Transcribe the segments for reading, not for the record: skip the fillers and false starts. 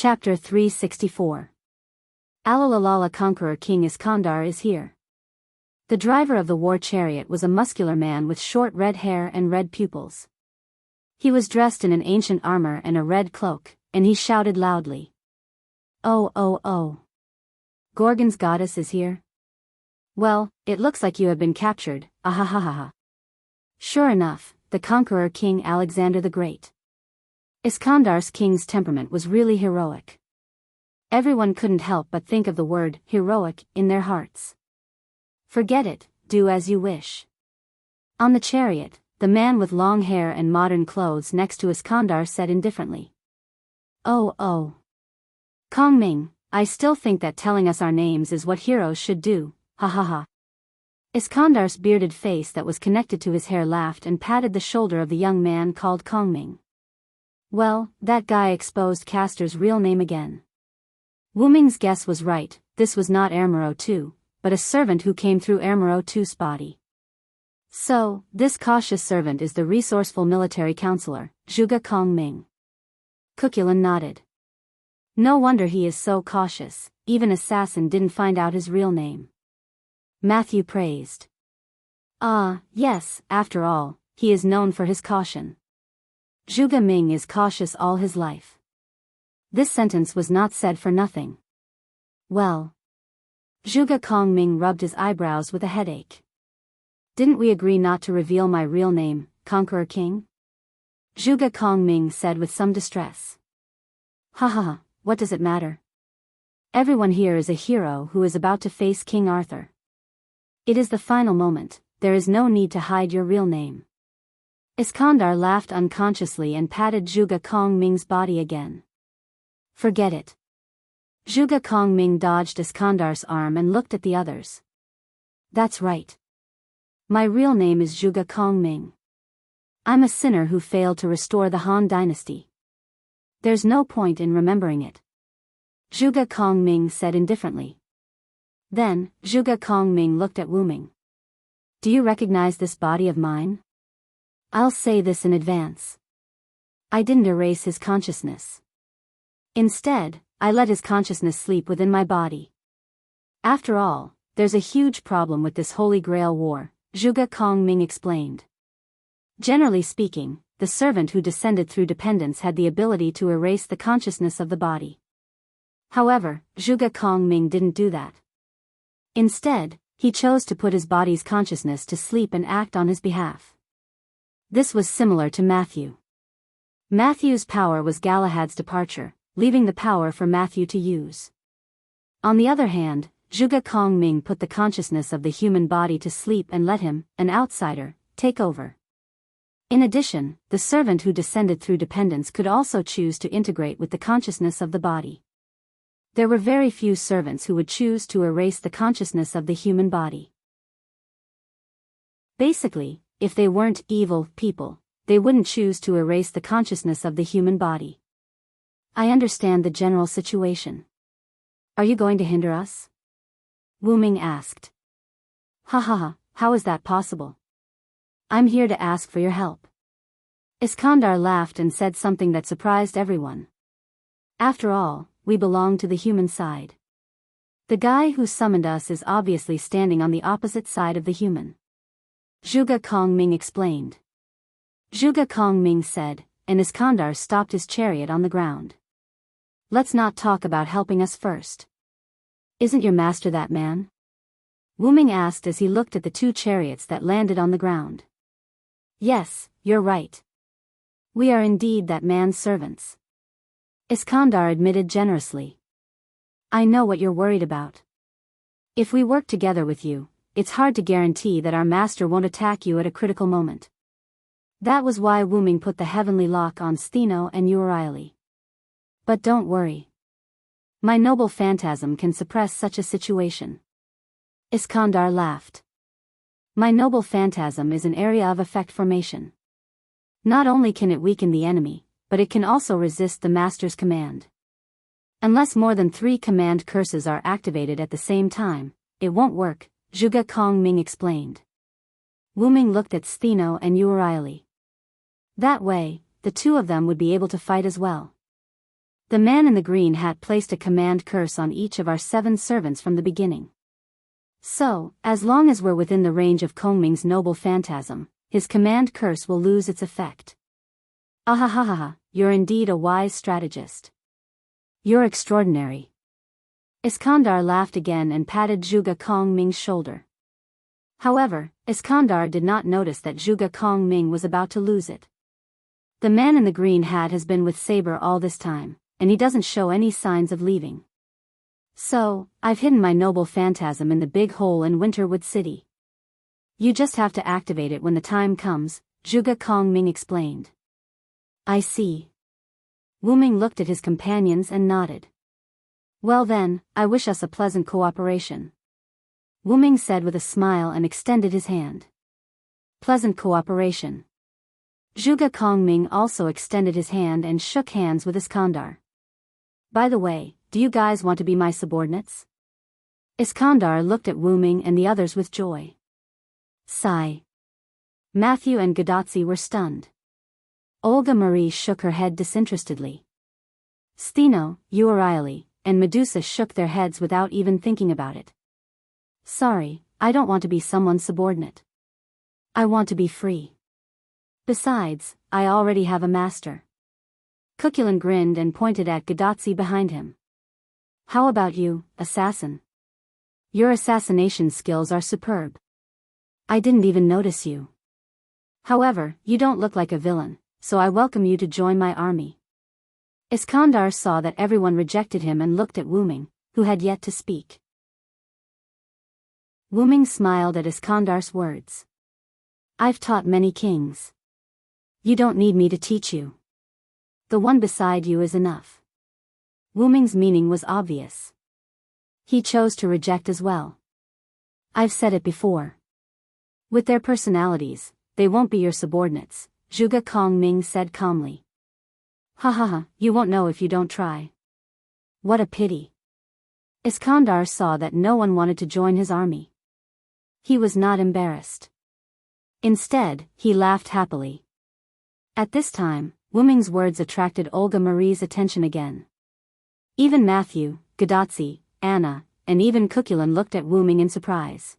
Chapter 364. Alalala Conqueror King Iskandar is here. The driver of the war chariot was a muscular man with short red hair and red pupils. He was dressed in an ancient armor and a red cloak, and he shouted loudly. "Oh oh oh! Gorgon's goddess is here? Well, it looks like you have been captured, ahahaha." Sure enough, the conqueror King Alexander the Great. Iskandar's king's temperament was really heroic. Everyone couldn't help but think of the word heroic in their hearts. Forget it, do as you wish. On the chariot, the man with long hair and modern clothes next to Iskandar said indifferently. "Oh oh. Kongming, I still think that telling us our names is what heroes should do, ha ha ha." Iskandar's bearded face that was connected to his hair laughed and patted the shoulder of the young man called Kongming. Well, that guy exposed Castor's real name again. Wuming's guess was right, this was not Ermero II, but a servant who came through Ermero II's body. So, this cautious servant is the resourceful military counselor, Zhuge Kongming. Kukulin nodded. No wonder he is so cautious, even Assassin didn't find out his real name. Matthew praised. Ah, yes, after all, he is known for his caution. Zhuge Ming is cautious all his life. This sentence was not said for nothing. Well. Zhuge Kongming rubbed his eyebrows with a headache. Didn't we agree not to reveal my real name, Conqueror King? Zhuge Kongming said with some distress. Ha ha ha, what does it matter? Everyone here is a hero who is about to face King Arthur. It is the final moment, there is no need to hide your real name. Iskandar laughed unconsciously and patted Zhuge Kongming's body again. Forget it. Zhuge Kongming dodged Iskandar's arm and looked at the others. That's right. My real name is Zhuge Kongming. I'm a sinner who failed to restore the Han dynasty. There's no point in remembering it. Zhuge Kongming said indifferently. Then, Zhuge Kongming looked at Wuming. Do you recognize this body of mine? I'll say this in advance. I didn't erase his consciousness. Instead, I let his consciousness sleep within my body. After all, there's a huge problem with this Holy Grail war, Zhuge Kongming explained. Generally speaking, the servant who descended through dependence had the ability to erase the consciousness of the body. However, Zhuge Kongming didn't do that. Instead, he chose to put his body's consciousness to sleep and act on his behalf. This was similar to Matthew. Matthew's power was Galahad's departure, leaving the power for Matthew to use. On the other hand, Zhuge Kongming put the consciousness of the human body to sleep and let him, an outsider, take over. In addition, the servant who descended through dependence could also choose to integrate with the consciousness of the body. There were very few servants who would choose to erase the consciousness of the human body. Basically, if they weren't evil people, they wouldn't choose to erase the consciousness of the human body. I understand the general situation. Are you going to hinder us? Wuming asked. Ha ha ha, how is that possible? I'm here to ask for your help. Iskandar laughed and said something that surprised everyone. After all, we belong to the human side. The guy who summoned us is obviously standing on the opposite side of the human. Zhuge Kongming explained. Zhuge Kongming said, and Iskandar stopped his chariot on the ground. Let's not talk about helping us first. Isn't your master that man? Wuming asked as he looked at the two chariots that landed on the ground. Yes, you're right. We are indeed that man's servants. Iskandar admitted generously. I know what you're worried about. If we work together with you, it's hard to guarantee that our master won't attack you at a critical moment. That was why Wuming put the heavenly lock on Stheno and Euryale. But don't worry. My noble phantasm can suppress such a situation. Iskandar laughed. My noble phantasm is an area of effect formation. Not only can it weaken the enemy, but it can also resist the master's command. Unless more than 3 command curses are activated at the same time, it won't work, Zhuge Kongming explained. Wuming looked at Stheno and Euryale. That way, the two of them would be able to fight as well. The man in the green hat placed a command curse on each of our 7 servants from the beginning. So, as long as we're within the range of Kongming's noble phantasm, his command curse will lose its effect. Ahahaha, you're indeed a wise strategist. You're extraordinary. Iskandar laughed again and patted Zhuge Kongming's shoulder. However, Iskandar did not notice that Zhuge Kongming was about to lose it. The man in the green hat has been with Saber all this time, and he doesn't show any signs of leaving. So, I've hidden my noble phantasm in the big hole in Winterwood City. You just have to activate it when the time comes, Zhuge Kongming explained. I see. Wu Ming looked at his companions and nodded. Well then, I wish us a pleasant cooperation. Wu Ming said with a smile and extended his hand. Pleasant cooperation. Zhuge Kongming also extended his hand and shook hands with Iskandar. By the way, do you guys want to be my subordinates? Iskandar looked at Wu Ming and the others with joy. Sigh. Matthew and Gadotsi were stunned. Olga Marie shook her head disinterestedly. Stino, Urieli, and Medusa shook their heads without even thinking about it. Sorry, I don't want to be someone's subordinate. I want to be free. Besides, I already have a master. Cuculin grinned and pointed at Gadotsi behind him. How about you, assassin? Your assassination skills are superb. I didn't even notice you. However, you don't look like a villain, so I welcome you to join my army. Iskandar saw that everyone rejected him and looked at Wu Ming, who had yet to speak. Wu Ming smiled at Iskandar's words. I've taught many kings. You don't need me to teach you. The one beside you is enough. Wu Ming's meaning was obvious. He chose to reject as well. I've said it before. With their personalities, they won't be your subordinates, Zhuge Kongming said calmly. Ha ha ha, you won't know if you don't try. What a pity. Iskandar saw that no one wanted to join his army. He was not embarrassed. Instead, he laughed happily. At this time, Wu Ming's words attracted Olga Marie's attention again. Even Matthew, Gadotsi, Anna, and even Cuculin looked at Wu Ming in surprise.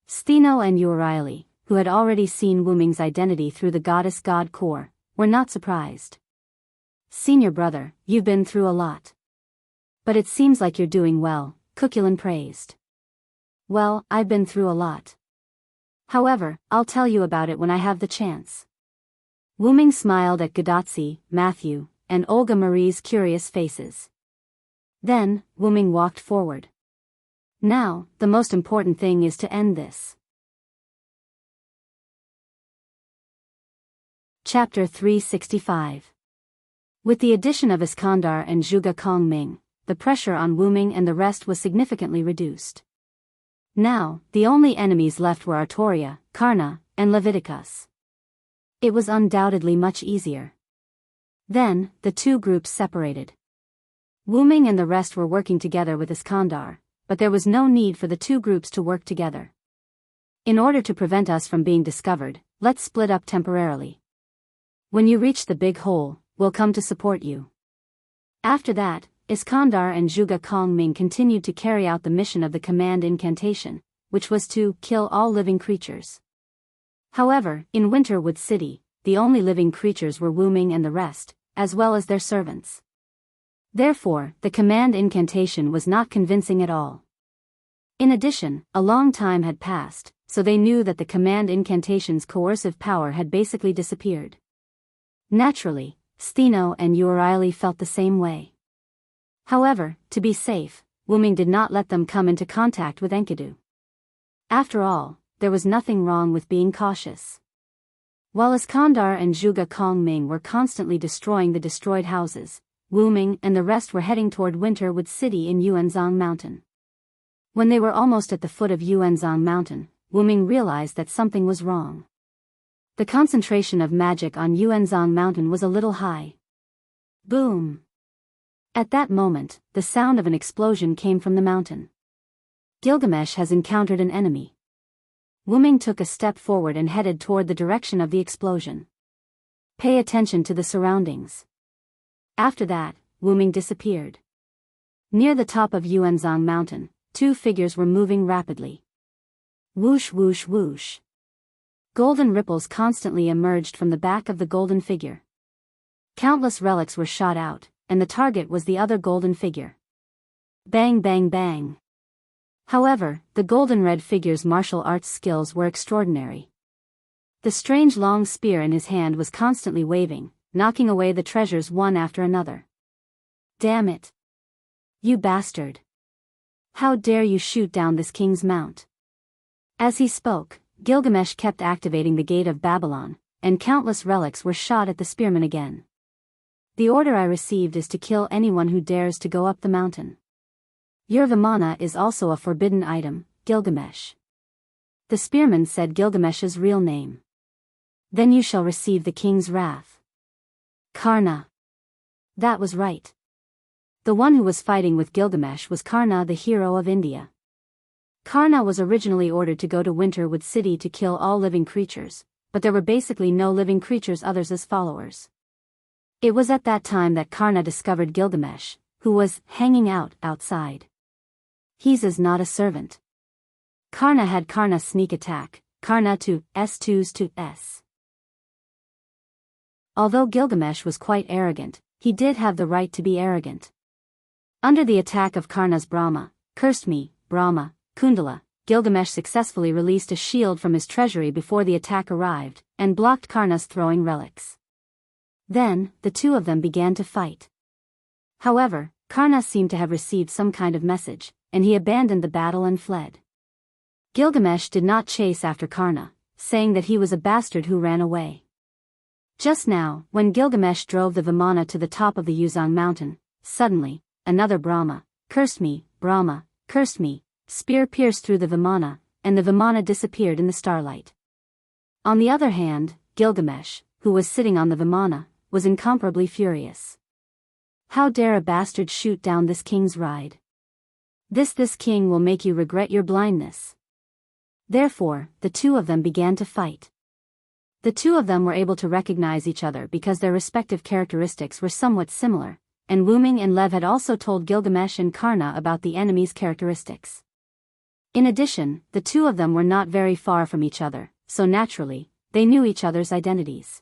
Stino and Urieli, who had already seen Wu Ming's identity through the goddess god core, were not surprised. Senior brother, you've been through a lot. But it seems like you're doing well, Cuculin praised. Well, I've been through a lot. However, I'll tell you about it when I have the chance. Wu Ming smiled at Gadotsi, Matthew, and Olga Marie's curious faces. Then, Wu Ming walked forward. Now, the most important thing is to end this. Chapter 365. With the addition of Iskandar and Zhuge Kongming, the pressure on Wu Ming and the rest was significantly reduced. Now, the only enemies left were Artoria, Karna, and Leviticus. It was undoubtedly much easier. Then, the two groups separated. Wu Ming and the rest were working together with Iskandar, but there was no need for the two groups to work together. In order to prevent us from being discovered, let's split up temporarily. When you reach the big hole, we'll come to support you. After that, Iskandar and Zhuge Kongming continued to carry out the mission of the command incantation, which was to kill all living creatures. However, in Winterwood City, the only living creatures were Wu Ming and the rest, as well as their servants. Therefore, the command incantation was not convincing at all. In addition, a long time had passed, so they knew that the command incantation's coercive power had basically disappeared. Naturally, Stino and Urieli felt the same way. However, to be safe, Wu Ming did not let them come into contact with Enkidu. After all, there was nothing wrong with being cautious. While Iskandar and Zhuge Kongming were constantly destroying the destroyed houses, Wu Ming and the rest were heading toward Winterwood City in Yuanzhong Mountain. When they were almost at the foot of Yuanzhong Mountain, Wu Ming realized that something was wrong. The concentration of magic on Yuanzhong Mountain was a little high. Boom! At that moment, the sound of an explosion came from the mountain. Gilgamesh has encountered an enemy. Wu Ming took a step forward and headed toward the direction of the explosion. Pay attention to the surroundings. After that, Wuming disappeared. Near the top of Yuanzhang Mountain, two figures were moving rapidly. Whoosh whoosh whoosh. Golden ripples constantly emerged from the back of the golden figure. Countless relics were shot out, and the target was the other golden figure. Bang bang bang. However, the golden red figure's martial arts skills were extraordinary. The strange long spear in his hand was constantly waving, knocking away the treasures one after another. Damn it! You bastard! How dare you shoot down this king's mount? As he spoke, Gilgamesh kept activating the gate of Babylon, and countless relics were shot at the spearman again. The order I received is to kill anyone who dares to go up the mountain. Your vimana is also a forbidden item, Gilgamesh. The spearman said Gilgamesh's real name. Then you shall receive the king's wrath. Karna. That was right. The one who was fighting with Gilgamesh was Karna, the hero of India. Karna was originally ordered to go to Winterwood City to kill all living creatures, but there were basically no living creatures others as followers. It was at that time that Karna discovered Gilgamesh, who was hanging out outside. He's not a servant. Karna had Karna sneak attack, Karna to S2s to S. Although Gilgamesh was quite arrogant, he did have the right to be arrogant. Under the attack of Karna's Brahma, cursed me, Brahma, Kundala, Gilgamesh successfully released a shield from his treasury before the attack arrived, and blocked Karna's throwing relics. Then, the two of them began to fight. However, Karna seemed to have received some kind of message, and he abandoned the battle and fled. Gilgamesh did not chase after Karna, saying that he was a bastard who ran away. Just now, when Gilgamesh drove the vimana to the top of the Yuzhang mountain, suddenly, another Brahma, cursed me, Brahma, cursed me, spear pierced through the vimana, and the vimana disappeared in the starlight. On the other hand, Gilgamesh, who was sitting on the vimana, was incomparably furious. How dare a bastard shoot down this king's ride? This king will make you regret your blindness. Therefore, the two of them began to fight. The two of them were able to recognize each other because their respective characteristics were somewhat similar, and Wuming and Lev had also told Gilgamesh and Karna about the enemy's characteristics. In addition, the two of them were not very far from each other, so naturally, they knew each other's identities.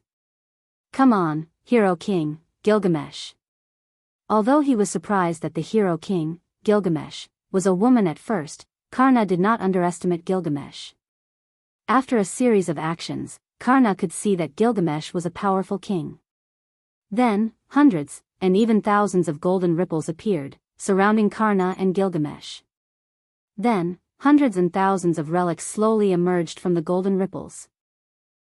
Come on, Hero King, Gilgamesh. Although he was surprised that the Hero King, Gilgamesh, was a woman at first, Karna did not underestimate Gilgamesh. After a series of actions, Karna could see that Gilgamesh was a powerful king. Then, hundreds, and even thousands of golden ripples appeared, surrounding Karna and Gilgamesh. Then, hundreds and thousands of relics slowly emerged from the golden ripples.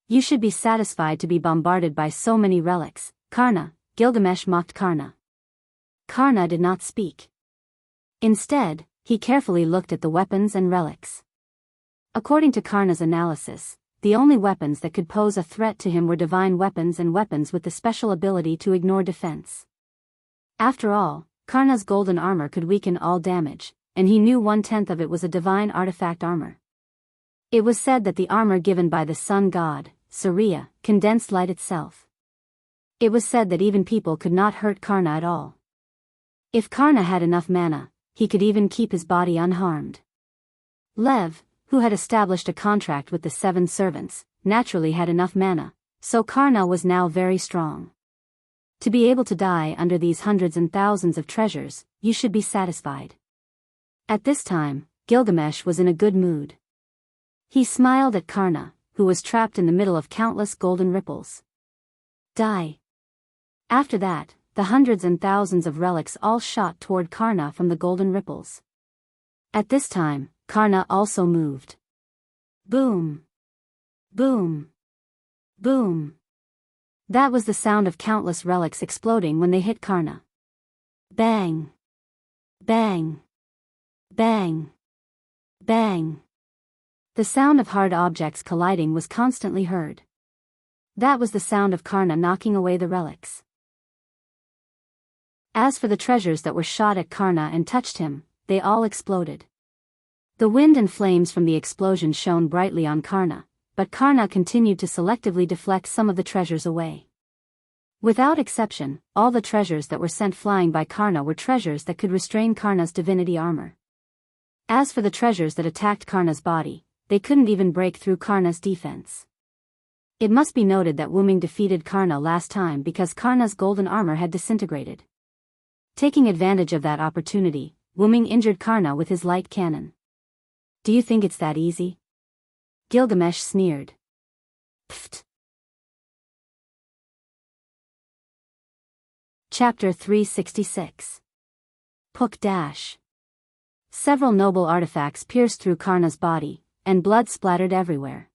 You should be satisfied to be bombarded by so many relics, Karna, Gilgamesh mocked Karna. Karna did not speak. Instead, he carefully looked at the weapons and relics. According to Karna's analysis, the only weapons that could pose a threat to him were divine weapons and weapons with the special ability to ignore defense. After all, Karna's golden armor could weaken all damage, and he knew 1/10 of it was a divine artifact armor. It was said that the armor given by the sun god, Surya, condensed light itself. It was said that even people could not hurt Karna at all. If Karna had enough mana, he could even keep his body unharmed. Lev, who had established a contract with the 7 servants, naturally had enough mana, so Karna was now very strong. To be able to die under these hundreds and thousands of treasures, you should be satisfied. At this time, Gilgamesh was in a good mood. He smiled at Karna, who was trapped in the middle of countless golden ripples. Die. After that, the hundreds and thousands of relics all shot toward Karna from the golden ripples. At this time, Karna also moved. Boom. Boom. Boom. That was the sound of countless relics exploding when they hit Karna. Bang. Bang. Bang. Bang. The sound of hard objects colliding was constantly heard. That was the sound of Karna knocking away the relics. As for the treasures that were shot at Karna and touched him, they all exploded. The wind and flames from the explosion shone brightly on Karna, but Karna continued to selectively deflect some of the treasures away. Without exception, all the treasures that were sent flying by Karna were treasures that could restrain Karna's divinity armor. As for the treasures that attacked Karna's body, they couldn't even break through Karna's defense. It must be noted that Wuming defeated Karna last time because Karna's golden armor had disintegrated. Taking advantage of that opportunity, Wuming injured Karna with his light cannon. Do you think it's that easy? Gilgamesh sneered. Pfft. Chapter 366. Puk Dash. Several noble artifacts pierced through Karna's body, and blood splattered everywhere.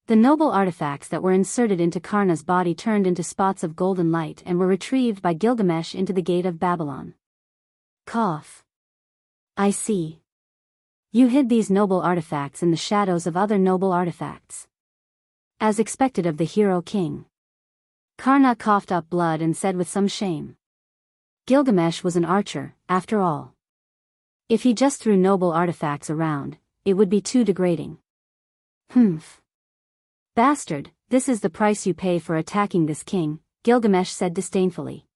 The noble artifacts that were inserted into Karna's body turned into spots of golden light and were retrieved by Gilgamesh into the gate of Babylon. Cough. I see. You hid these noble artifacts in the shadows of other noble artifacts. As expected of the hero king. Karna coughed up blood and said with some shame. Gilgamesh was an archer, after all. If he just threw noble artifacts around, it would be too degrading. Humph. Bastard, this is the price you pay for attacking this king, Gilgamesh said disdainfully.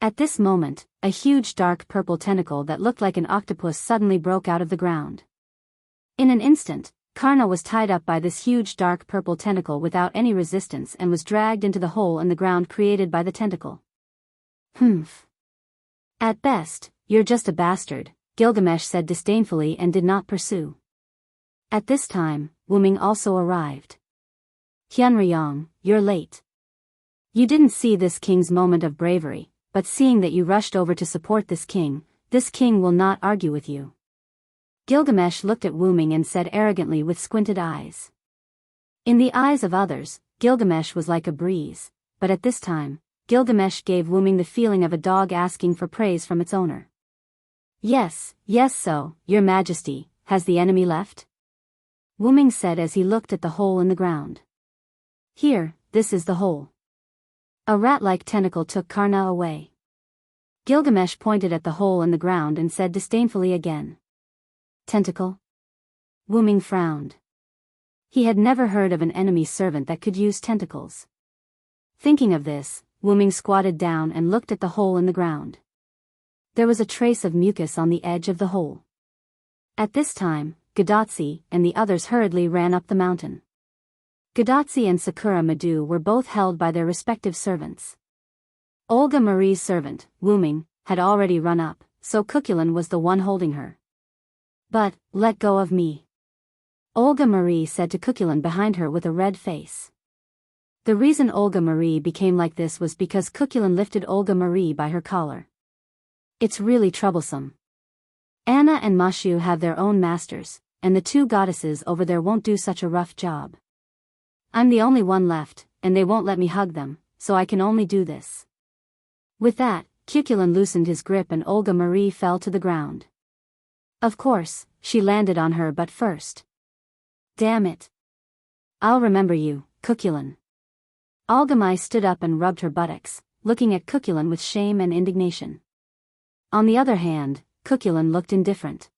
At this moment, a huge dark purple tentacle that looked like an octopus suddenly broke out of the ground. In an instant, Karna was tied up by this huge dark purple tentacle without any resistance and was dragged into the hole in the ground created by the tentacle. Humph. At best, you're just a bastard, Gilgamesh said disdainfully and did not pursue. At this time, Wuming also arrived. Hyunryong, you're late. You didn't see this king's moment of bravery, but seeing that you rushed over to support this king will not argue with you. Gilgamesh looked at Wuming and said arrogantly with squinted eyes. In the eyes of others, Gilgamesh was like a breeze, but at this time, Gilgamesh gave Wuming the feeling of a dog asking for praise from its owner. Yes, so, your majesty, has the enemy left? Wuming said as he looked at the hole in the ground. Here, this is the hole. A rat-like tentacle took Karna away. Gilgamesh pointed at the hole in the ground and said disdainfully again. Tentacle? Wuming frowned. He had never heard of an enemy servant that could use tentacles. Thinking of this, Wuming squatted down and looked at the hole in the ground. There was a trace of mucus on the edge of the hole. At this time, Gadotsi and the others hurriedly ran up the mountain. Gadotsi and Sakura Madu were both held by their respective servants. Olga Marie's servant, Wuming, had already run up, so Cuculin was the one holding her. But, let go of me. Olga Marie said to Cuculin behind her with a red face. The reason Olga Marie became like this was because Cuculin lifted Olga Marie by her collar. It's really troublesome. Anna and Mashu have their own masters, and the two goddesses over there won't do such a rough job. I'm the only one left, and they won't let me hug them, so I can only do this. With that, Cuculin loosened his grip and Olga Marie fell to the ground. Of course, she landed on her but first. Damn it. I'll remember you, Cuculin. Olgamai stood up and rubbed her buttocks, looking at Cuculin with shame and indignation. On the other hand, Cuculin looked indifferent.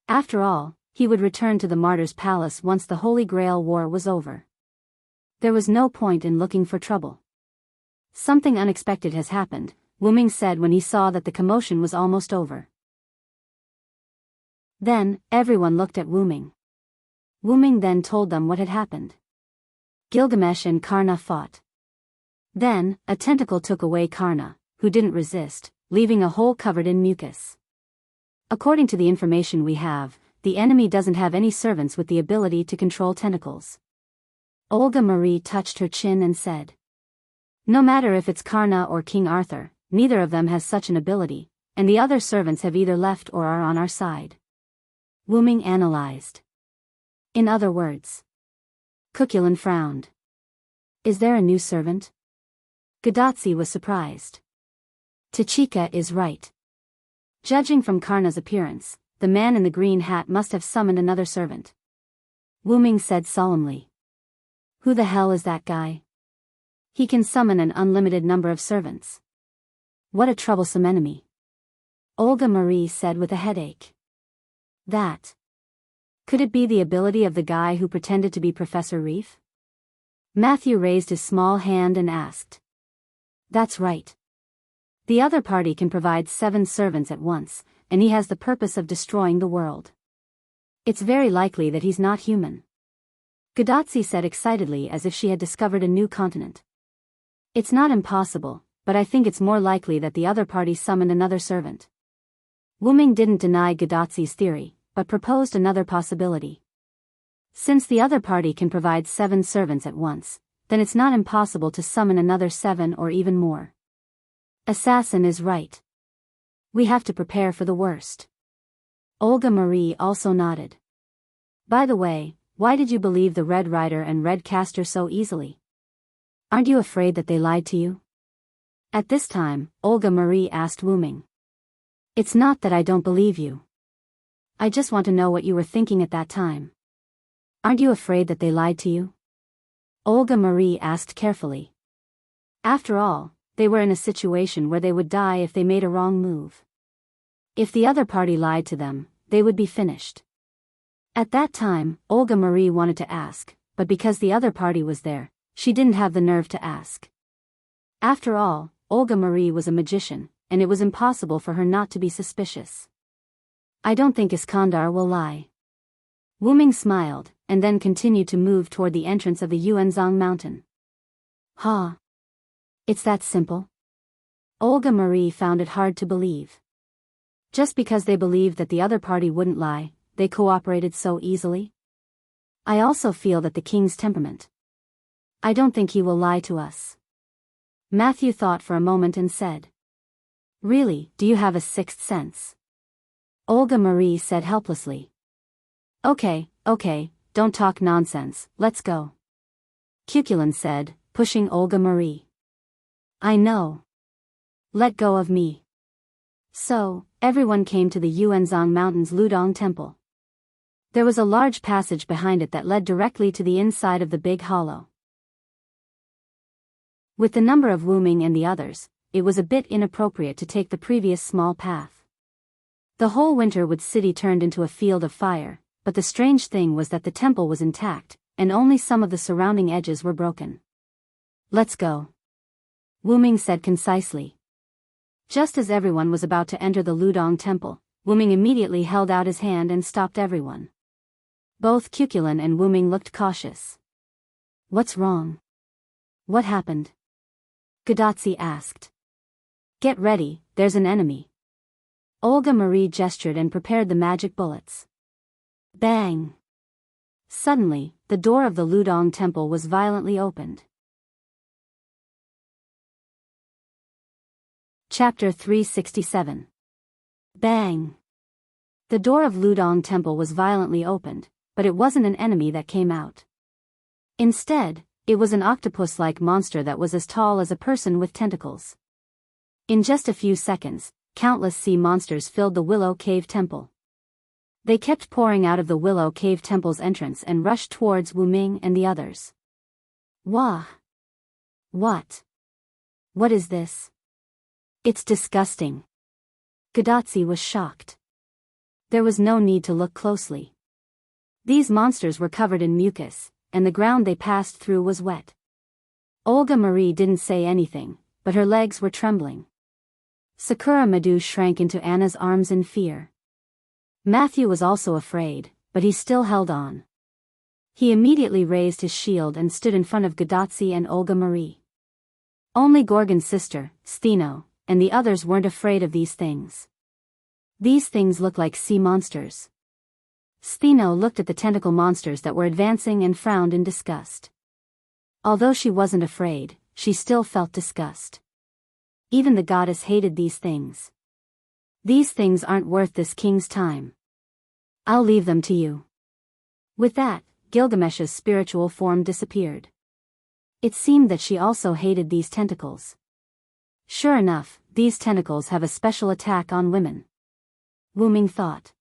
After all, he would return to the martyr's palace once the Holy Grail war was over. There was no point in looking for trouble. Something unexpected has happened, Wuming said when he saw that the commotion was almost over. Then, everyone looked at Wuming. Wuming then told them what had happened. Gilgamesh and Karna fought. Then, a tentacle took away Karna, who didn't resist, leaving a hole covered in mucus. According to the information we have, the enemy doesn't have any servants with the ability to control tentacles. Olga Marie touched her chin and said. No matter if it's Karna or King Arthur, neither of them has such an ability, and the other servants have either left or are on our side. Wuming analyzed. In other words. Cuculin frowned. Is there a new servant? Gadotsi was surprised. Tachika is right. Judging from Karna's appearance, the man in the green hat must have summoned another servant. Wuming said solemnly. Who the hell is that guy? He can summon an unlimited number of servants. What a troublesome enemy. Olga Marie said with a headache. That. Could it be the ability of the guy who pretended to be Professor Reef? Matthew raised his small hand and asked. That's right. The other party can provide 7 servants at once, and he has the purpose of destroying the world. It's very likely that he's not human. Gadotsi said excitedly as if she had discovered a new continent. It's not impossible, but I think it's more likely that the other party summoned another servant. Wuming didn't deny Gadotsi's theory, but proposed another possibility. Since the other party can provide 7 servants at once, then it's not impossible to summon another 7 or even more. Assassin is right. We have to prepare for the worst. Olga Marie also nodded. By the way, why did you believe the Red Rider and Red Caster so easily? Aren't you afraid that they lied to you? At this time, Olga Marie asked Wuming. It's not that I don't believe you. I just want to know what you were thinking at that time. Aren't you afraid that they lied to you? Olga Marie asked carefully. After all, they were in a situation where they would die if they made a wrong move. If the other party lied to them, they would be finished. At that time, Olga Marie wanted to ask, but because the other party was there, she didn't have the nerve to ask. After all, Olga Marie was a magician, and it was impossible for her not to be suspicious. I don't think Iskandar will lie. Wuming smiled, and then continued to move toward the entrance of the Yuanzhong mountain. Ha! It's that simple? Olga Marie found it hard to believe. Just because they believed that the other party wouldn't lie, they cooperated so easily? I also feel that the king's temperament. I don't think he will lie to us. Matthew thought for a moment and said. Really, do you have a 6th sense? Olga Marie said helplessly. Okay, don't talk nonsense, let's go. Cuculin said, pushing Olga Marie. I know. Let go of me. So, everyone came to the Yuanzhong Mountain's Ludong Temple. There was a large passage behind it that led directly to the inside of the big hollow. With the number of Wuming and the others, it was a bit inappropriate to take the previous small path. The whole Winterwood city turned into a field of fire, but the strange thing was that the temple was intact, and only some of the surrounding edges were broken. Let's go. Wuming said concisely. Just as everyone was about to enter the Ludong temple, Wuming immediately held out his hand and stopped everyone. Both Cuculin and Wuming looked cautious. What's wrong? What happened? Gadotsi asked. Get ready, there's an enemy. Olga Marie gestured and prepared the magic bullets. Bang! Suddenly, the door of the Ludong temple was violently opened. Chapter 367. Bang! The door of Ludong temple was violently opened, but it wasn't an enemy that came out. Instead, it was an octopus-like monster that was as tall as a person with tentacles. In just a few seconds, countless sea monsters filled the Willow Cave Temple. They kept pouring out of the Willow Cave Temple's entrance and rushed towards Wuming and the others. Wah! What? What is this? It's disgusting. Gadotsi was shocked. There was no need to look closely. These monsters were covered in mucus, and the ground they passed through was wet. Olga Marie didn't say anything, but her legs were trembling. Sakura Madhu shrank into Anna's arms in fear. Matthew was also afraid, but he still held on. He immediately raised his shield and stood in front of Gadotsi and Olga Marie. Only Gorgon's sister, Stheno, and the others weren't afraid of these things. These things look like sea monsters. Stheno looked at the tentacle monsters that were advancing and frowned in disgust. Although she wasn't afraid, she still felt disgust. Even the goddess hated these things. These things aren't worth this king's time. I'll leave them to you. With that, Gilgamesh's spiritual form disappeared. It seemed that she also hated these tentacles. Sure enough, these tentacles have a special attack on women. Wuming thought.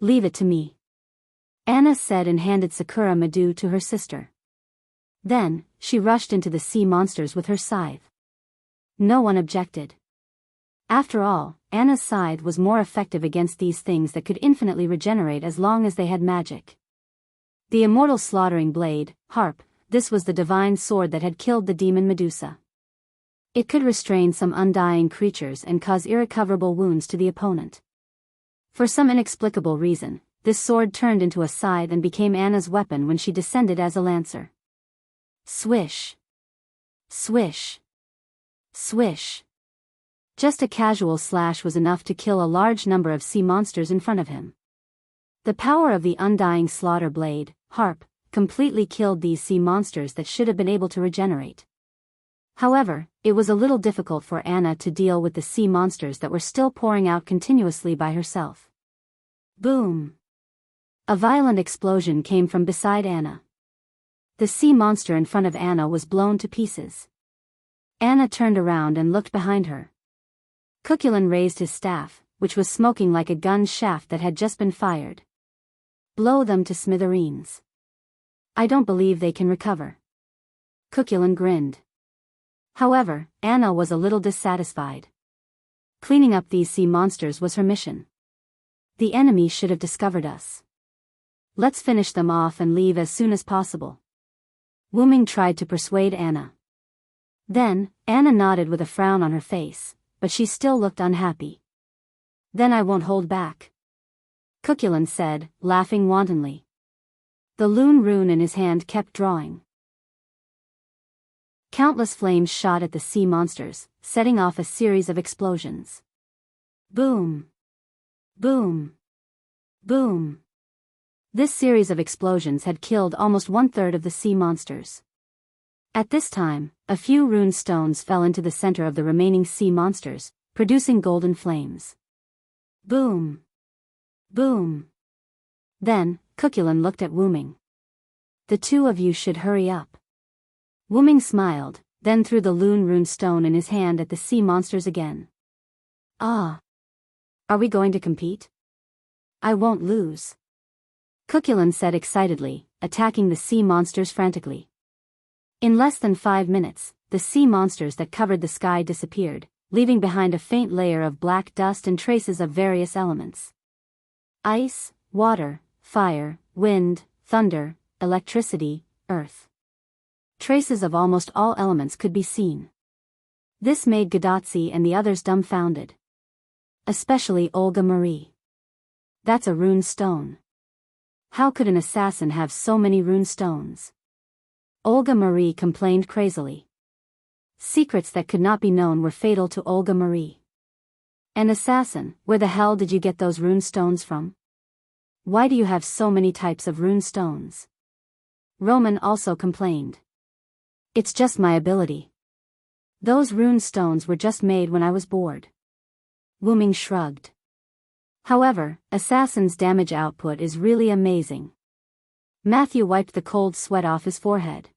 Leave it to me. Anna said and handed Sakura Madhu to her sister. Then, she rushed into the sea monsters with her scythe. No one objected. After all, Anna's scythe was more effective against these things that could infinitely regenerate as long as they had magic. The immortal slaughtering blade, Harp, this was the divine sword that had killed the demon Medusa. It could restrain some undying creatures and cause irrecoverable wounds to the opponent. For some inexplicable reason, this sword turned into a scythe and became Anna's weapon when she descended as a lancer. Swish. Swish. Swish. Just a casual slash was enough to kill a large number of sea monsters in front of him. The power of the undying slaughter blade, harp, completely killed these sea monsters that should have been able to regenerate. However, it was a little difficult for Anna to deal with the sea monsters that were still pouring out continuously by herself. Boom! A violent explosion came from beside Anna. The sea monster in front of Anna was blown to pieces. Anna turned around and looked behind her. Cuchulainn raised his staff, which was smoking like a gun shaft that had just been fired. Blow them to smithereens. I don't believe they can recover. Cuchulainn grinned. However, Anna was a little dissatisfied. Cleaning up these sea monsters was her mission. The enemy should have discovered us. Let's finish them off and leave as soon as possible. Wu Ming tried to persuade Anna. Then, Anna nodded with a frown on her face, but she still looked unhappy. Then I won't hold back. Cuchulainn said, laughing wantonly. The Lune rune in his hand kept drawing. Countless flames shot at the sea monsters, setting off a series of explosions. Boom! Boom! Boom! This series of explosions had killed almost 1/3 of the sea monsters. At this time, a few rune stones fell into the center of the remaining sea monsters, producing golden flames. Boom! Boom! Then, Cuchulainn looked at Wu Ming. The two of you should hurry up. Wu Ming smiled, then threw the Lune rune stone in his hand at the sea monsters again. Ah! Are we going to compete? I won't lose. Cuchulainn said excitedly, attacking the sea monsters frantically. In less than 5 minutes, the sea monsters that covered the sky disappeared, leaving behind a faint layer of black dust and traces of various elements. Ice, water, fire, wind, thunder, electricity, earth. Traces of almost all elements could be seen. This made Gadotsi and the others dumbfounded. Especially Olga Marie. That's a rune stone. How could an assassin have so many rune stones? Olga Marie complained crazily. Secrets that could not be known were fatal to Olga Marie. An assassin, where the hell did you get those rune stones from? Why do you have so many types of rune stones? Roman also complained. It's just my ability. Those rune stones were just made when I was bored. Wu Ming shrugged. However, Assassin's damage output is really amazing. Matthew wiped the cold sweat off his forehead.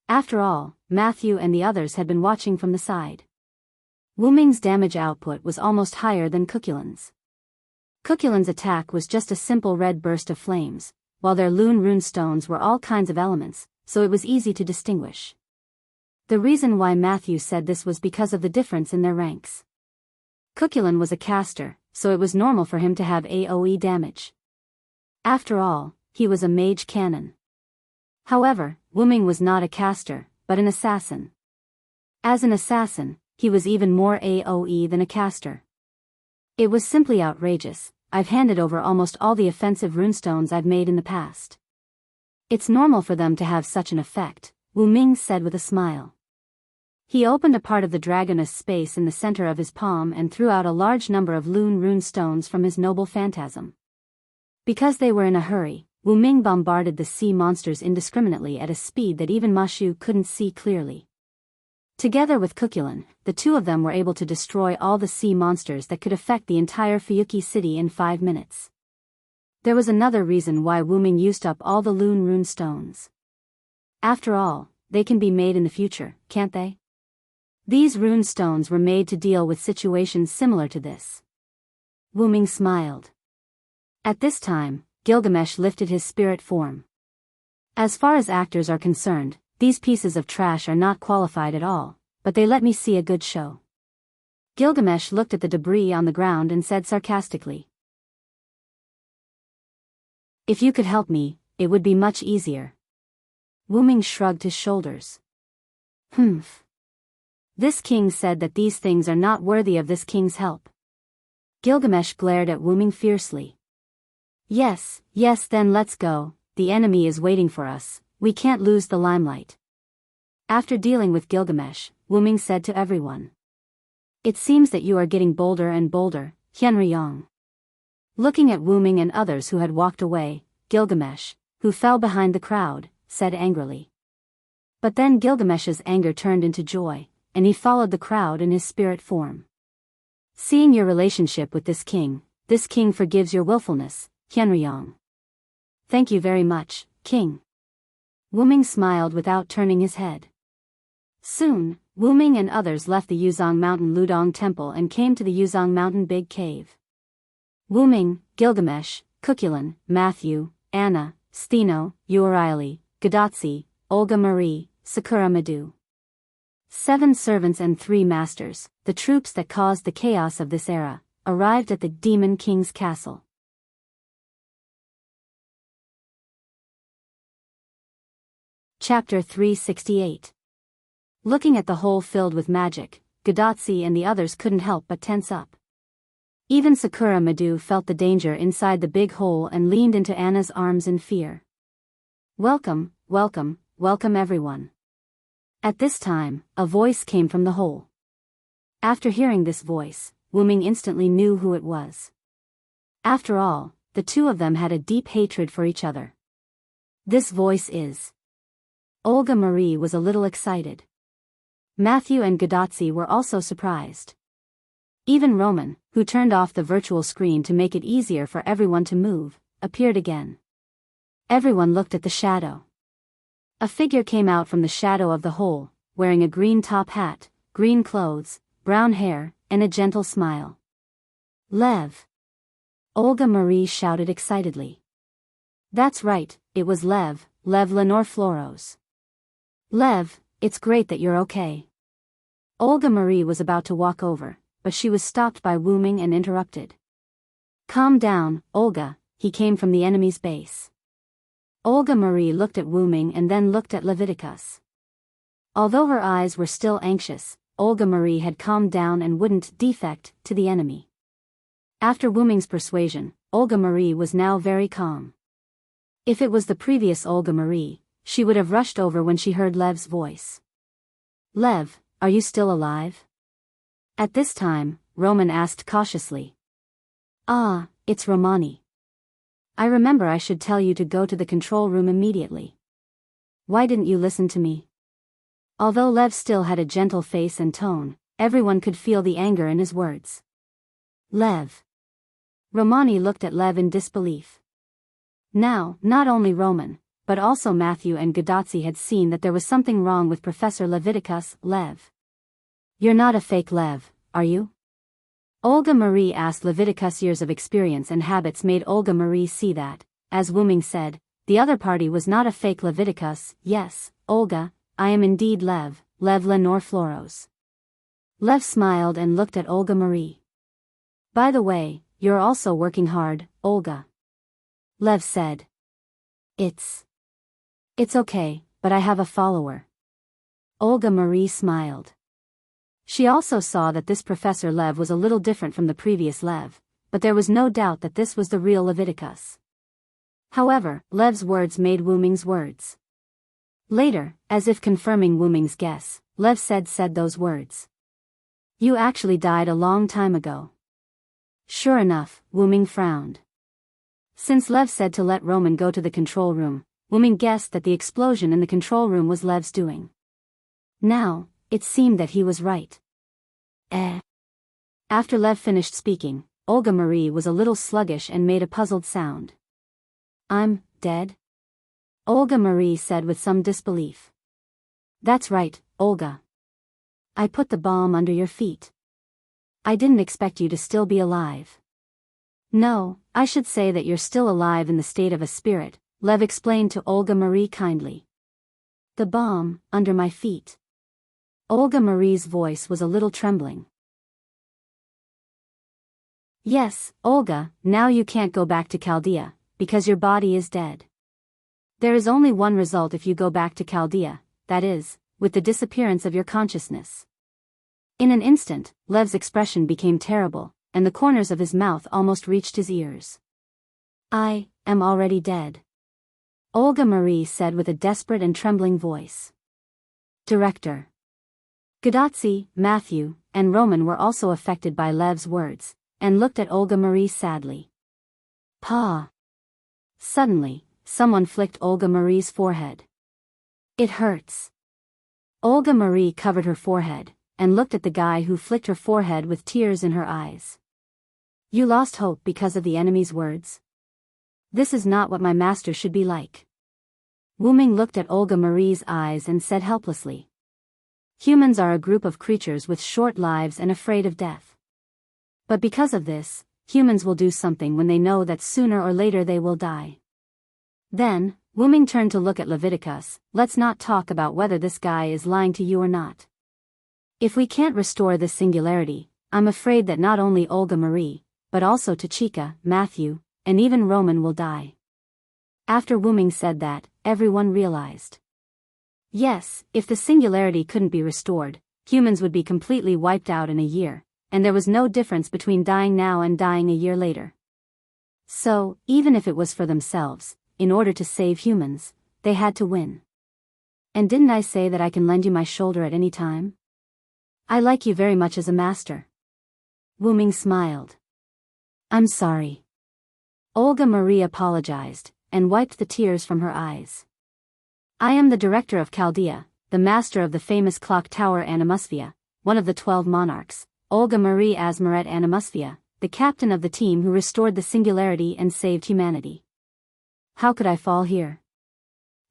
After all, Matthew and the others had been watching from the side. Wu Ming's damage output was almost higher than Cuchulainn's. Cuchulainn's attack was just a simple red burst of flames, while their Lune rune stones were all kinds of elements, so it was easy to distinguish. The reason why Matthew said this was because of the difference in their ranks. Cuchulainn was a caster, so it was normal for him to have AoE damage. After all, he was a mage cannon. However, Wu Ming was not a caster, but an assassin. As an assassin, he was even more AoE than a caster. It was simply outrageous. I've handed over almost all the offensive runestones I've made in the past. It's normal for them to have such an effect, Wu Ming said with a smile. He opened a part of the dragoness space in the center of his palm and threw out a large number of Lune rune stones from his noble phantasm. Because they were in a hurry, Wu Ming bombarded the sea monsters indiscriminately at a speed that even Ma Shu couldn't see clearly. Together with Cuchulainn, the two of them were able to destroy all the sea monsters that could affect the entire Fuyuki city in 5 minutes. There was another reason why Wu Ming used up all the Lune rune stones. After all, they can be made in the future, can't they? These rune stones were made to deal with situations similar to this. Wu Ming smiled. At this time, Gilgamesh lifted his spirit form. As far as actors are concerned, these pieces of trash are not qualified at all, but they let me see a good show. Gilgamesh looked at the debris on the ground and said sarcastically. If you could help me, it would be much easier. Wu Ming shrugged his shoulders. Humph. This king said that these things are not worthy of this king's help. Gilgamesh glared at Wuming fiercely. Yes, then let's go, the enemy is waiting for us, we can't lose the limelight. After dealing with Gilgamesh, Wuming said to everyone. It seems that you are getting bolder and bolder, Hyunryong. Looking at Wuming and others who had walked away, Gilgamesh, who fell behind the crowd, said angrily. But then Gilgamesh's anger turned into joy, and he followed the crowd in his spirit form. Seeing your relationship with this king forgives your willfulness, Hyunryong. Thank you very much, king. Wuming smiled without turning his head. Soon, Wuming and others left the Yuzong Mountain Ludong Temple and came to the Yuzong Mountain Big Cave. Wuming, Gilgamesh, Kukulin, Matthew, Anna, Steno, Urieli, Gadatsi, Olga Marie, Sakura Madhu. 7 servants and 3 masters, the troops that caused the chaos of this era, arrived at the Demon King's castle. Chapter 368. Looking at the hole filled with magic, Gadatsi and the others couldn't help but tense up. Even Sakura Madhu felt the danger inside the big hole and leaned into Anna's arms in fear. Welcome, welcome, welcome everyone. At this time, a voice came from the hole. After hearing this voice, Wuming instantly knew who it was. After all, the two of them had a deep hatred for each other. This voice is. Olga Marie was a little excited. Matthew and Gadatsi were also surprised. Even Roman, who turned off the virtual screen to make it easier for everyone to move, appeared again. Everyone looked at the shadow. A figure came out from the shadow of the hole, wearing a green top hat, green clothes, brown hair, and a gentle smile. Lev! Olga Marie shouted excitedly. That's right, it was Lev Lenore Floros. Lev, it's great that you're okay. Olga Marie was about to walk over, but she was stopped by Wuming and interrupted. Calm down, Olga, he came from the enemy's base. Olga Marie looked at Wuming and then looked at Leviticus. Although her eyes were still anxious, Olga Marie had calmed down and wouldn't defect to the enemy. After Wuming's persuasion, Olga Marie was now very calm. If it was the previous Olga Marie, she would have rushed over when she heard Lev's voice. Lev, are you still alive? At this time, Roman asked cautiously. Ah, it's Romani. I remember I should tell you to go to the control room immediately. Why didn't you listen to me? Although Lev still had a gentle face and tone, everyone could feel the anger in his words. Lev. Romani looked at Lev in disbelief. Now, not only Roman, but also Matthew and Gadatsi had seen that there was something wrong with Professor Leviticus. Lev. You're not a fake Lev, are you? Olga Marie asked. Leviticus' years of experience and habits made Olga Marie see that, as Wuming said, the other party was not a fake Leviticus. Yes, Olga, I am indeed Lev Lenore Floros. Lev smiled and looked at Olga Marie. By the way, you're also working hard, Olga. Lev said. It's okay, but I have a follower. Olga Marie smiled. She also saw that this Professor Lev was a little different from the previous Lev, but there was no doubt that this was the real Leviticus. However, Lev's words made Wuming's words. Later, as if confirming Wuming's guess, Lev said those words. You actually died a long time ago. Sure enough, Wuming frowned. Since Lev said to let Roman go to the control room, Wuming guessed that the explosion in the control room was Lev's doing. Now, it seemed that he was right. After Lev finished speaking, Olga Marie was a little sluggish and made a puzzled sound. I'm dead? Olga Marie said with some disbelief. That's right, Olga. I put the bomb under your feet. I didn't expect you to still be alive. No, I should say that you're still alive in the state of a spirit, Lev explained to Olga Marie kindly. The bomb, under my feet. Olga Marie's voice was a little trembling. Yes, Olga, now you can't go back to Chaldea, because your body is dead. There is only one result if you go back to Chaldea, that is, with the disappearance of your consciousness. In an instant, Lev's expression became terrible, and the corners of his mouth almost reached his ears. I am already dead, Olga Marie said with a desperate and trembling voice. Director Gadotsi, Matthew, and Roman were also affected by Lev's words, and looked at Olga Marie sadly. Pa! Suddenly, someone flicked Olga Marie's forehead. It hurts. Olga Marie covered her forehead, and looked at the guy who flicked her forehead with tears in her eyes. You lost hope because of the enemy's words? This is not what my master should be like. Wu Ming looked at Olga Marie's eyes and said helplessly. Humans are a group of creatures with short lives and afraid of death. But because of this, humans will do something when they know that sooner or later they will die. Then, Wu Ming turned to look at Leviticus. Let's not talk about whether this guy is lying to you or not. If we can't restore this singularity, I'm afraid that not only Olga Marie, but also Tachika, Matthew, and even Roman will die. After Wu Ming said that, everyone realized. Yes, if the singularity couldn't be restored, humans would be completely wiped out in a year, and there was no difference between dying now and dying a year later. So, even if it was for themselves, in order to save humans, they had to win. And didn't I say that I can lend you my shoulder at any time? I like you very much as a master. Wu Ming smiled. I'm sorry. Olga Marie apologized, and wiped the tears from her eyes. I am the director of Chaldea, the master of the famous clock tower Animusphia, one of the 12 monarchs, Olga Marie Asmaret Animusphia, the captain of the team who restored the singularity and saved humanity. How could I fall here?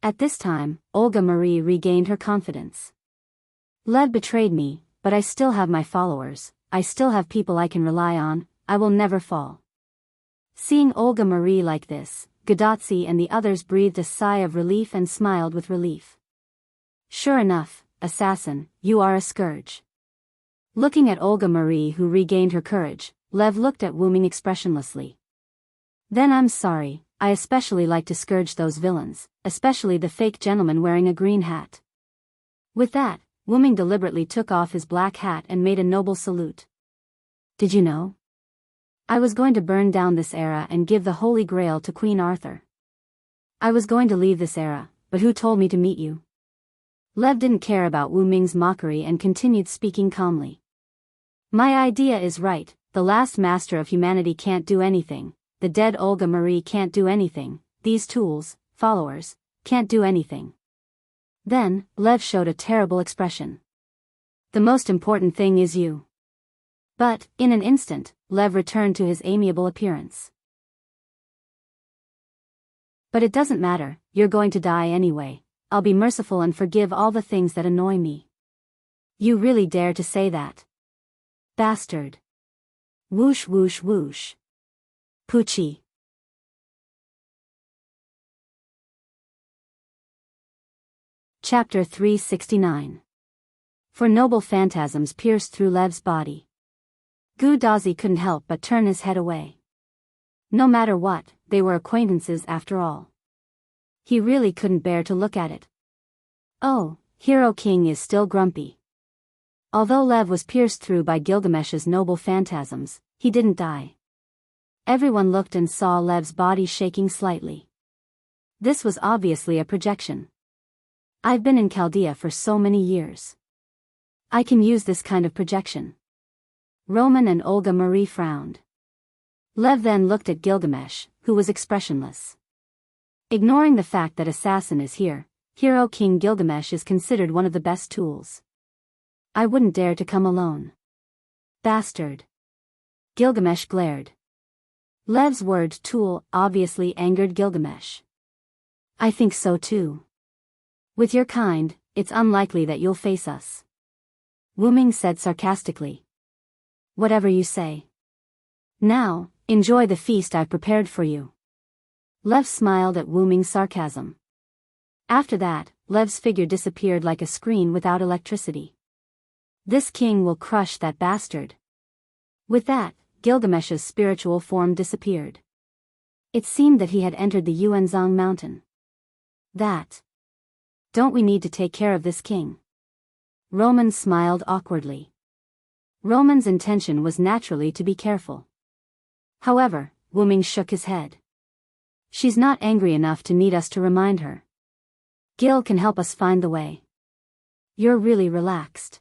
At this time, Olga Marie regained her confidence. Lev betrayed me, but I still have my followers, I still have people I can rely on, I will never fall. Seeing Olga Marie like this, Gadotsi and the others breathed a sigh of relief and smiled with relief. Sure enough, assassin, you are a scourge. Looking at Olga Marie who regained her courage, Lev looked at Wu Ming expressionlessly. Then I'm sorry, I especially like to scourge those villains, especially the fake gentleman wearing a green hat. With that, Wu Ming deliberately took off his black hat and made a noble salute. Did you know? I was going to burn down this era and give the Holy Grail to Queen Arthur. I was going to leave this era, but who told me to meet you? Lev didn't care about Wu Ming's mockery and continued speaking calmly. My idea is right, the last master of humanity can't do anything, the dead Olga Marie can't do anything, these tools, followers, can't do anything. Then, Lev showed a terrible expression. The most important thing is you. But, in an instant, Lev returned to his amiable appearance. But it doesn't matter, you're going to die anyway, I'll be merciful and forgive all the things that annoy me. You really dare to say that? Bastard. Whoosh whoosh whoosh. Poochie. Chapter 369. For noble phantasms pierced through Lev's body. Gu Dazi couldn't help but turn his head away. No matter what, they were acquaintances after all. He really couldn't bear to look at it. Oh, Hero King is still grumpy. Although Lev was pierced through by Gilgamesh's noble phantasms, he didn't die. Everyone looked and saw Lev's body shaking slightly. This was obviously a projection. I've been in Chaldea for so many years. I can use this kind of projection. Roman and Olga Marie frowned. Lev then looked at Gilgamesh, who was expressionless. Ignoring the fact that assassin is here, Hero King Gilgamesh is considered one of the best tools. I wouldn't dare to come alone. Bastard. Gilgamesh glared. Lev's word tool obviously angered Gilgamesh. I think so too. With your kind, it's unlikely that you'll face us. Wu Ming said sarcastically. Whatever you say. Now, enjoy the feast I've prepared for you. Lev smiled at Wu Ming's sarcasm. After that, Lev's figure disappeared like a screen without electricity. This king will crush that bastard. With that, Gilgamesh's spiritual form disappeared. It seemed that he had entered the Yuanzhang mountain. That. Don't we need to take care of this king? Roman smiled awkwardly. Roman's intention was naturally to be careful. However, Wuming shook his head. She's not angry enough to need us to remind her. Gil can help us find the way. You're really relaxed.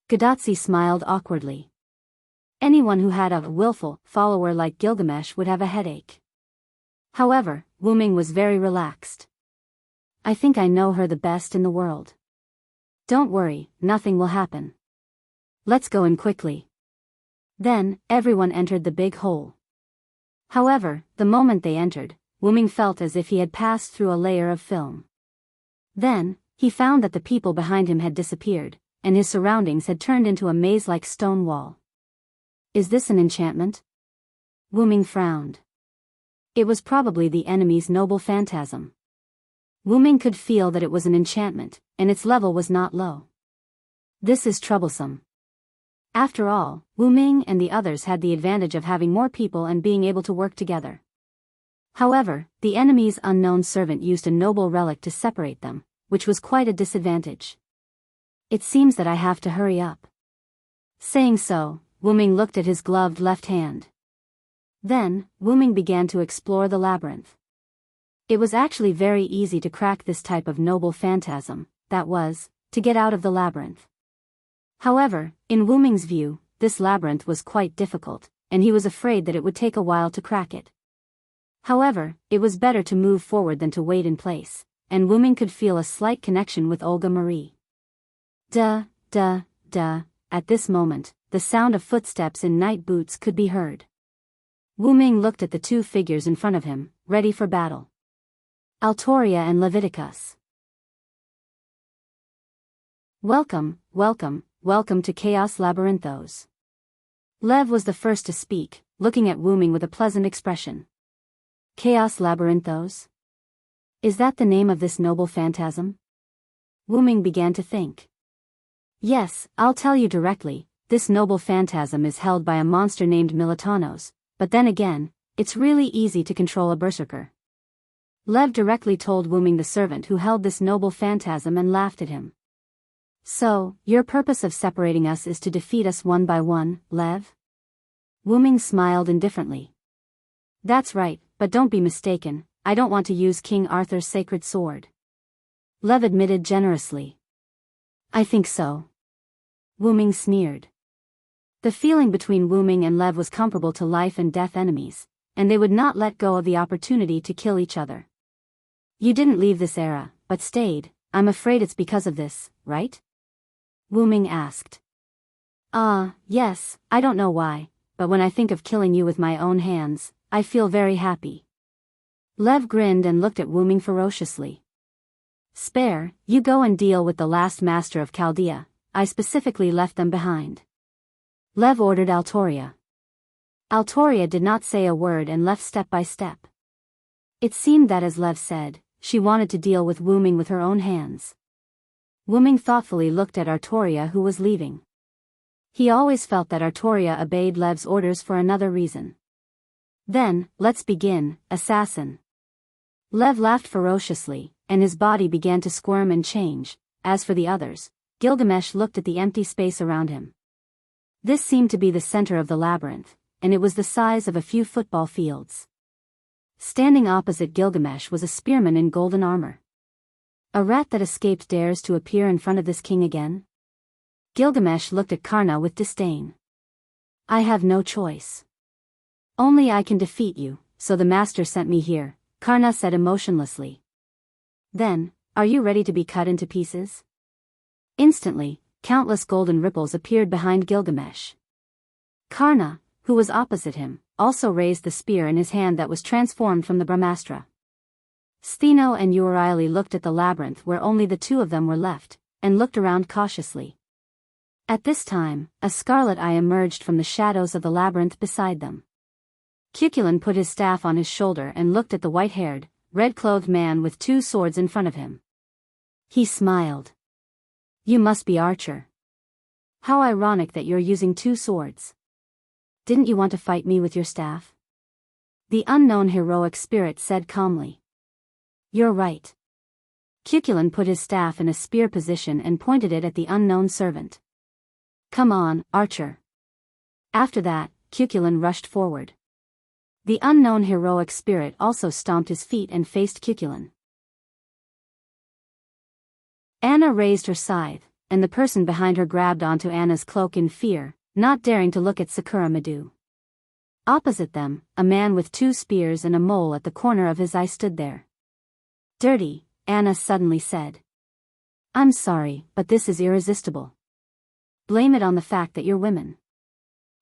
Gadotsi smiled awkwardly. Anyone who had a willful follower like Gilgamesh would have a headache. However, Wuming was very relaxed. I think I know her the best in the world. Don't worry, nothing will happen. Let's go in quickly. Then, everyone entered the big hole. However, the moment they entered, Wuming felt as if he had passed through a layer of film. Then, he found that the people behind him had disappeared, and his surroundings had turned into a maze-like stone wall. Is this an enchantment? Wuming frowned. It was probably the enemy's noble phantasm. Wuming could feel that it was an enchantment, and its level was not low. This is troublesome. After all, Wuming and the others had the advantage of having more people and being able to work together. However, the enemy's unknown servant used a noble relic to separate them, which was quite a disadvantage. It seems that I have to hurry up. Saying so, Wuming looked at his gloved left hand. Then, Wuming began to explore the labyrinth. It was actually very easy to crack this type of noble phantasm, that was, to get out of the labyrinth. However, in Wuming's view, this labyrinth was quite difficult, and he was afraid that it would take a while to crack it. However, it was better to move forward than to wait in place, and Wuming could feel a slight connection with Olga Marie. Duh. At this moment, the sound of footsteps in night boots could be heard. Wuming looked at the two figures in front of him, ready for battle. Altoria and Leviticus. Welcome to Chaos Labyrinthos. Lev was the first to speak, looking at Wuming with a pleasant expression. Chaos Labyrinthos? Is that the name of this noble phantasm? Wuming began to think. Yes, I'll tell you directly, this noble phantasm is held by a monster named Militanos, but then again, it's really easy to control a berserker. Lev directly told Wuming the servant who held this noble phantasm and laughed at him. So, your purpose of separating us is to defeat us one by one, Lev? Wuming smiled indifferently. That's right, but don't be mistaken, I don't want to use King Arthur's sacred sword. Lev admitted generously. I think so. Wuming sneered. The feeling between Wuming and Lev was comparable to life and death enemies, and they would not let go of the opportunity to kill each other. You didn't leave this era, but stayed. I'm afraid it's because of this, right? Wuming asked. Yes, I don't know why, but when I think of killing you with my own hands, I feel very happy. Lev grinned and looked at Wuming ferociously. Spare, you go and deal with the last master of Chaldea, I specifically left them behind. Lev ordered Altoria. Altoria did not say a word and left step by step. It seemed that as Lev said, she wanted to deal with Wuming with her own hands. Wuming thoughtfully looked at Artoria who was leaving. He always felt that Artoria obeyed Lev's orders for another reason. Then, let's begin, assassin. Lev laughed ferociously, and his body began to squirm and change. As for the others, Gilgamesh looked at the empty space around him. This seemed to be the center of the labyrinth, and it was the size of a few football fields. Standing opposite Gilgamesh was a spearman in golden armor. A rat that escaped dares to appear in front of this king again? Gilgamesh looked at Karna with disdain. I have no choice. Only I can defeat you, so the master sent me here, Karna said emotionlessly. Then, are you ready to be cut into pieces? Instantly, countless golden ripples appeared behind Gilgamesh. Karna, who was opposite him, also raised the spear in his hand that was transformed from the Brahmastra. Stheno and Euryale looked at the labyrinth where only the two of them were left, and looked around cautiously. At this time, a scarlet eye emerged from the shadows of the labyrinth beside them. Cuchulain put his staff on his shoulder and looked at the white-haired, red-clothed man with two swords in front of him. He smiled. You must be Archer. How ironic that you're using two swords. Didn't you want to fight me with your staff? The unknown heroic spirit said calmly. You're right. Cuchulain put his staff in a spear position and pointed it at the unknown servant. Come on, archer. After that, Cuchulain rushed forward. The unknown heroic spirit also stomped his feet and faced Cuchulain. Anna raised her scythe, and the person behind her grabbed onto Anna's cloak in fear, not daring to look at Sakura Madu. Opposite them, a man with 2 spears and a mole at the corner of his eye stood there. Dirty, Anna suddenly said. I'm sorry, but this is irresistible. Blame it on the fact that you're women.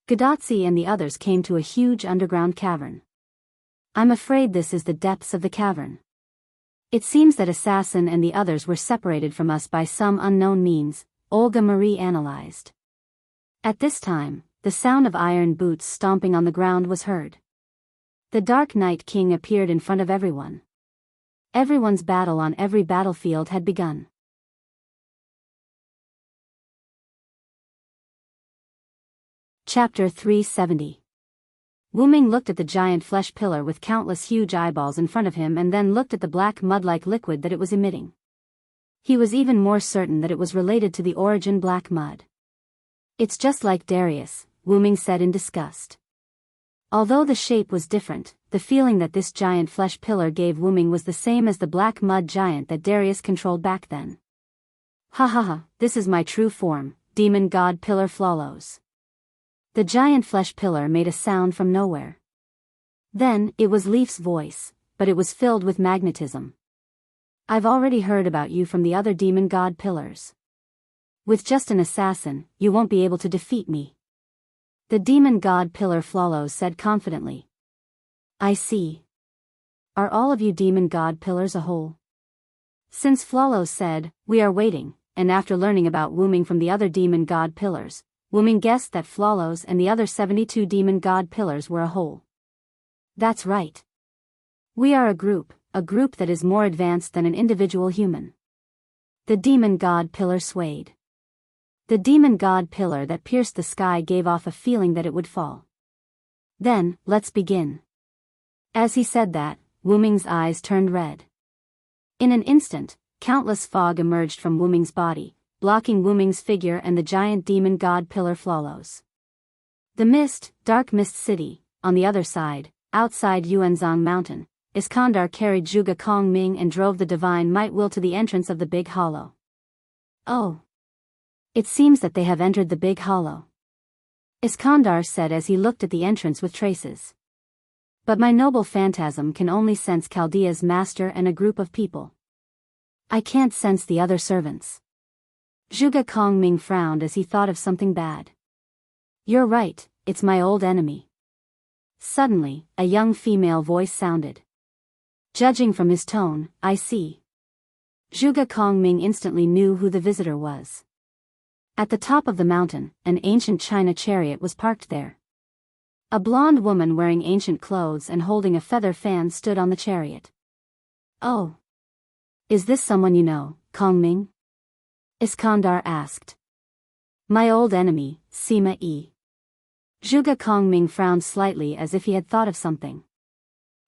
Gadotsi and the others came to a huge underground cavern. I'm afraid this is the depths of the cavern. It seems that Assassin and the others were separated from us by some unknown means, Olga Marie analyzed. At this time, the sound of iron boots stomping on the ground was heard. The Dark Night King appeared in front of everyone. Everyone's battle on every battlefield had begun. Chapter 370. Wu Ming looked at the giant flesh pillar with countless huge eyeballs in front of him and then looked at the black mud-like liquid that it was emitting. He was even more certain that it was related to the origin black mud. It's just like Darius, Wu Ming said in disgust. Although the shape was different, the feeling that this giant flesh pillar gave Wu Ming was the same as the black mud giant that Darius controlled back then. Ha ha ha, this is my true form, demon god pillar Flawless. The giant flesh pillar made a sound from nowhere. Then, it was Leaf's voice, but it was filled with magnetism. I've already heard about you from the other demon god pillars. With just an assassin, you won't be able to defeat me. The demon god pillar Flawless said confidently. I see. Are all of you demon god pillars a whole? Since Flawless said, we are waiting, and after learning about Wu Ming from the other demon god pillars, Wu Ming guessed that Flawless and the other 72 demon god pillars were a whole. That's right. We are a group that is more advanced than an individual human. The demon god pillar swayed. The demon god pillar that pierced the sky gave off a feeling that it would fall. Then, let's begin. As he said that, Wu Ming's eyes turned red. In an instant, countless fog emerged from Wu Ming's body, blocking Wu Ming's figure and the giant demon god pillar Flawless. The mist, dark mist city, on the other side, outside Yuanzhang Mountain, Iskandar carried Zhuge Kong Ming and drove the divine might will to the entrance of the Big Hollow. Oh. It seems that they have entered the Big Hollow. Iskandar said as he looked at the entrance with traces. But my noble phantasm can only sense Chaldea's master and a group of people. I can't sense the other servants. Zhuge Kong Ming frowned as he thought of something bad. You're right, it's my old enemy. Suddenly, a young female voice sounded. Judging from his tone, I see. Zhuge Kong Ming instantly knew who the visitor was. At the top of the mountain, an ancient China chariot was parked there. A blonde woman wearing ancient clothes and holding a feather fan stood on the chariot. Oh. Is this someone you know, Kong Ming? Iskandar asked. My old enemy, Sima Yi. Zhuge Kong Ming frowned slightly as if he had thought of something.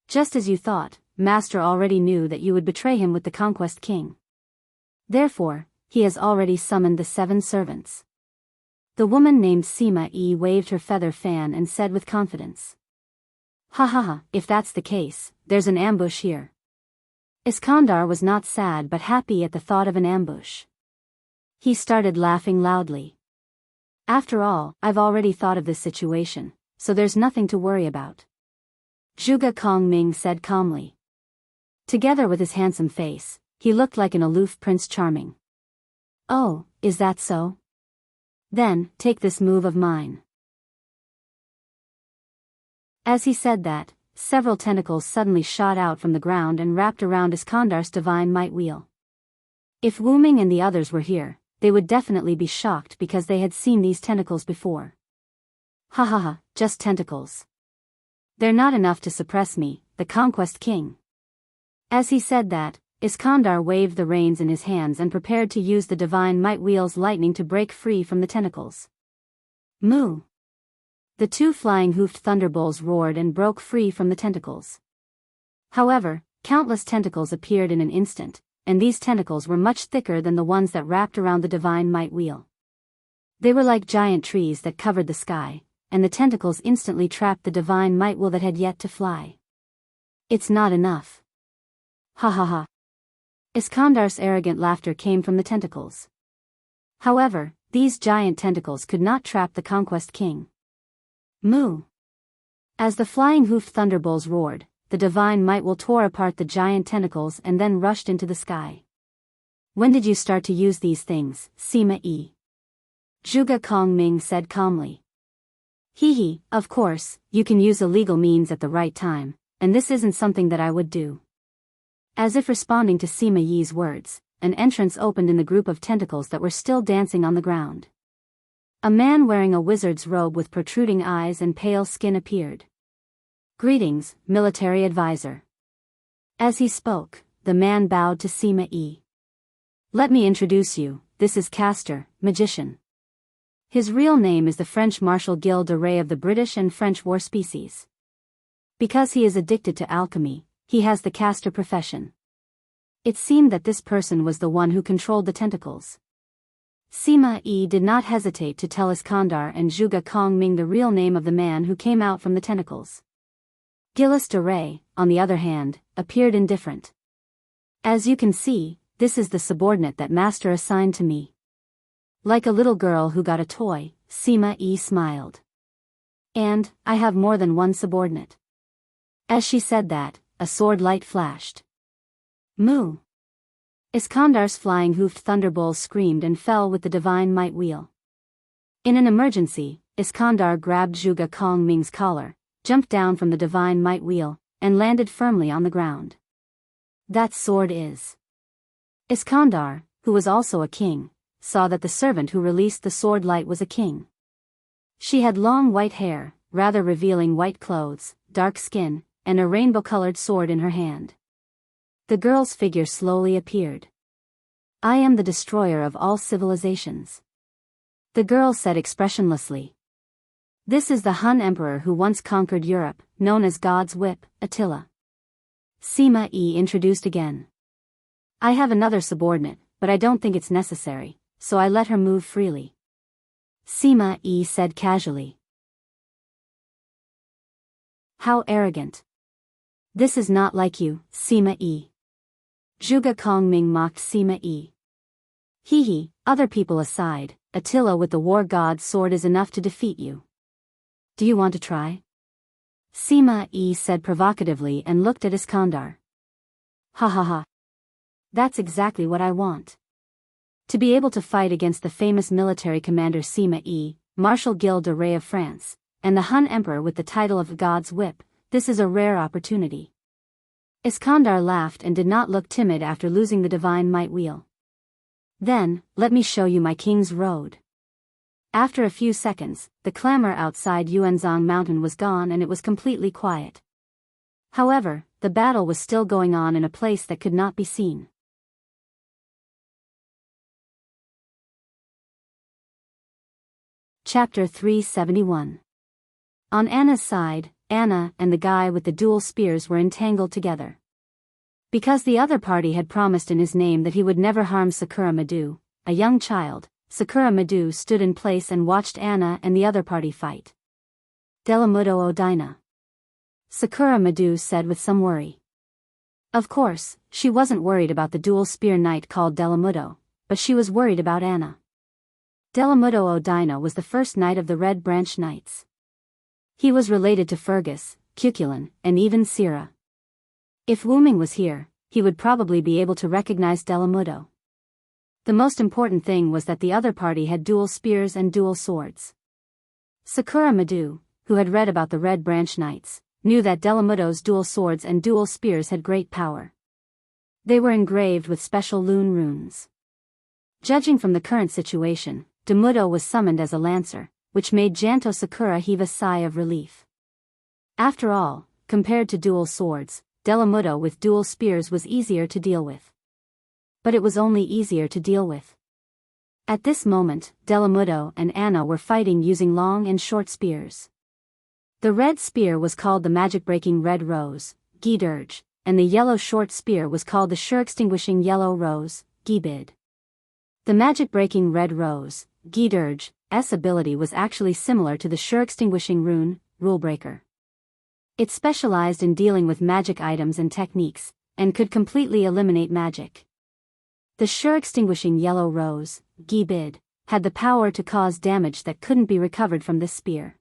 Just as you thought, Master already knew that you would betray him with the Conquest King. Therefore, he has already summoned the 7 servants. The woman named Sima Yi waved her feather fan and said with confidence. Ha ha ha, if that's the case, there's an ambush here. Iskandar was not sad but happy at the thought of an ambush. He started laughing loudly. After all, I've already thought of this situation, so there's nothing to worry about. Zhuge Kong Ming said calmly. Together with his handsome face, he looked like an aloof Prince Charming. Oh, is that so? Then, take this move of mine. As he said that, several tentacles suddenly shot out from the ground and wrapped around Iskandar's divine might wheel. If Wu Ming and the others were here, they would definitely be shocked because they had seen these tentacles before. Ha ha ha, just tentacles. They're not enough to suppress me, the Conquest King. As he said that, Iskandar waved the reins in his hands and prepared to use the divine might wheel's lightning to break free from the tentacles. Moo! The 2 flying-hoofed thunderbolts roared and broke free from the tentacles. However, countless tentacles appeared in an instant, and these tentacles were much thicker than the ones that wrapped around the divine might wheel. They were like giant trees that covered the sky, and the tentacles instantly trapped the divine might will that had yet to fly. It's not enough. Ha ha ha. Iskandar's arrogant laughter came from the tentacles. However, these giant tentacles could not trap the conquest king. Moo! As the flying hoofed thunderbolts roared, the divine might will tore apart the giant tentacles and then rushed into the sky. When did you start to use these things, Sima Yi? Zhuge Kongming said calmly. Hee, of course, you can use illegal means at the right time, and this isn't something that I would do. As if responding to Sima Yi's words, an entrance opened in the group of tentacles that were still dancing on the ground. A man wearing a wizard's robe with protruding eyes and pale skin appeared. Greetings, military advisor. As he spoke, the man bowed to Sima Yi. Let me introduce you, this is Castor, magician. His real name is the French Marshal Gilles de Rais of the British and French war species. Because he is addicted to alchemy, he has the Castor profession. It seemed that this person was the one who controlled the tentacles. Sima Yi did not hesitate to tell Iskandar and Zhuge Kongming the real name of the man who came out from the tentacles. Gilles de Rais, on the other hand, appeared indifferent. As you can see, this is the subordinate that master assigned to me. Like a little girl who got a toy, Sima Yi smiled. And, I have more than one subordinate. As she said that, a sword light flashed. Moo! Iskandar's flying hoofed thunderbolts screamed and fell with the divine might wheel. In an emergency, Iskandar grabbed Zhuge Kongming's collar, jumped down from the divine might wheel, and landed firmly on the ground. That sword is. Iskandar, who was also a king, saw that the servant who released the sword light was a king. She had long white hair, rather revealing white clothes, dark skin, and a rainbow-colored sword in her hand. The girl's figure slowly appeared. I am the destroyer of all civilizations. The girl said expressionlessly. This is the Hun emperor who once conquered Europe, known as God's Whip, Attila. Sima Yi introduced again. I have another subordinate, but I don't think it's necessary, so I let her move freely. Sima Yi said casually. How arrogant. This is not like you, Sima Yi. Zhuge Kongming mocked Sima Yi. Hee, other people aside, Attila with the war god's sword is enough to defeat you. Do you want to try? Sima Yi said provocatively and looked at Iskandar. Ha ha ha. That's exactly what I want. To be able to fight against the famous military commander Sima Yi, Marshal Gilles de Rais of France, and the Hun emperor with the title of God's Whip, this is a rare opportunity. Iskandar laughed and did not look timid after losing the divine might wheel. Then, let me show you my king's road. After a few seconds, the clamor outside Yuanzhong Mountain was gone and it was completely quiet. However, the battle was still going on in a place that could not be seen. Chapter 371. On Anna's side, Anna and the guy with the dual spears were entangled together. Because the other party had promised in his name that he would never harm Sakura Madu, a young child, Sakura Madu stood in place and watched Anna and the other party fight. Delamudo Odina. Sakura Madu said with some worry. Of course, she wasn't worried about the dual spear knight called Delamudo, but she was worried about Anna. Delamudo Odina was the first knight of the Red Branch Knights. He was related to Fergus, Cuchulain, and even Sira. If Wu Ming was here, he would probably be able to recognize Delamudo. The most important thing was that the other party had dual spears and dual swords. Sakura Madu, who had read about the Red Branch Knights, knew that Delamudo's dual swords and dual spears had great power. They were engraved with special Lune runes. Judging from the current situation, Delamudo was summoned as a lancer, which made Janto Sakura heave a sigh of relief. After all, compared to dual swords, Delamudo with dual spears was easier to deal with. But it was only easier to deal with. At this moment, Delamudo and Anna were fighting using long and short spears. The red spear was called the magic-breaking Red Rose, Gidirge, and the yellow short spear was called the sure-extinguishing Yellow Rose, Gibid. The magic-breaking Red Rose, Gidirge, S ability was actually similar to the sure-extinguishing rune, Rulebreaker. It specialized in dealing with magic items and techniques, and could completely eliminate magic. The sure-extinguishing yellow rose, Gibid, had the power to cause damage that couldn't be recovered from this spear.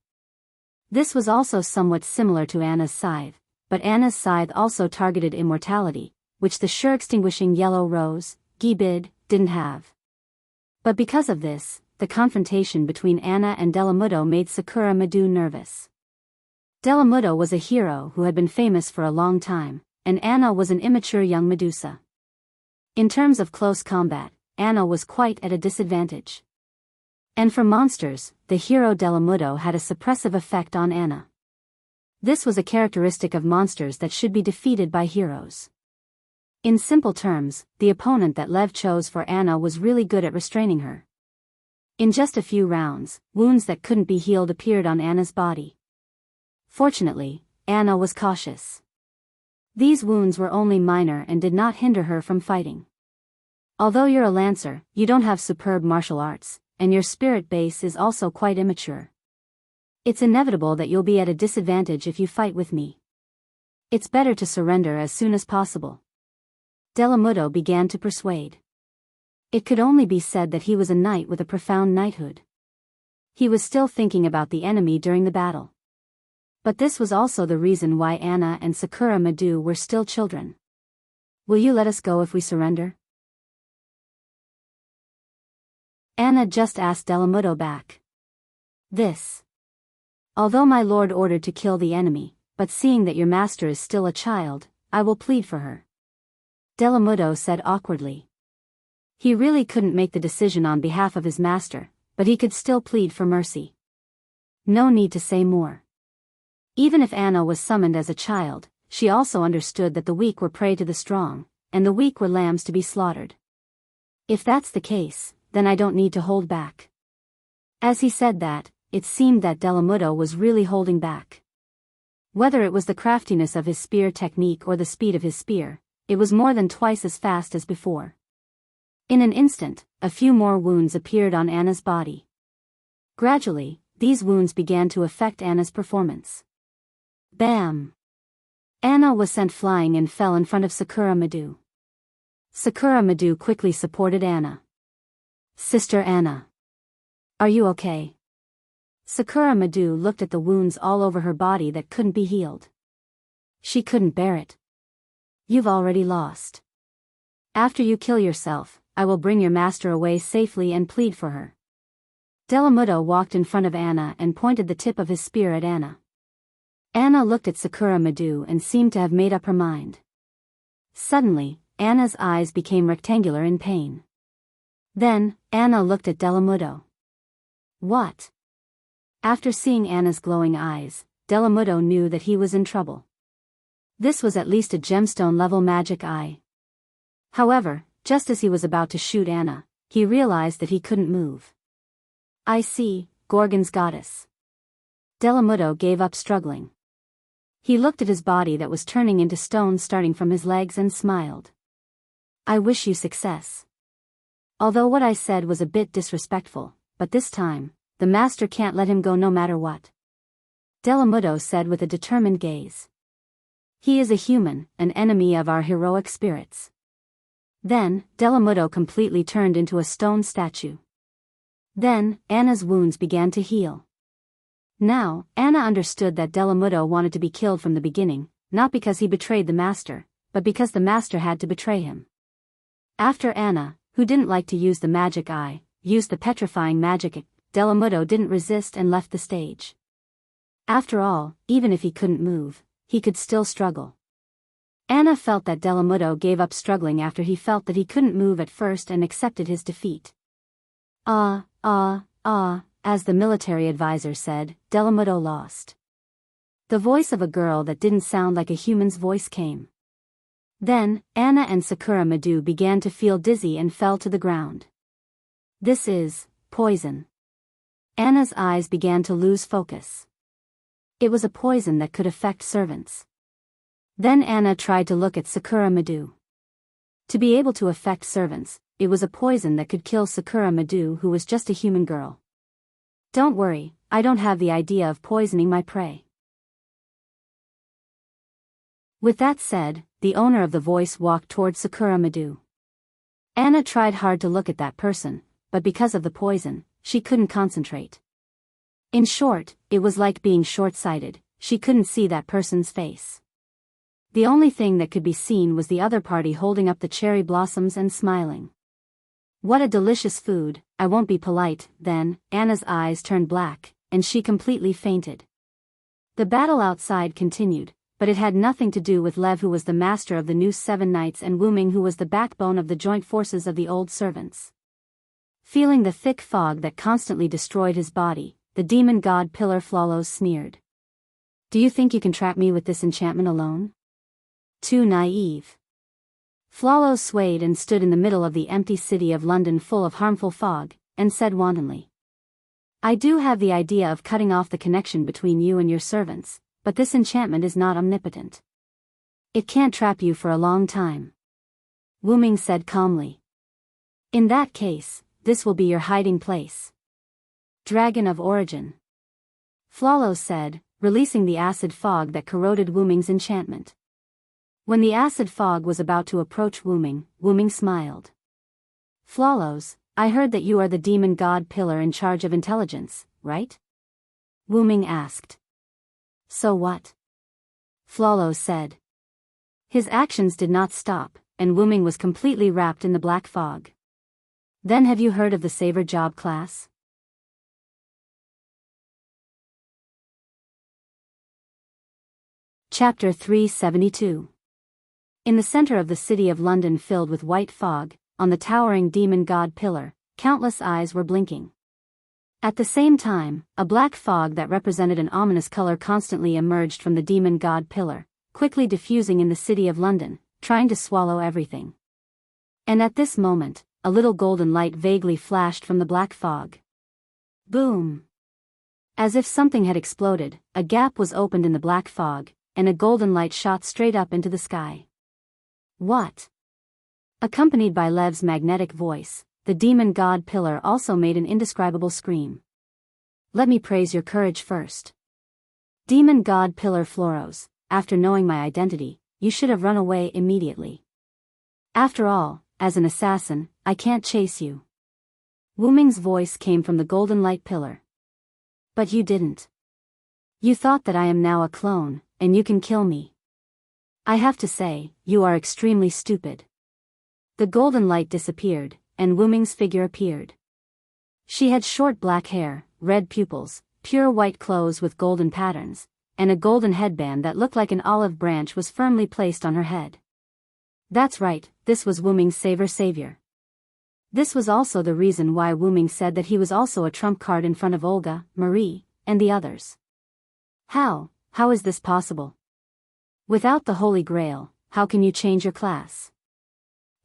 This was also somewhat similar to Anna's scythe, but Anna's scythe also targeted immortality, which the sure-extinguishing yellow rose, Gibid, didn't have. But because of this, the confrontation between Anna and Delamudo made Sakura Madu nervous. Delamudo was a hero who had been famous for a long time, and Anna was an immature young Medusa. In terms of close combat, Anna was quite at a disadvantage. And for monsters, the hero Delamudo had a suppressive effect on Anna. This was a characteristic of monsters that should be defeated by heroes. In simple terms, the opponent that Lev chose for Anna was really good at restraining her. In just a few rounds, wounds that couldn't be healed appeared on Anna's body. Fortunately, Anna was cautious. These wounds were only minor and did not hinder her from fighting. Although you're a lancer, you don't have superb martial arts, and your spirit base is also quite immature. It's inevitable that you'll be at a disadvantage if you fight with me. It's better to surrender as soon as possible. Delamudo began to persuade. It could only be said that he was a knight with a profound knighthood. He was still thinking about the enemy during the battle. But this was also the reason why Anna and Sakura Madu were still children. Will you let us go if we surrender? Anna just asked Delamudo back. This. Although my lord ordered to kill the enemy, but seeing that your master is still a child, I will plead for her. Delamudo said awkwardly. He really couldn't make the decision on behalf of his master, but he could still plead for mercy. No need to say more. Even if Anna was summoned as a child, she also understood that the weak were prey to the strong, and the weak were lambs to be slaughtered. If that's the case, then I don't need to hold back. As he said that, it seemed that Delamudo was really holding back. Whether it was the craftiness of his spear technique or the speed of his spear, it was more than twice as fast as before. In an instant, a few more wounds appeared on Anna's body. Gradually, these wounds began to affect Anna's performance. Bam! Anna was sent flying and fell in front of Sakura Madu. Sakura Madu quickly supported Anna. Sister Anna. Are you okay? Sakura Madu looked at the wounds all over her body that couldn't be healed. She couldn't bear it. You've already lost. After you kill yourself, I will bring your master away safely and plead for her. Delamudo walked in front of Anna and pointed the tip of his spear at Anna. Anna looked at Sakura Madu and seemed to have made up her mind. Suddenly, Anna's eyes became rectangular in pain. Then, Anna looked at Delamudo. What? After seeing Anna's glowing eyes, Delamudo knew that he was in trouble. This was at least a gemstone-level magic eye. However, just as he was about to shoot Anna, he realized that he couldn't move. I see, Gorgon's goddess. Delamudo gave up struggling. He looked at his body that was turning into stone starting from his legs and smiled. I wish you success. Although what I said was a bit disrespectful, but this time, the master can't let him go no matter what. Delamudo said with a determined gaze. He is a human, an enemy of our heroic spirits. Then, Delamudo completely turned into a stone statue. Then, Anna's wounds began to heal. Now, Anna understood that Delamudo wanted to be killed from the beginning, not because he betrayed the master, but because the master had to betray him. After Anna, who didn't like to use the magic eye, used the petrifying magic, Delamudo didn't resist and left the stage. After all, even if he couldn't move, he could still struggle. Anna felt that Delamudo gave up struggling after he felt that he couldn't move at first and accepted his defeat. As the military advisor said, Delamudo lost. The voice of a girl that didn't sound like a human's voice came. Then, Anna and Sakura Madu began to feel dizzy and fell to the ground. This is poison. Anna's eyes began to lose focus. It was a poison that could affect servants. Then Anna tried to look at Sakura Madu. To be able to affect servants, it was a poison that could kill Sakura Madu, who was just a human girl. Don't worry, I don't have the idea of poisoning my prey. With that said, the owner of the voice walked toward Sakura Madu. Anna tried hard to look at that person, but because of the poison, she couldn't concentrate. In short, it was like being short-sighted, she couldn't see that person's face. The only thing that could be seen was the other party holding up the cherry blossoms and smiling. What a delicious food, I won't be polite, then. Anna's eyes turned black, and she completely fainted. The battle outside continued, but it had nothing to do with Lev, who was the master of the new 7 knights, and Wu Ming, who was the backbone of the joint forces of the old servants. Feeling the thick fog that constantly destroyed his body, the demon god pillar Flawless sneered. Do you think you can trap me with this enchantment alone? Too naive. Flawless swayed and stood in the middle of the empty city of London full of harmful fog, and said wantonly. I do have the idea of cutting off the connection between you and your servants, but this enchantment is not omnipotent. It can't trap you for a long time. Wu Ming said calmly. In that case, this will be your hiding place. Dragon of Origin. Flawless said, releasing the acid fog that corroded Wu Ming's enchantment. When the acid fog was about to approach Wu Ming smiled. Flawless, I heard that you are the demon god pillar in charge of intelligence, right? Wu Ming asked. So what? Flawless said. His actions did not stop, and Wu Ming was completely wrapped in the black fog. Then have you heard of the Saver Job class? Chapter 372. In the center of the city of London, filled with white fog, on the towering demon god pillar, countless eyes were blinking. At the same time, a black fog that represented an ominous color constantly emerged from the demon god pillar, quickly diffusing in the city of London, trying to swallow everything. And at this moment, a little golden light vaguely flashed from the black fog. Boom! As if something had exploded, a gap was opened in the black fog, and a golden light shot straight up into the sky. What? Accompanied by Lev's magnetic voice, the demon god pillar also made an indescribable scream. Let me praise your courage first. Demon god pillar Floros, after knowing my identity, you should have run away immediately. After all, as an assassin, I can't chase you. Wu Ming's voice came from the golden light pillar. But you didn't. You thought that I am now a clone, and you can kill me. I have to say, you are extremely stupid. The golden light disappeared, and Wu Ming's figure appeared. She had short black hair, red pupils, pure white clothes with golden patterns, and a golden headband that looked like an olive branch was firmly placed on her head. That's right, this was Wu Ming's savior. This was also the reason why Wu Ming said that he was also a trump card in front of Olga, Marie, and the others. How is this possible? Without the Holy Grail, how can you change your class?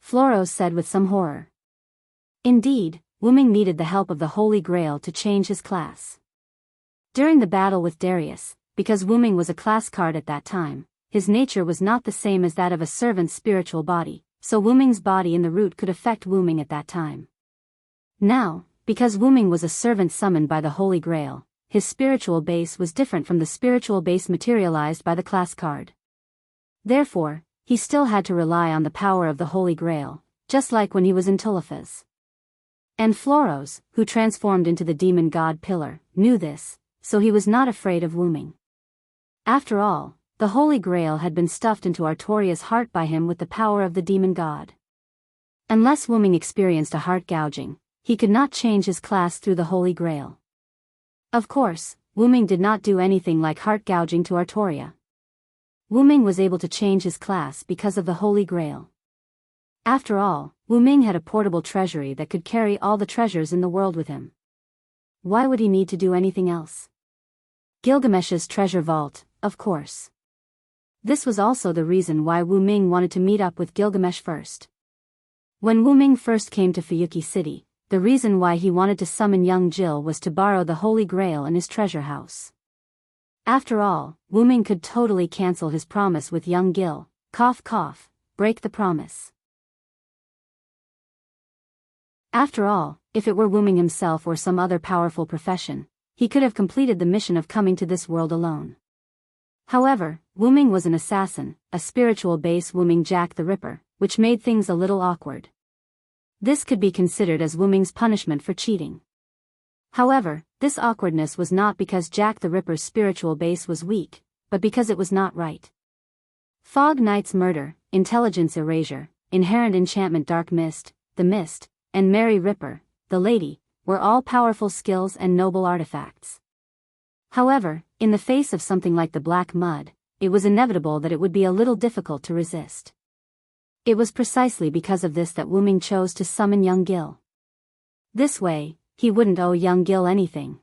Floros said with some horror. Indeed, Wu Ming needed the help of the Holy Grail to change his class. During the battle with Darius, because Wu Ming was a class card at that time, his nature was not the same as that of a servant's spiritual body, so Wu Ming's body in the root could affect Wu Ming at that time. Now, because Wu Ming was a servant summoned by the Holy Grail, his spiritual base was different from the spiritual base materialized by the class card. Therefore, he still had to rely on the power of the Holy Grail, just like when he was in Tuliphas. And Floros, who transformed into the demon god pillar, knew this, so he was not afraid of Wu Ming. After all, the Holy Grail had been stuffed into Artoria's heart by him with the power of the demon god. Unless Wu Ming experienced a heart gouging, he could not change his class through the Holy Grail. Of course, Wu Ming did not do anything like heart gouging to Artoria. Wu Ming was able to change his class because of the Holy Grail. After all, Wu Ming had a portable treasury that could carry all the treasures in the world with him. Why would he need to do anything else? Gilgamesh's treasure vault, of course. This was also the reason why Wu Ming wanted to meet up with Gilgamesh first. When Wu Ming first came to Fuyuki City, the reason why he wanted to summon young Jill was to borrow the Holy Grail in his treasure house. After all, Wu Ming could totally cancel his promise with young Gil, break the promise. After all, if it were Wu Ming himself or some other powerful profession, he could have completed the mission of coming to this world alone. However, Wu Ming was an assassin, a spiritual base Wu Ming Jack the Ripper, which made things a little awkward. This could be considered as Wu Ming's punishment for cheating. However, this awkwardness was not because Jack the Ripper's spiritual base was weak, but because it was not right. Fog Knight's murder, intelligence erasure, inherent enchantment dark mist, the mist, and Mary Ripper, the lady, were all powerful skills and noble artifacts. However, in the face of something like the Black Mud, it was inevitable that it would be a little difficult to resist. It was precisely because of this that Wu Ming chose to summon young Gil. This way, he wouldn't owe young Gil anything.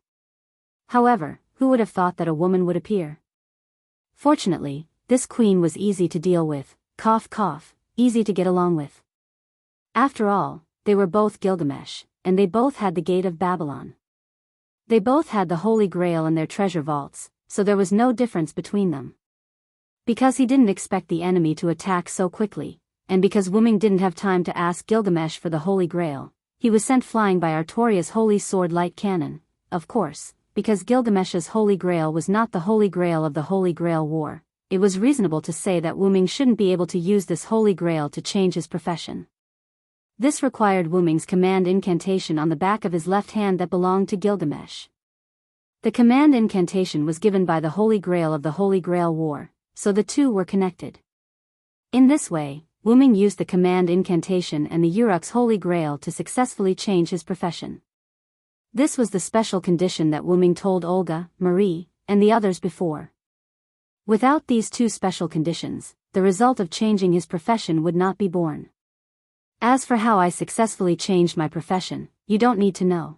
However, who would have thought that a woman would appear? Fortunately, this queen was easy to deal with, cough cough, easy to get along with. After all, they were both Gilgamesh, and they both had the Gate of Babylon. They both had the Holy Grail in their treasure vaults, so there was no difference between them. Because he didn't expect the enemy to attack so quickly, and because Wu Ming didn't have time to ask Gilgamesh for the Holy Grail, he was sent flying by Artoria's Holy Sword Light Cannon, of course, because Gilgamesh's Holy Grail was not the Holy Grail of the Holy Grail War. It was reasonable to say that Wu Ming shouldn't be able to use this Holy Grail to change his profession. This required Wu Ming's command incantation on the back of his left hand that belonged to Gilgamesh. The command incantation was given by the Holy Grail of the Holy Grail War, so the two were connected. In this way, Wu Ming used the command incantation and the Uruk's Holy Grail to successfully change his profession. This was the special condition that Wu Ming told Olga, Marie, and the others before. Without these two special conditions, the result of changing his profession would not be born. As for how I successfully changed my profession, you don't need to know.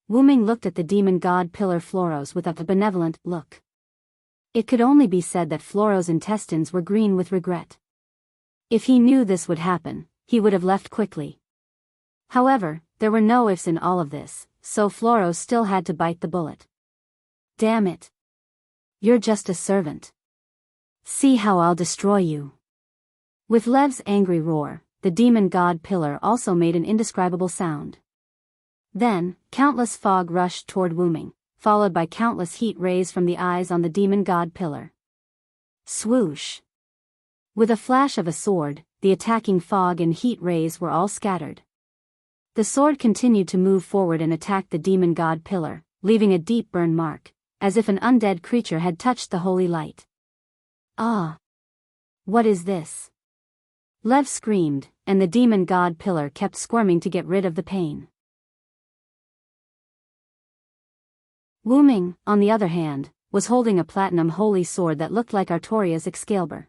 Wu Ming looked at the demon god pillar Floros with a benevolent look. It could only be said that Floros' intestines were green with regret. If he knew this would happen, he would have left quickly. However, there were no ifs in all of this, so Floros still had to bite the bullet. Damn it. You're just a servant. See how I'll destroy you. With Lev's angry roar, the demon god pillar also made an indescribable sound. Then, countless fog rushed toward Wu Ming, followed by countless heat rays from the eyes on the demon god pillar. Swoosh! With a flash of a sword, the attacking fog and heat rays were all scattered. The sword continued to move forward and attack the demon god pillar, leaving a deep burn mark, as if an undead creature had touched the holy light. Ah! What is this? Lev screamed, and the demon god pillar kept squirming to get rid of the pain. Wu Ming, on the other hand, was holding a platinum holy sword that looked like Artoria's Excalibur.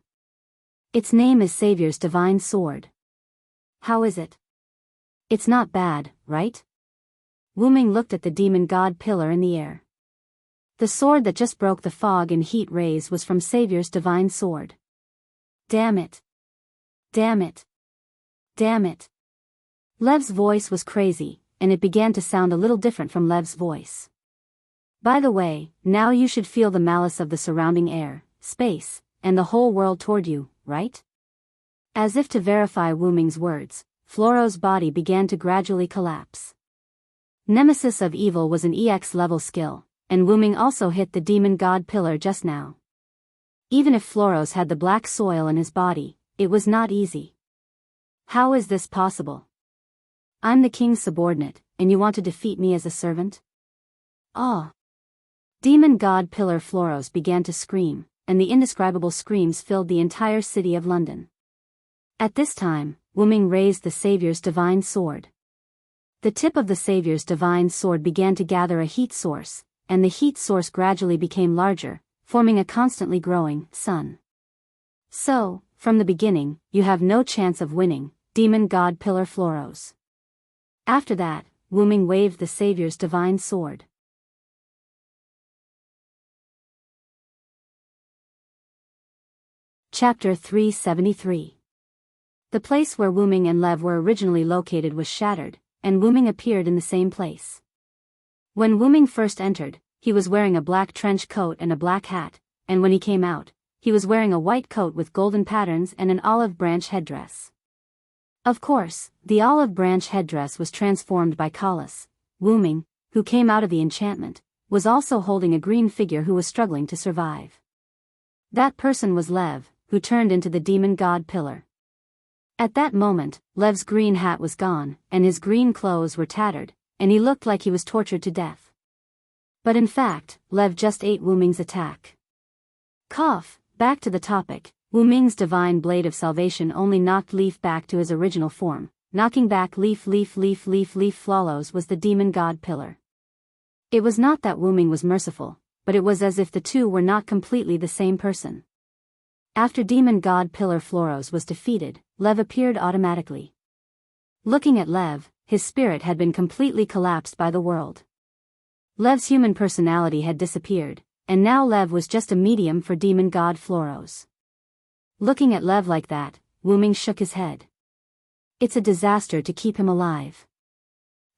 Its name is Savior's Divine Sword. How is it? It's not bad, right? Wu Ming looked at the demon god pillar in the air. The sword that just broke the fog and heat rays was from Savior's Divine Sword. Damn it. Damn it. Damn it. Lev's voice was crazy, and it began to sound a little different from Lev's voice. By the way, now you should feel the malice of the surrounding air, space, and the whole world toward you, right? As if to verify Wu Ming's words, Floros' body began to gradually collapse. Nemesis of Evil was an EX level skill, and Wu Ming also hit the demon god pillar just now. Even if Floros had the black soil in his body, it was not easy. How is this possible? I'm the king's subordinate, and you want to defeat me as a servant? Ah! Demon god pillar Floros began to scream, and the indescribable screams filled the entire city of London. At this time, Wu Ming raised the Savior's Divine Sword. The tip of the Savior's Divine Sword began to gather a heat source, and the heat source gradually became larger, forming a constantly growing sun. So, from the beginning, you have no chance of winning, demon god pillar Floros. After that, Wu Ming waved the Savior's Divine Sword. Chapter 373. The place where Wu Ming and Lev were originally located was shattered, and Wu Ming appeared in the same place. When Wu Ming first entered, he was wearing a black trench coat and a black hat, and when he came out, he was wearing a white coat with golden patterns and an olive branch headdress. Of course, the olive branch headdress was transformed by Kalas, Wu Ming, who came out of the enchantment, was also holding a green figure who was struggling to survive. That person was Lev, who turned into the demon god pillar. At that moment, Lev's green hat was gone, and his green clothes were tattered, and he looked like he was tortured to death. But in fact, Lev just ate Wu Ming's attack. Back to the topic. Wu Ming's divine blade of salvation only knocked Leaf back to his original form. Knocking back Leaf Flawless was the demon god pillar. It was not that Wu Ming was merciful, but it was as if the two were not completely the same person. After demon god pillar Floros was defeated, Lev appeared automatically. Looking at Lev, his spirit had been completely collapsed by the world. Lev's human personality had disappeared, and now Lev was just a medium for demon god Floros. Looking at Lev like that, Wu Ming shook his head. It's a disaster to keep him alive.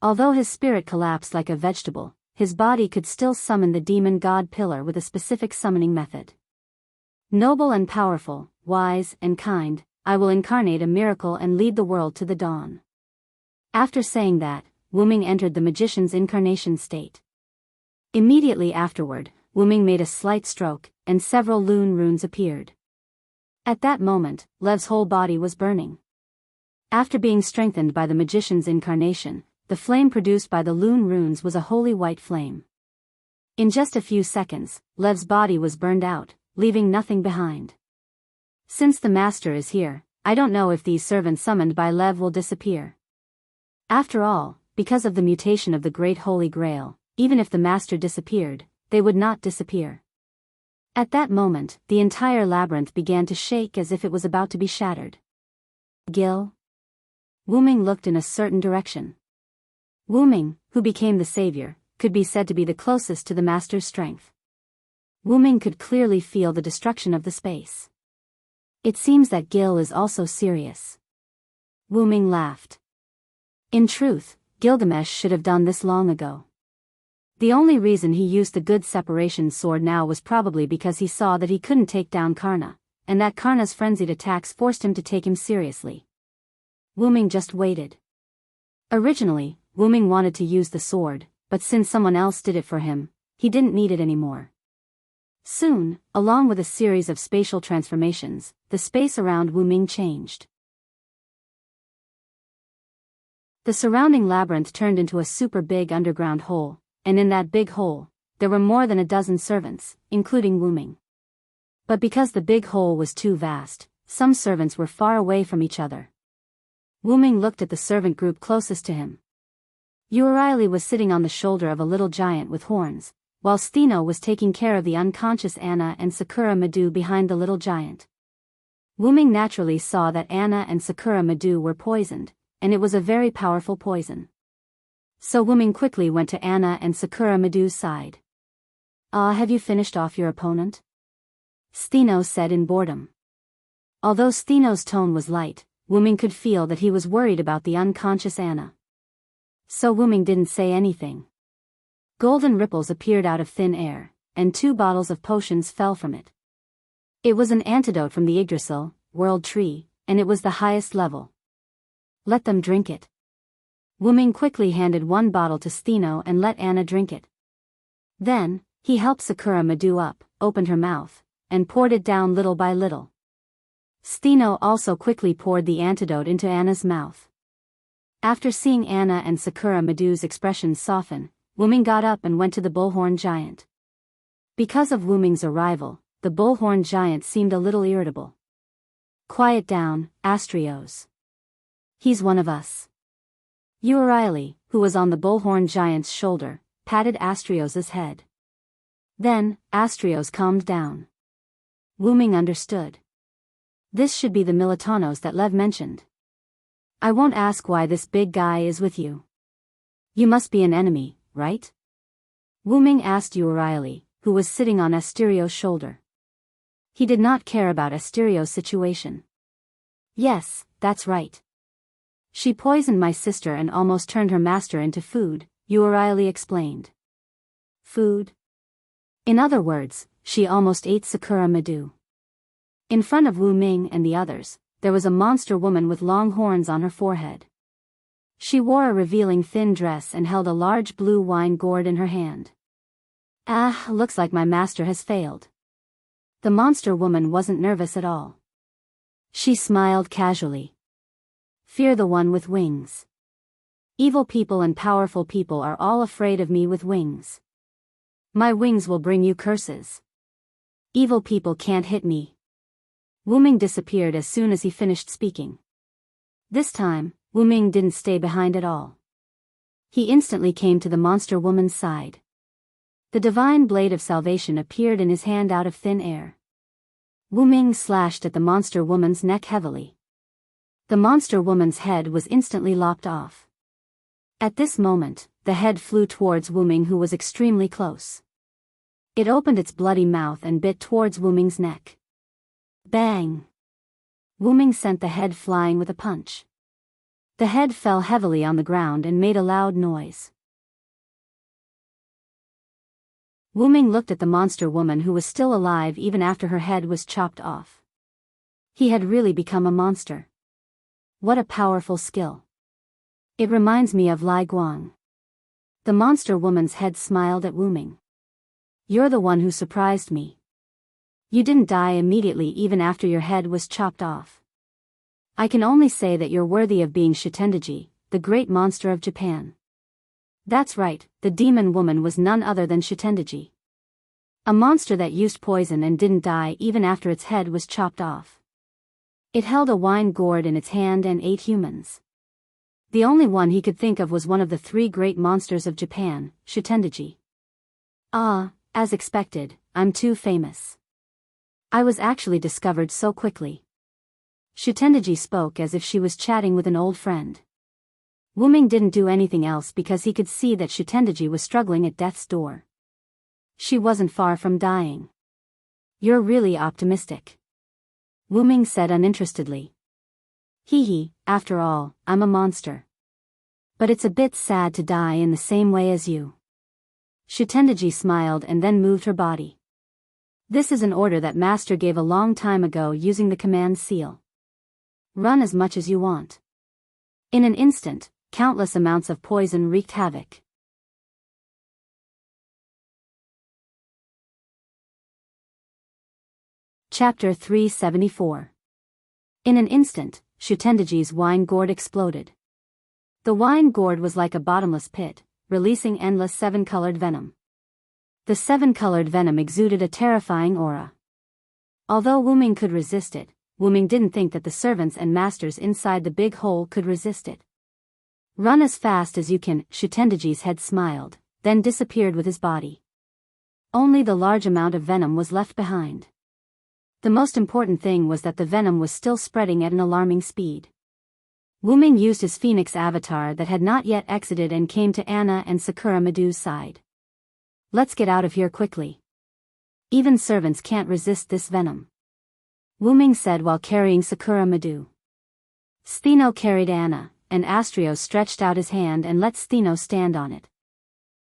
Although his spirit collapsed like a vegetable, his body could still summon the demon god pillar with a specific summoning method. Noble and powerful, wise and kind, I will incarnate a miracle and lead the world to the dawn. After saying that, Wu Ming entered the magician's incarnation state. Immediately afterward, Wu Ming made a slight stroke, and several lune runes appeared. At that moment, Lev's whole body was burning. After being strengthened by the magician's incarnation, the flame produced by the lune runes was a holy white flame. In just a few seconds, Lev's body was burned out, leaving nothing behind. Since the master is here, I don't know if these servants summoned by Lev will disappear. After all, because of the mutation of the Great Holy Grail, even if the master disappeared, they would not disappear. At that moment, the entire labyrinth began to shake as if it was about to be shattered. Gil? Wu Ming looked in a certain direction. Wu Ming, who became the savior, could be said to be the closest to the master's strength. Wu Ming could clearly feel the destruction of the space. It seems that Gil is also serious. Wu Ming laughed. In truth, Gilgamesh should have done this long ago. The only reason he used the good separation sword now was probably because he saw that he couldn't take down Karna, and that Karna's frenzied attacks forced him to take him seriously. Wu Ming just waited. Originally, Wu Ming wanted to use the sword, but since someone else did it for him, he didn't need it anymore. Soon, along with a series of spatial transformations, the space around Wu Ming changed. The surrounding labyrinth turned into a super big underground hole, and in that big hole, there were more than a dozen servants, including Wu Ming. But because the big hole was too vast, some servants were far away from each other. Wu Ming looked at the servant group closest to him. Urieli was sitting on the shoulder of a little giant with horns, while Steno was taking care of the unconscious Anna and Sakura Madu behind the little giant. Wu Ming naturally saw that Anna and Sakura Madu were poisoned, and it was a very powerful poison. So Wu Ming quickly went to Anna and Sakura Madu's side. Have you finished off your opponent? Steno said in boredom. Although Steno's tone was light, Wu Ming could feel that he was worried about the unconscious Anna. So Wu Ming didn't say anything. Golden ripples appeared out of thin air, and 2 bottles of potions fell from it. It was an antidote from the Yggdrasil, world tree, and it was the highest level. Let them drink it. Wu Ming quickly handed 1 bottle to Steno and let Anna drink it. Then, he helped Sakura Madu up, opened her mouth, and poured it down little by little. Steno also quickly poured the antidote into Anna's mouth. After seeing Anna and Sakura Madu's expressions soften, Wu Ming got up and went to the bullhorn giant. Because of Wu Ming's arrival, the bullhorn giant seemed a little irritable. Quiet down, Astrios. He's one of us. Urieli, who was on the bullhorn giant's shoulder, patted Astrios' head. Then, Astrios calmed down. Wu Ming understood. This should be the Militanos that Lev mentioned. I won't ask why this big guy is with you. You must be an enemy, right? Wu Ming asked Urieli, who was sitting on Asterios' shoulder. He did not care about Asterios' situation. Yes, that's right. She poisoned my sister and almost turned her master into food, Urieli explained. Food? In other words, she almost ate Sakura Madu. In front of Wu Ming and the others, there was a monster woman with long horns on her forehead. She wore a revealing thin dress and held a large blue wine gourd in her hand. Ah, looks like my master has failed. The monster woman wasn't nervous at all. She smiled casually. Fear the one with wings. Evil people and powerful people are all afraid of me with wings. My wings will bring you curses. Evil people can't hit me. Wu Ming disappeared as soon as he finished speaking. This time, Wu Ming didn't stay behind at all. He instantly came to the monster woman's side. The divine blade of salvation appeared in his hand out of thin air. Wu Ming slashed at the monster woman's neck heavily. The monster woman's head was instantly lopped off. At this moment, the head flew towards Wu Ming, who was extremely close. It opened its bloody mouth and bit towards Wu Ming's neck. Bang! Wu Ming sent the head flying with a punch. The head fell heavily on the ground and made a loud noise. Wu Ming looked at the monster woman, who was still alive even after her head was chopped off. He had really become a monster. What a powerful skill. It reminds me of Lai Guang. The monster woman's head smiled at Wu Ming. You're the one who surprised me. You didn't die immediately even after your head was chopped off. I can only say that you're worthy of being Shitendaji, the great monster of Japan. That's right, the demon woman was none other than Shitendaji. A monster that used poison and didn't die even after its head was chopped off. It held a wine gourd in its hand and ate humans. The only one he could think of was one of the three great monsters of Japan, Shitendaji. Ah, as expected, I'm too famous. I was actually discovered so quickly. Shitendaji spoke as if she was chatting with an old friend. Wu Ming didn't do anything else because he could see that Shitendaji was struggling at death's door. She wasn't far from dying. You're really optimistic. Wu Ming said uninterestedly. Hee, after all, I'm a monster. But it's a bit sad to die in the same way as you. Shitendaji smiled and then moved her body. This is an order that Master gave a long time ago using the command seal. Run as much as you want. In an instant, countless amounts of poison wreaked havoc. Chapter 374. In an instant, Shitendaji's wine gourd exploded. The wine gourd was like a bottomless pit, releasing endless seven-colored venom. The seven-colored venom exuded a terrifying aura. Although Wu Ming could resist it, Wu Ming didn't think that the servants and masters inside the big hole could resist it. Run as fast as you can, Shitendaji's head smiled, then disappeared with his body. Only the large amount of venom was left behind. The most important thing was that the venom was still spreading at an alarming speed. Wu Ming used his phoenix avatar that had not yet exited and came to Anna and Sakura Madu's side. Let's get out of here quickly. Even servants can't resist this venom. Wu Ming said while carrying Sakura Madu. Stheno carried Anna, and Astrios stretched out his hand and let Stheno stand on it.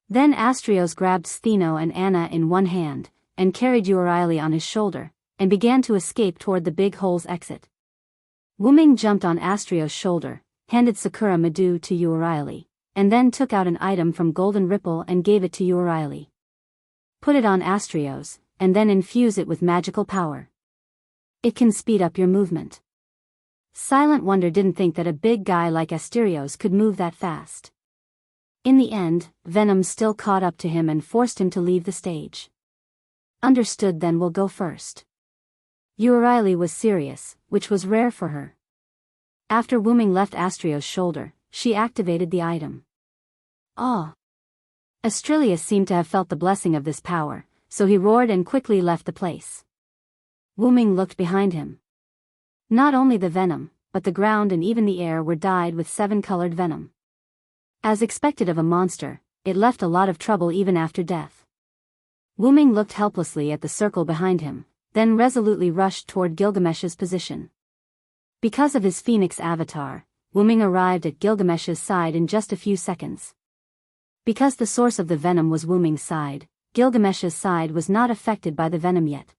Then Astrios grabbed Stheno and Anna in one hand, and carried Urieli on his shoulder, and began to escape toward the big hole's exit. Wu Ming jumped on Astrios' shoulder, handed Sakura Madu to Urieli, and then took out an item from Golden Ripple and gave it to Urieli. Put it on Astrios, and then infuse it with magical power. It can speed up your movement. Silent Wonder didn't think that a big guy like Asterios could move that fast. In the end, Venom still caught up to him and forced him to leave the stage. Understood, then we'll go first. Urieli was serious, which was rare for her. After Wu Ming left Astrios' shoulder, she activated the item. Ah! Astrilius seemed to have felt the blessing of this power, so he roared and quickly left the place. Wu Ming looked behind him. Not only the venom, but the ground and even the air were dyed with seven-colored venom. As expected of a monster, it left a lot of trouble even after death. Wu Ming looked helplessly at the circle behind him, then resolutely rushed toward Gilgamesh's position. Because of his phoenix avatar, Wu Ming arrived at Gilgamesh's side in just a few seconds. Because the source of the venom was Wu Ming's side, Gilgamesh's side was not affected by the venom yet.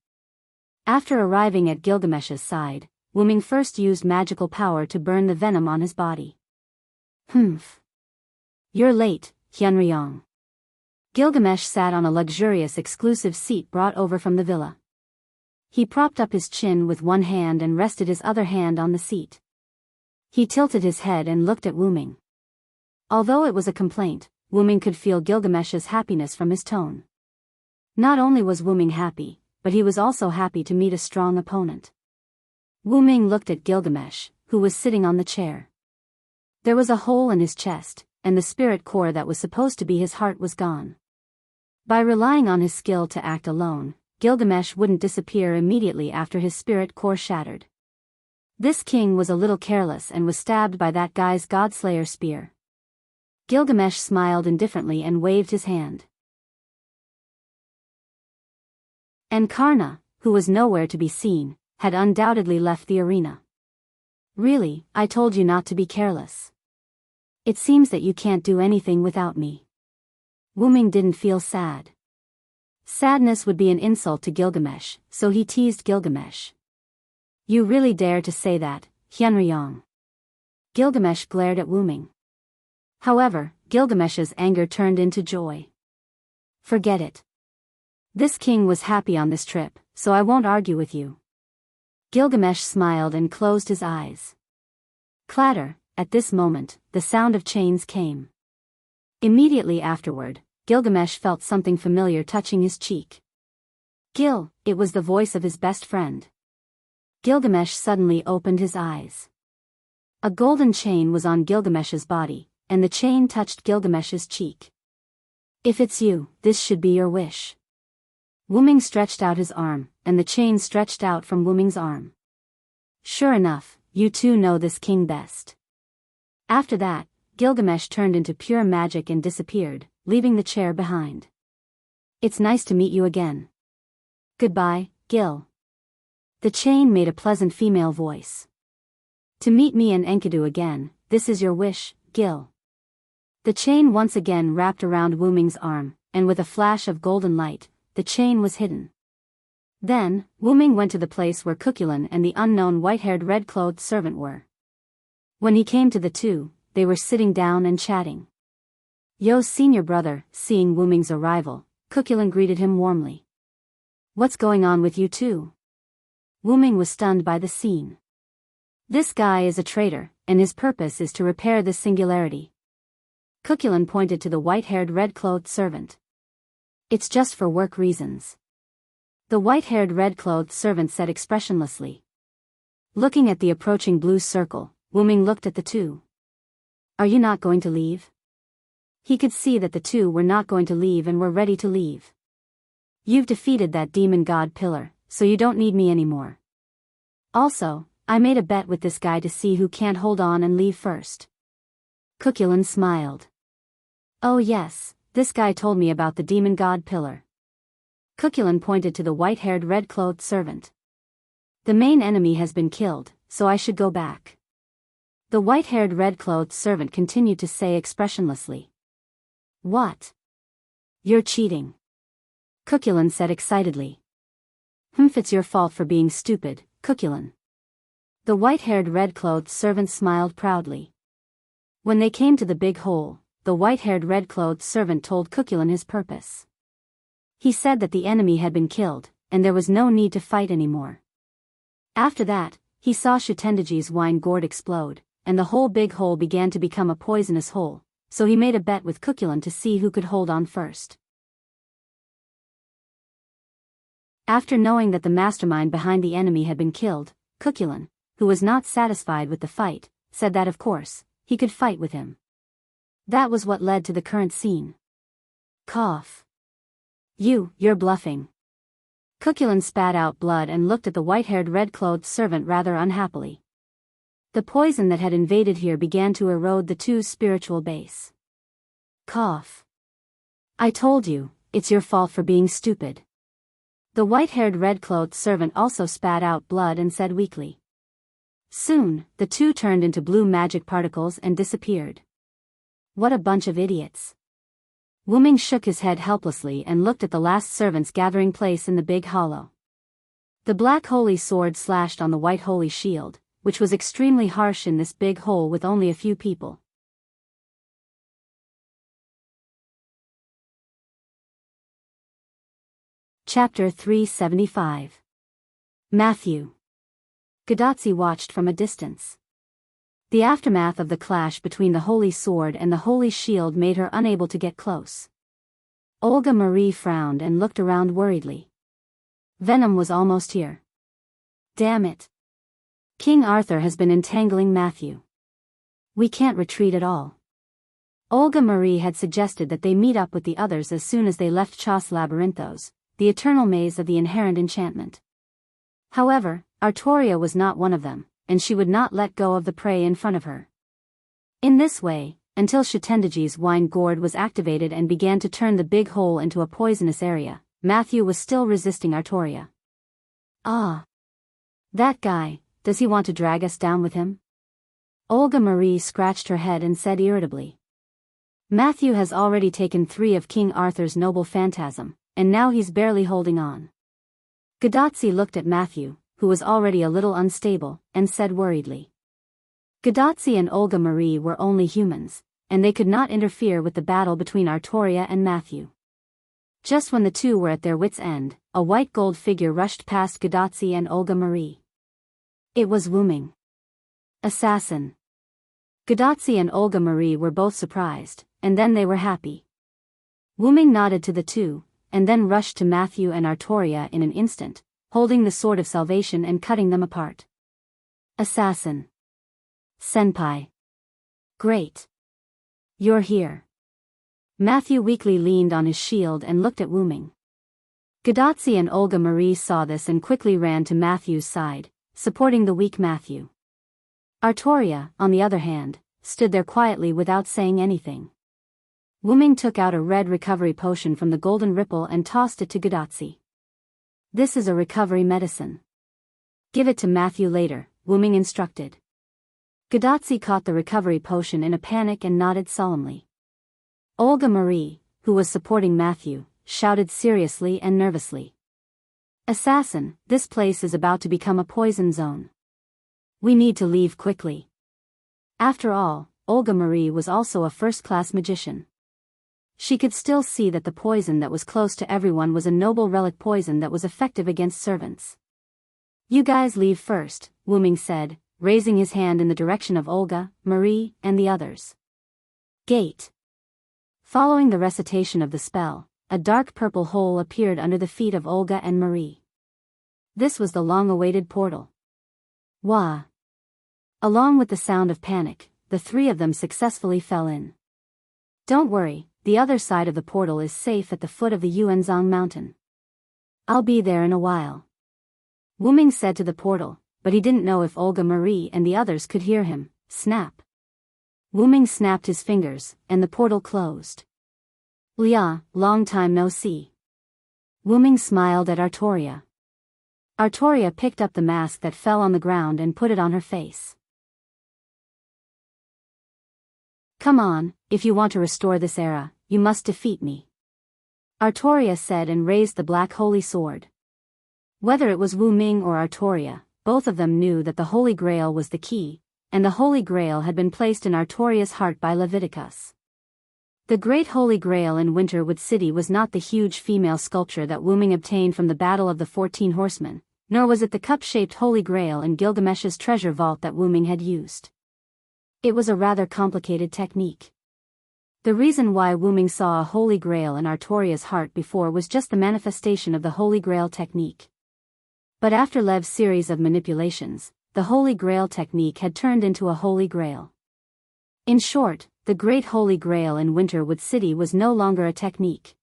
After arriving at Gilgamesh's side, Wu Ming first used magical power to burn the venom on his body. Humph. You're late, Hyunryong. Gilgamesh sat on a luxurious exclusive seat brought over from the villa. He propped up his chin with one hand and rested his other hand on the seat. He tilted his head and looked at Wuming. Although it was a complaint, Wuming could feel Gilgamesh's happiness from his tone. Not only was Wuming happy, but he was also happy to meet a strong opponent. Wuming looked at Gilgamesh, who was sitting on the chair. There was a hole in his chest, and the spirit core that was supposed to be his heart was gone. By relying on his skill to act alone, Gilgamesh wouldn't disappear immediately after his spirit core shattered. This king was a little careless and was stabbed by that guy's Godslayer spear. Gilgamesh smiled indifferently and waved his hand. And Karna, who was nowhere to be seen, had undoubtedly left the arena. Really, I told you not to be careless. It seems that you can't do anything without me. Wuming didn't feel sad. Sadness would be an insult to Gilgamesh, so he teased Gilgamesh. You really dare to say that, Hyunryong? Gilgamesh glared at Wuming. However, Gilgamesh's anger turned into joy. Forget it. This king was happy on this trip, so I won't argue with you. Gilgamesh smiled and closed his eyes. Clatter, at this moment, the sound of chains came. Immediately afterward, Gilgamesh felt something familiar touching his cheek. Gil, it was the voice of his best friend. Gilgamesh suddenly opened his eyes. A golden chain was on Gilgamesh's body, and the chain touched Gilgamesh's cheek. If it's you, this should be your wish. Wuming stretched out his arm, and the chain stretched out from Wuming's arm. Sure enough, you two know this king best. After that, Gilgamesh turned into pure magic and disappeared, leaving the chair behind. It's nice to meet you again. Goodbye, Gil. The chain made a pleasant female voice. To meet me and Enkidu again, this is your wish, Gil. The chain once again wrapped around Wuming's arm, and with a flash of golden light, the chain was hidden. Then, Wuming went to the place where Cuchulain and the unknown white-haired red-clothed servant were. When he came to the two, they were sitting down and chatting. Yo's senior brother, seeing Wuming's arrival, Cuchulain greeted him warmly. What's going on with you two? Wuming was stunned by the scene. This guy is a traitor, and his purpose is to repair this singularity. Cuchulain pointed to the white-haired red-clothed servant. It's just for work reasons. The white-haired red-clothed servant said expressionlessly. Looking at the approaching blue circle, Wuming looked at the two. Are you not going to leave? He could see that the two were not going to leave and were ready to leave. You've defeated that demon god pillar, so you don't need me anymore. Also, I made a bet with this guy to see who can't hold on and leave first. Cuchulain smiled. Oh yes, this guy told me about the demon god pillar. Cuchulain pointed to the white-haired red-clothed servant. The main enemy has been killed, so I should go back. The white-haired red-clothed servant continued to say expressionlessly. What? You're cheating. Cuchulain said excitedly. It's your fault for being stupid, Cuchulain. The white-haired red-clothed servant smiled proudly. When they came to the big hole, the white-haired red-clothed servant told Cuchulain his purpose. He said that the enemy had been killed, and there was no need to fight anymore. After that, he saw Shutendaji's wine gourd explode, and the whole big hole began to become a poisonous hole, so he made a bet with Cuchulain to see who could hold on first. After knowing that the mastermind behind the enemy had been killed, Cuchulain, who was not satisfied with the fight, said that of course, he could fight with him. That was what led to the current scene. Cough. You're bluffing. Cuchulain spat out blood and looked at the white-haired red-clothed servant rather unhappily. The poison that had invaded here began to erode the two's spiritual base. Cough. I told you, it's your fault for being stupid. The white-haired red-clothed servant also spat out blood and said weakly. Soon, the two turned into blue magic particles and disappeared. What a bunch of idiots. Wuming shook his head helplessly and looked at the last servants gathering place in the big hollow. The black holy sword slashed on the white holy shield, which was extremely harsh in this big hole with only a few people. Chapter 375. Matthew. Gadotsi watched from a distance. The aftermath of the clash between the Holy Sword and the Holy Shield made her unable to get close. Olga Marie frowned and looked around worriedly. Venom was almost here. Damn it. King Arthur has been entangling Matthew. We can't retreat at all. Olga Marie had suggested that they meet up with the others as soon as they left Chas Labyrinthos, the eternal maze of the inherent enchantment. However, Artoria was not one of them, and she would not let go of the prey in front of her. In this way, until Shatendaji's wine gourd was activated and began to turn the big hole into a poisonous area, Matthew was still resisting Artoria. Ah. That guy, does he want to drag us down with him? Olga Marie scratched her head and said irritably. Matthew has already taken 3 of King Arthur's noble phantasm, and now he's barely holding on. Gadotsi looked at Matthew, who was already a little unstable, and said worriedly. Gadotsi and Olga Marie were only humans, and they could not interfere with the battle between Artoria and Matthew. Just when the two were at their wits' end, a white gold figure rushed past Gadotsi and Olga Marie. It was Wuming. Assassin. Gadotsi and Olga Marie were both surprised, and then they were happy. Wuming nodded to the two, and then rushed to Matthew and Artoria in an instant, holding the sword of salvation and cutting them apart. Assassin. Senpai. Great. You're here. Matthew weakly leaned on his shield and looked at Wuming. Gadotsi and Olga Marie saw this and quickly ran to Matthew's side, supporting the weak Matthew. Artoria, on the other hand, stood there quietly without saying anything. Wuming took out a red recovery potion from the golden ripple and tossed it to Gadotsi. This is a recovery medicine. Give it to Matthew later, Wuming instructed. Gadotsi caught the recovery potion in a panic and nodded solemnly. Olga Marie, who was supporting Matthew, shouted seriously and nervously. Assassin, this place is about to become a poison zone. We need to leave quickly. After all, Olga Marie was also a first-class magician. She could still see that the poison that was close to everyone was a noble relic poison that was effective against servants. You guys leave first, Wuming said, raising his hand in the direction of Olga, Marie, and the others. Gate. Following the recitation of the spell, a dark purple hole appeared under the feet of Olga and Marie. This was the long-awaited portal. Wah! Along with the sound of panic, the 3 of them successfully fell in. Don't worry, the other side of the portal is safe at the foot of the Yuanzhang mountain. I'll be there in a while. Wuming said to the portal, but he didn't know if Olga Marie and the others could hear him. Snap. Wuming snapped his fingers, and the portal closed. Lia, long time no see. Wuming smiled at Artoria. Artoria picked up the mask that fell on the ground and put it on her face. Come on, if you want to restore this era, you must defeat me. Artoria said and raised the black holy sword. Whether it was Wuming or Artoria, both of them knew that the Holy Grail was the key, and the Holy Grail had been placed in Artoria's heart by Leviticus. The Great Holy Grail in Winterwood City was not the huge female sculpture that Wuming obtained from the Battle of the 14 Horsemen, nor was it the cup-shaped Holy Grail in Gilgamesh's treasure vault that Wuming had used. It was a rather complicated technique. The reason why Wuming saw a Holy Grail in Artoria's heart before was just the manifestation of the Holy Grail technique. But after Lev's series of manipulations, the Holy Grail technique had turned into a Holy Grail. In short, the Great Holy Grail in Winterwood City was no longer a technique.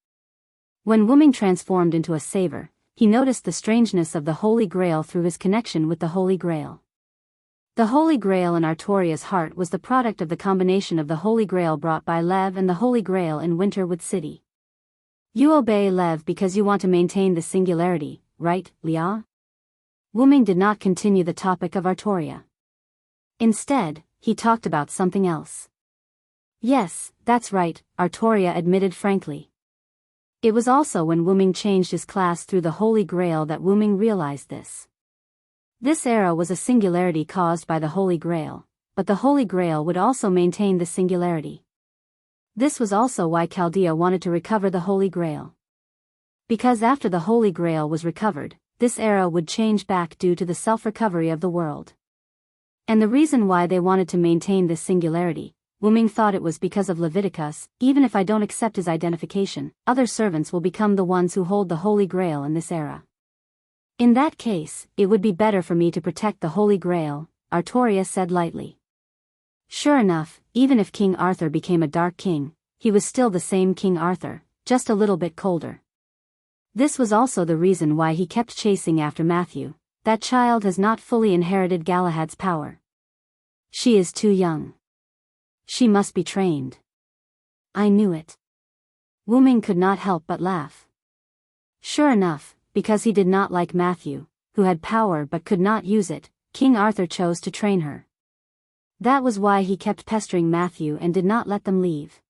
When Wuming transformed into a saver, he noticed the strangeness of the Holy Grail through his connection with the Holy Grail. The Holy Grail in Artoria's heart was the product of the combination of the Holy Grail brought by Lev and the Holy Grail in Winterwood City. You obey Lev because you want to maintain the singularity, right, Lia? Wuming did not continue the topic of Artoria. Instead, he talked about something else. Yes, that's right, Artoria admitted frankly. It was also when Wuming changed his class through the Holy Grail that Wuming realized this. This era was a singularity caused by the Holy Grail, but the Holy Grail would also maintain the singularity. This was also why Chaldea wanted to recover the Holy Grail. Because after the Holy Grail was recovered, this era would change back due to the self-recovery of the world. And the reason why they wanted to maintain this singularity, Wu Ming thought it was because of Leviticus. Even if I don't accept his identification, other servants will become the ones who hold the Holy Grail in this era. In that case, it would be better for me to protect the Holy Grail, Artoria said lightly. Sure enough, even if King Arthur became a Dark King, he was still the same King Arthur, just a little bit colder. This was also the reason why he kept chasing after Matthew. That child has not fully inherited Galahad's power. She is too young. She must be trained. I knew it. Wu Ming could not help but laugh. Sure enough, because he did not like Matthew, who had power but could not use it, King Arthur chose to train her. That was why he kept pestering Matthew and did not let them leave.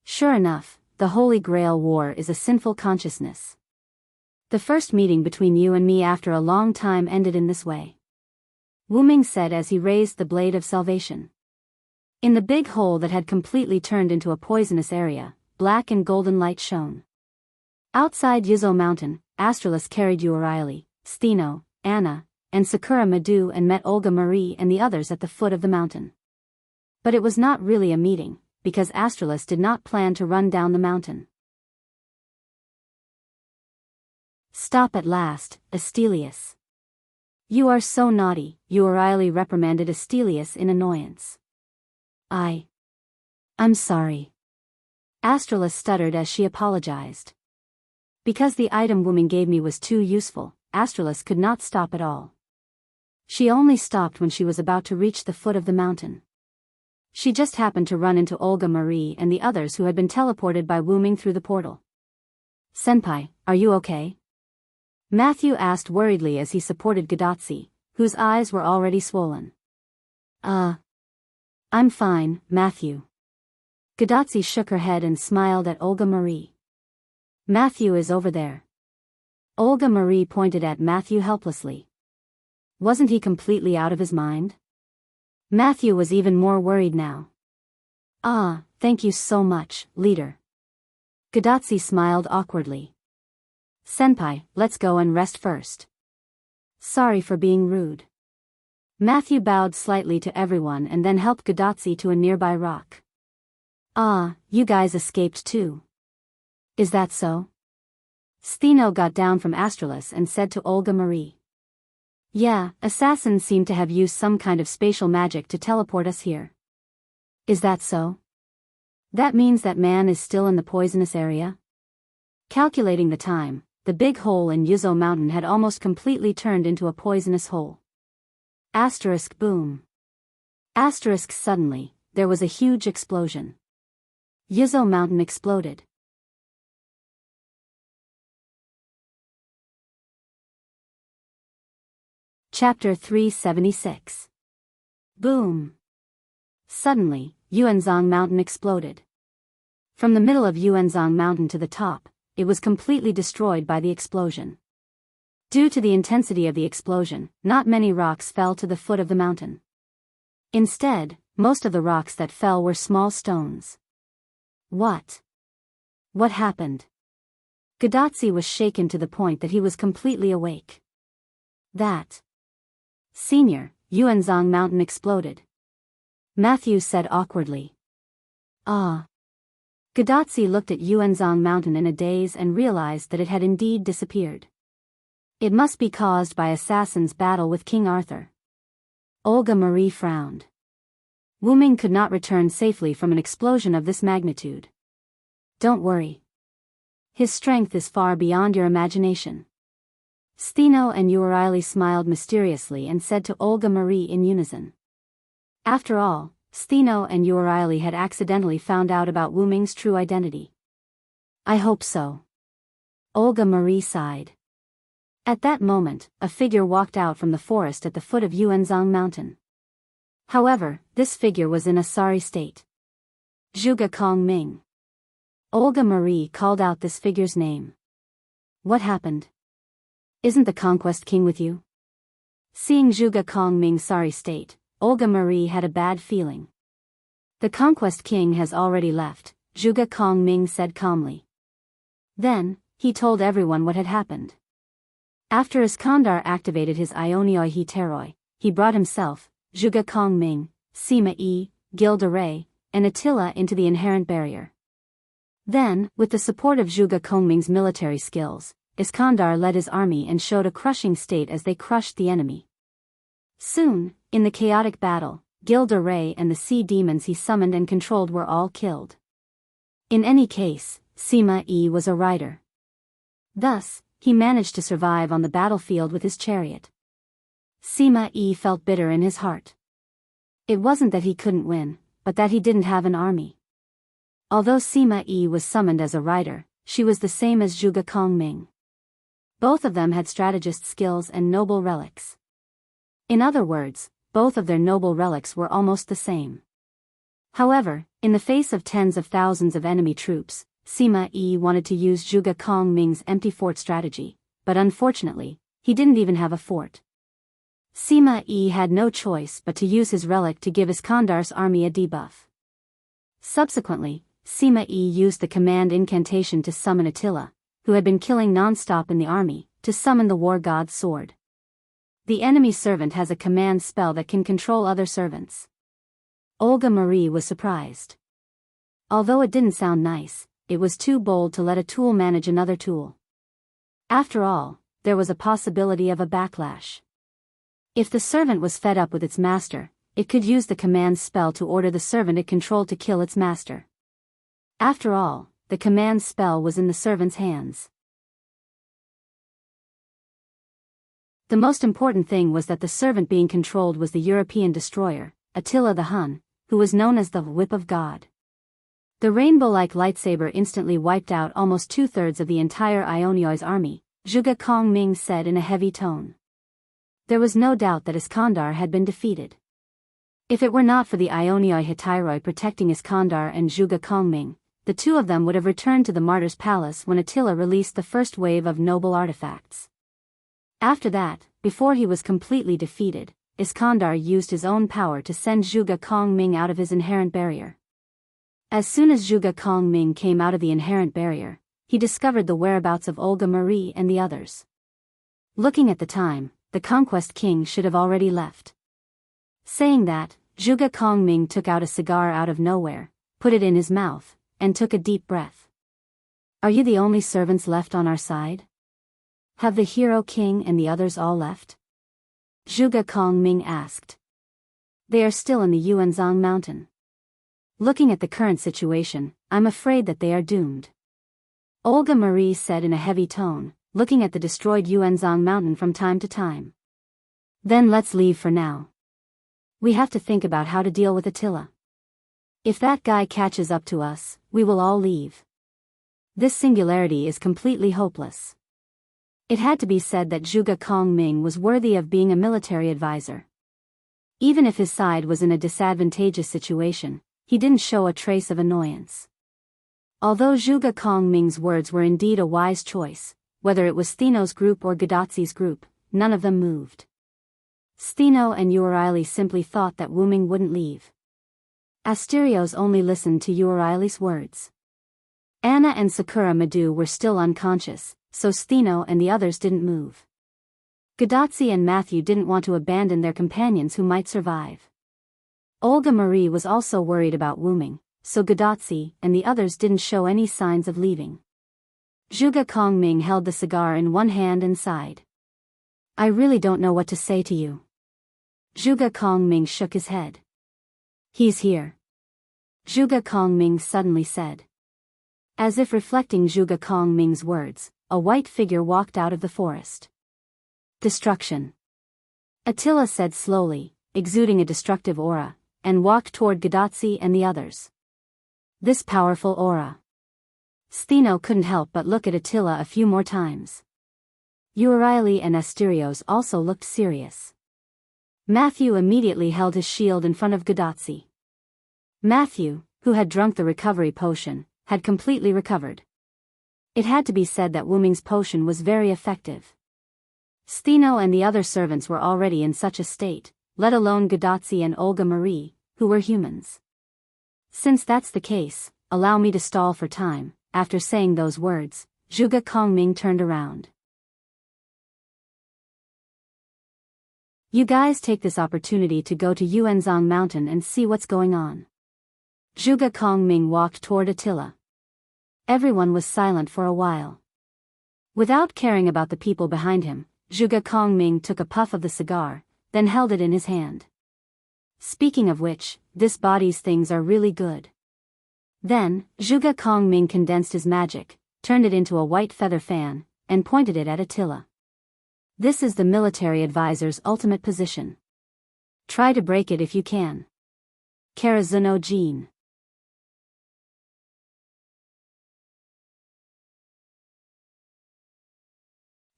Sure enough, the Holy Grail War is a sinful consciousness. The first meeting between you and me after a long time ended in this way. Wu Ming said as he raised the blade of salvation. In the big hole that had completely turned into a poisonous area, black and golden light shone. Outside Yuzo Mountain, Astralis carried Euryale, Stheno, Anna, and Sakura Madu and met Olga Marie and the others at the foot of the mountain. But it was not really a meeting, because Astralis did not plan to run down the mountain. Stop at last, Astelius. You are so naughty, Euryale reprimanded Astelius in annoyance. I'm sorry. Astralis stuttered as she apologized. Because the item Wu Ming gave me was too useful, Astralis could not stop at all. She only stopped when she was about to reach the foot of the mountain. She just happened to run into Olga Marie and the others who had been teleported by Wu Ming through the portal. Senpai, are you okay? Matthew asked worriedly as he supported Gadotsi, whose eyes were already swollen. I'm fine, Matthew. Gadotsi shook her head and smiled at Olga Marie. Matthew is over there. Olga Marie pointed at Matthew helplessly. Wasn't he completely out of his mind? Matthew was even more worried now. Thank you so much, leader. Gadotsi smiled awkwardly. Senpai, let's go and rest first. Sorry for being rude. Matthew bowed slightly to everyone and then helped Gadotsi to a nearby rock. You guys escaped too. Is that so? Stheno got down from Astralis and said to Olga Marie. Yeah, assassins seem to have used some kind of spatial magic to teleport us here. Is that so? That means that man is still in the poisonous area? Calculating the time, the big hole in Yuzo Mountain had almost completely turned into a poisonous hole. Asterisk boom. Asterisk suddenly, there was a huge explosion. Yuzo Mountain exploded. Chapter 376. Boom. Suddenly, Yuanzhong Mountain exploded. From the middle of Yuanzhong Mountain to the top, it was completely destroyed by the explosion. Due to the intensity of the explosion, not many rocks fell to the foot of the mountain. Instead, most of the rocks that fell were small stones. What happened? Gadotsi was shaken to the point that he was completely awake. Senior, Yuanzhong Mountain exploded. Matthew said awkwardly. Gadotsi looked at Yuanzhong Mountain in a daze and realized that it had indeed disappeared. It must be caused by assassins' battle with King Arthur. Olga Marie frowned. Wu Ming could not return safely from an explosion of this magnitude. Don't worry. His strength is far beyond your imagination. Stheno and Euryale smiled mysteriously and said to Olga Marie in unison. After all, Stheno and Euryale had accidentally found out about Wu Ming's true identity. I hope so. Olga Marie sighed. At that moment, a figure walked out from the forest at the foot of Yuanzhong Mountain. However, this figure was in a sorry state. Zhuge Kong Ming. Olga Marie called out this figure's name. What happened? Isn't the Conquest King with you? Seeing Zhuge Kong Ming's sorry state, Olga Marie had a bad feeling. The Conquest King has already left, Zhuge Kong Ming said calmly. Then, he told everyone what had happened. After Iskandar activated his Ionioi Heteroi, he brought himself, Zhuge Kongming, Sima Yi, Gil de Rais, and Attila into the inherent barrier. Then, with the support of Zhuge Kongming's military skills, Iskandar led his army and showed a crushing state as they crushed the enemy. Soon, in the chaotic battle, Gil de Rais and the sea demons he summoned and controlled were all killed. In any case, Sima Yi was a rider. Thus, he managed to survive on the battlefield with his chariot. Sima Yi felt bitter in his heart. It wasn't that he couldn't win, but that he didn't have an army. Although Sima Yi was summoned as a rider, she was the same as Zhuge Kongming. Both of them had strategist skills and noble relics. In other words, both of their noble relics were almost the same. However, in the face of tens of thousands of enemy troops, Sima Yi wanted to use Zhuge Kongming's empty fort strategy, but unfortunately, he didn't even have a fort. Sima Yi had no choice but to use his relic to give Iskandar's army a debuff. Subsequently, Sima Yi used the command incantation to summon Attila, who had been killing non-stop in the army, to summon the war god's sword. The enemy servant has a command spell that can control other servants. Olga Marie was surprised. Although it didn't sound nice, it was too bold to let a tool manage another tool. After all, there was a possibility of a backlash. If the servant was fed up with its master, it could use the command spell to order the servant it controlled to kill its master. After all, the command spell was in the servant's hands. The most important thing was that the servant being controlled was the European destroyer, Attila the Hun, who was known as the Whip of God. The rainbow-like lightsaber instantly wiped out almost 2/3 of the entire Ionioi's army, Zhuge Kongming said in a heavy tone. There was no doubt that Iskandar had been defeated. If it were not for the Ionioi Heteroi protecting Iskandar and Zhuge Kongming, the two of them would have returned to the Martyr's Palace when Attila released the first wave of noble artifacts. After that, before he was completely defeated, Iskandar used his own power to send Zhuge Kongming out of his inherent barrier. As soon as Zhuge Kongming came out of the inherent barrier, he discovered the whereabouts of Olga Marie and the others. Looking at the time, the conquest king should have already left. Saying that, Zhuge Kongming took out a cigar out of nowhere, put it in his mouth, and took a deep breath. Are you the only servants left on our side? Have the hero king and the others all left? Zhuge Kongming asked. They are still in the Yuanzhang mountain. Looking at the current situation, I'm afraid that they are doomed. Olga Marie said in a heavy tone, looking at the destroyed Yuanzhang mountain from time to time. Then let's leave for now. We have to think about how to deal with Attila. If that guy catches up to us, we will all leave. This singularity is completely hopeless. It had to be said that Zhuge Kongming was worthy of being a military advisor. Even if his side was in a disadvantageous situation, he didn't show a trace of annoyance. Although Zhuge Kongming's words were indeed a wise choice, whether it was Stheno's group or Gadotzi's group, none of them moved. Stheno and Euryale simply thought that Wu Ming wouldn't leave. Asterios only listened to Euryale's words. Anna and Sakura Madu were still unconscious, so Stheno and the others didn't move. Gadotzi and Matthew didn't want to abandon their companions who might survive. Olga Marie was also worried about Wu Ming, so Gadotzi and the others didn't show any signs of leaving. Zhuge Kongming held the cigar in one hand and sighed. I really don't know what to say to you. Zhuge Kongming shook his head. He's here. Zhuge Kongming suddenly said. As if reflecting Zhuge Kongming's words, a white figure walked out of the forest. Destruction. Attila said slowly, exuding a destructive aura, and walked toward Gadotzi and the others. This powerful aura. Stheno couldn't help but look at Attila a few more times. Euryale and Asterios also looked serious. Matthew immediately held his shield in front of Gadotzi. Matthew, who had drunk the recovery potion, had completely recovered. It had to be said that Wu Ming's potion was very effective. Stheno and the other servants were already in such a state, let alone Gadotzi and Olga Marie, who were humans. Since that's the case, allow me to stall for time. After saying those words, Zhuge Kongming turned around. You guys take this opportunity to go to Yuanzhang Mountain and see what's going on. Zhuge Kongming walked toward Attila. Everyone was silent for a while. Without caring about the people behind him, Zhuge Kongming took a puff of the cigar, then held it in his hand. Speaking of which, this body's things are really good. Then, Zhuge Kongming condensed his magic, turned it into a white feather fan, and pointed it at Attila. This is the military advisor's ultimate position. Try to break it if you can. Karazuno Jin.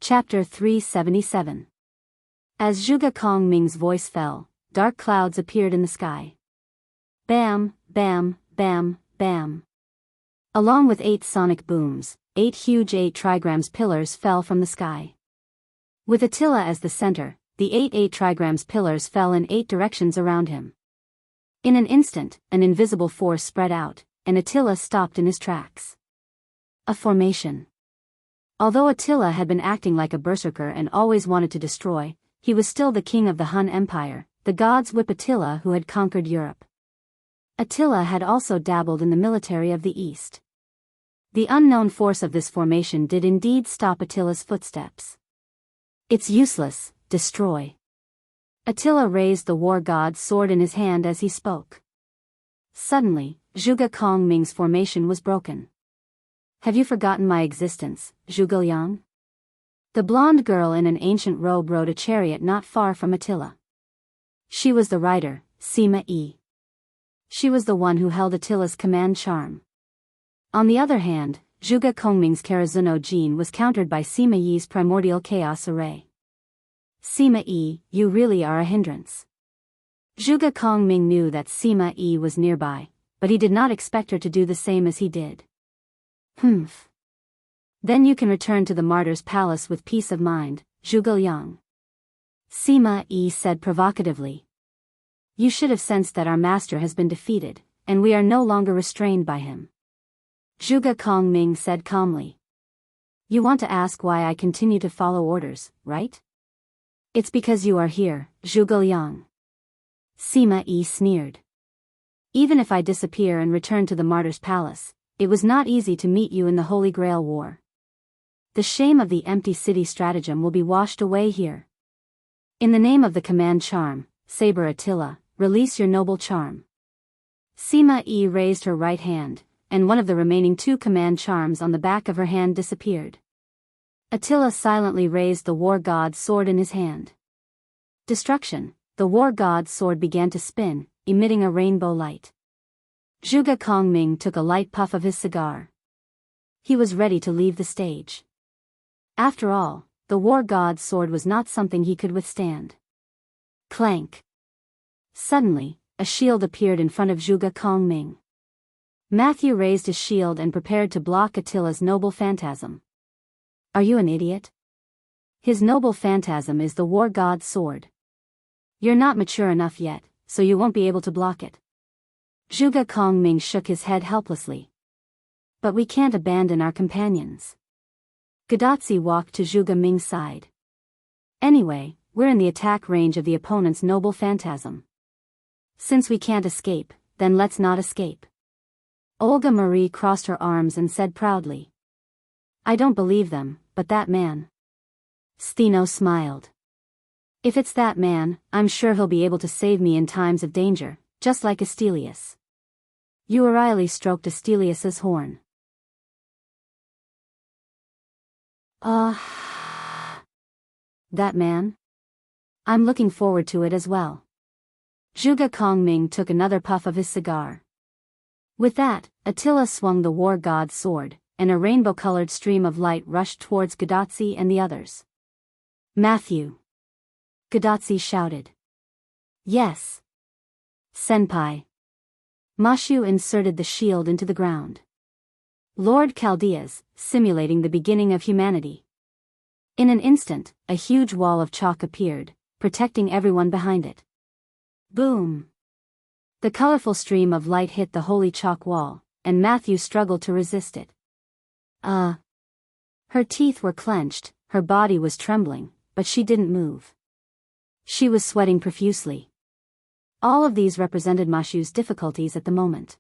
Chapter 377. As Zhuge Kongming's voice fell, dark clouds appeared in the sky. Bam, bam, bam, bam. Along with 8 sonic booms, 8 huge 8 trigrams pillars fell from the sky. With Attila as the center, the 8 trigrams pillars fell in 8 directions around him. In an instant, an invisible force spread out, and Attila stopped in his tracks. A formation. Although Attila had been acting like a berserker and always wanted to destroy, he was still the king of the Hun Empire, the gods' whip Attila who had conquered Europe. Attila had also dabbled in the military of the East. The unknown force of this formation did indeed stop Attila's footsteps. It's useless, destroy. Attila raised the war god's sword in his hand as he spoke. Suddenly, Zhuge Kongming's formation was broken. Have you forgotten my existence, Zhuge Liang? The blonde girl in an ancient robe rode a chariot not far from Attila. She was the rider, Sima Yi. She was the one who held Attila's command charm. On the other hand, Zhuge Kongming's Karazuno Jin was countered by Sima Yi's primordial chaos array. Sima Yi, you really are a hindrance. Zhuge Kongming knew that Sima Yi was nearby, but he did not expect her to do the same as he did. Humph. Then you can return to the martyr's palace with peace of mind, Zhuge Liang. Sima Yi said provocatively. You should have sensed that our master has been defeated, and we are no longer restrained by him. Zhuge Kongming said calmly. You want to ask why I continue to follow orders, right? It's because you are here, Zhuge Liang. Sima Yi sneered. Even if I disappear and return to the martyr's palace, it was not easy to meet you in the Holy Grail War. The shame of the empty city stratagem will be washed away here. In the name of the command charm, Saber Attila, release your noble charm. Sima Yi raised her right hand, and one of the remaining 2 command charms on the back of her hand disappeared. Attila silently raised the war god's sword in his hand. Destruction, the war god's sword began to spin, emitting a rainbow light. Zhuge Kongming took a light puff of his cigar. He was ready to leave the stage. After all, the war god's sword was not something he could withstand. Clank. Suddenly, a shield appeared in front of Zhuge Kongming. Matthew raised his shield and prepared to block Attila's noble phantasm. Are you an idiot? His noble phantasm is the war god's sword. You're not mature enough yet, so you won't be able to block it. Zhuge Kongming shook his head helplessly. But we can't abandon our companions. Gadotzi walked to Zhuge Ming's side. Anyway, we're in the attack range of the opponent's noble phantasm. Since we can't escape, then let's not escape. Olga Marie crossed her arms and said proudly. I don't believe them, but that man. Steno smiled. If it's that man, I'm sure he'll be able to save me in times of danger, just like Astelius. Euryale stroked Astelius's horn. That man? I'm looking forward to it as well. Zhuge Kongming took another puff of his cigar. With that, Attila swung the war god's sword, and a rainbow-colored stream of light rushed towards Gadotzi and the others. Matthew! Gadotzi shouted. Yes. Senpai. Mashu inserted the shield into the ground. Lord Chaldeas, simulating the beginning of humanity. In an instant, a huge wall of chalk appeared, protecting everyone behind it. Boom! The colorful stream of light hit the holy chalk wall, and Matthew struggled to resist it. Her teeth were clenched, her body was trembling, but she didn't move. She was sweating profusely. All of these represented Mashu's difficulties at the moment.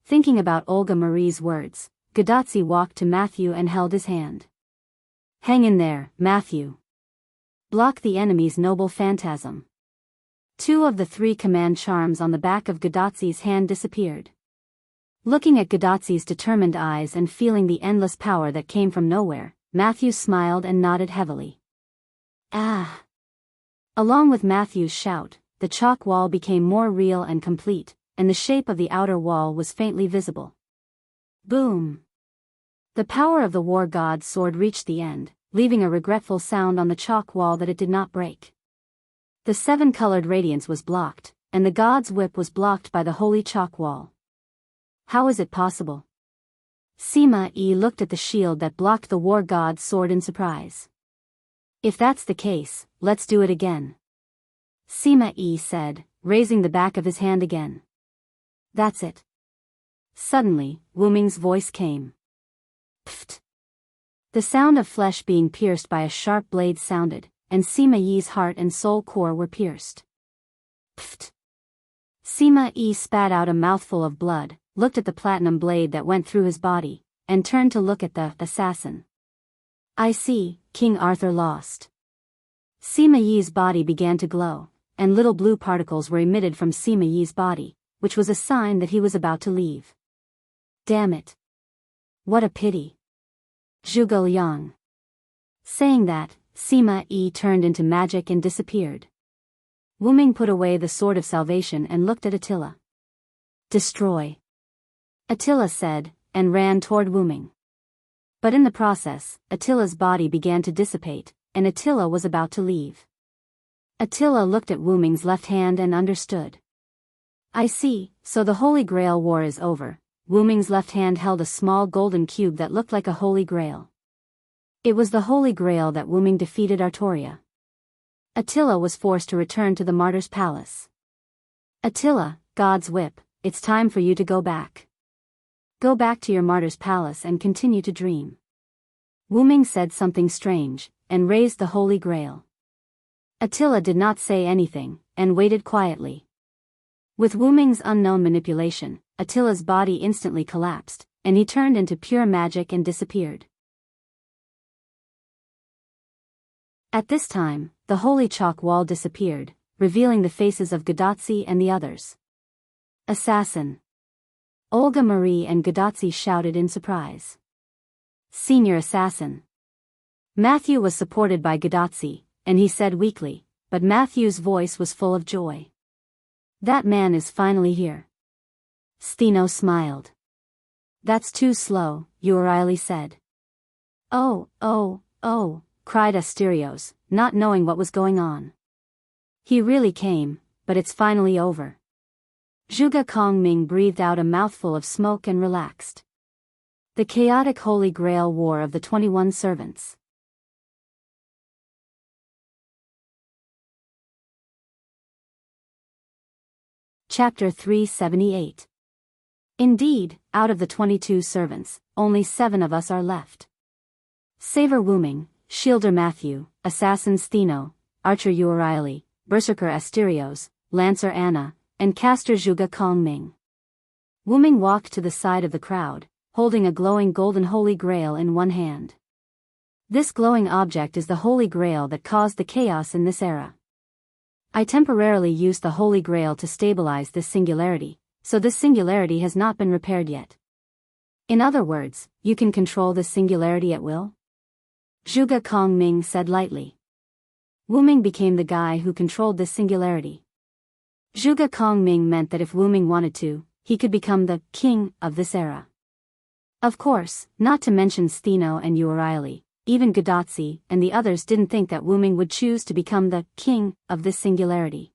Thinking about Olga Marie's words, Gadotsi walked to Matthew and held his hand. "Hang in there, Matthew. Block the enemy's noble phantasm." 2 of the 3 command charms on the back of Gadotsi's hand disappeared. Looking at Gadotsi's determined eyes and feeling the endless power that came from nowhere, Matthew smiled and nodded heavily. "Ah!" Along with Matthew's shout, the chalk wall became more real and complete, and the shape of the outer wall was faintly visible. Boom! The power of the war god's sword reached the end, leaving a regretful sound on the chalk wall that it did not break. The 7-colored radiance was blocked, and the god's whip was blocked by the holy chalk wall. How is it possible? Sima-Yi looked at the shield that blocked the war god's sword in surprise. "If that's the case, let's do it again," Sima-Yi said, raising the back of his hand again. "That's it." Suddenly, Wu-Ming's voice came. Pfft! The sound of flesh being pierced by a sharp blade sounded, and Sima-Yi's heart and soul core were pierced. Pfft! Sima-Yi spat out a mouthful of blood, looked at the platinum blade that went through his body, and turned to look at the assassin. "I see, King Arthur lost." Sima-Yi's body began to glow, and little blue particles were emitted from Sima-Yi's body, which was a sign that he was about to leave. "Damn it. What a pity." Zhuge Liang. Saying that, Sima-Yi turned into magic and disappeared. Wu-Ming put away the sword of salvation and looked at Attila. "Destroy," Attila said, and ran toward Wu-Ming. But in the process, Attila's body began to dissipate, and Attila was about to leave. Attila looked at Wu-Ming's left hand and understood. "I see, so the Holy Grail war is over." Wu-Ming's left hand held a small golden cube that looked like a Holy Grail. It was the Holy Grail that Wu-Ming defeated Artoria. Attila was forced to return to the Martyr's Palace. "Attila, God's whip, it's time for you to go back. Go back to your Martyr's Palace and continue to dream." Wu-Ming said something strange, and raised the Holy Grail. Attila did not say anything, and waited quietly. With Wu-Ming's unknown manipulation, Attila's body instantly collapsed, and he turned into pure magic and disappeared. At this time, the holy chalk wall disappeared, revealing the faces of Gadotsi and the others. "Assassin!" Olga Marie and Gadotsi shouted in surprise. "Senior assassin!" Matthew was supported by Gadotsi, and he said weakly, but Matthew's voice was full of joy. "That man is finally here." Steno smiled. "That's too slow," Urieli said. Oh, cried Asterios, not knowing what was going on. "He really came, but it's finally over." Zhuge Kongming breathed out a mouthful of smoke and relaxed. The chaotic Holy Grail War of the 21 Servants. Chapter 378. Indeed, out of the 22 servants, only 7 of us are left. Saver Wu-Ming, Shielder Matthew, Assassin Steno, Archer Urieli, Berserker Asterios, Lancer Anna, and Caster Zhuge Kongming. Wu-Ming walked to the side of the crowd, holding a glowing golden Holy Grail in one hand. This glowing object is the Holy Grail that caused the chaos in this era. I temporarily used the Holy Grail to stabilize this singularity, so this singularity has not been repaired yet. In other words, you can control this singularity at will? Zhuge Kongming said lightly. Wu-Ming became the guy who controlled this singularity. Zhuge Kongming meant that if Wu-Ming wanted to, he could become the king of this era. Of course, not to mention Steno and Urieli, even Gadotsi and the others didn't think that Wu-Ming would choose to become the king of this singularity.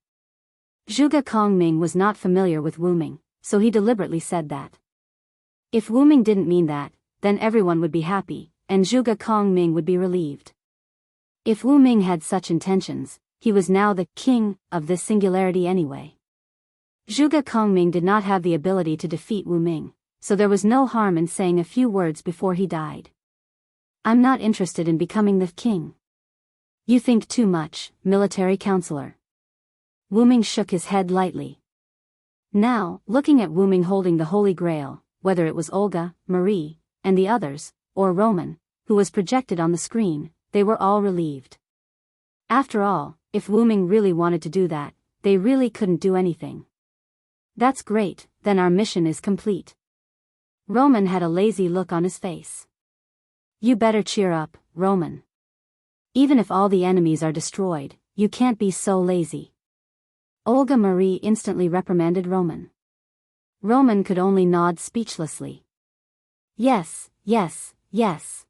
Zhuge Kongming was not familiar with Wu-Ming, so he deliberately said that. If Wu-Ming didn't mean that, then everyone would be happy, and Zhuge Kongming would be relieved. If Wu-Ming had such intentions, he was now the king of this singularity anyway. Zhuge Kongming did not have the ability to defeat Wu-Ming, so there was no harm in saying a few words before he died. I'm not interested in becoming the king. You think too much, military counselor. Wu Ming shook his head lightly. Now, looking at Wu Ming holding the Holy Grail, whether it was Olga, Marie, and the others, or Roman, who was projected on the screen, they were all relieved. After all, if Wu Ming really wanted to do that, they really couldn't do anything. That's great, then our mission is complete. Roman had a lazy look on his face. You better cheer up, Roman. Even if all the enemies are destroyed, you can't be so lazy. Olga Marie instantly reprimanded Roman. Roman could only nod speechlessly. Yes, yes, yes.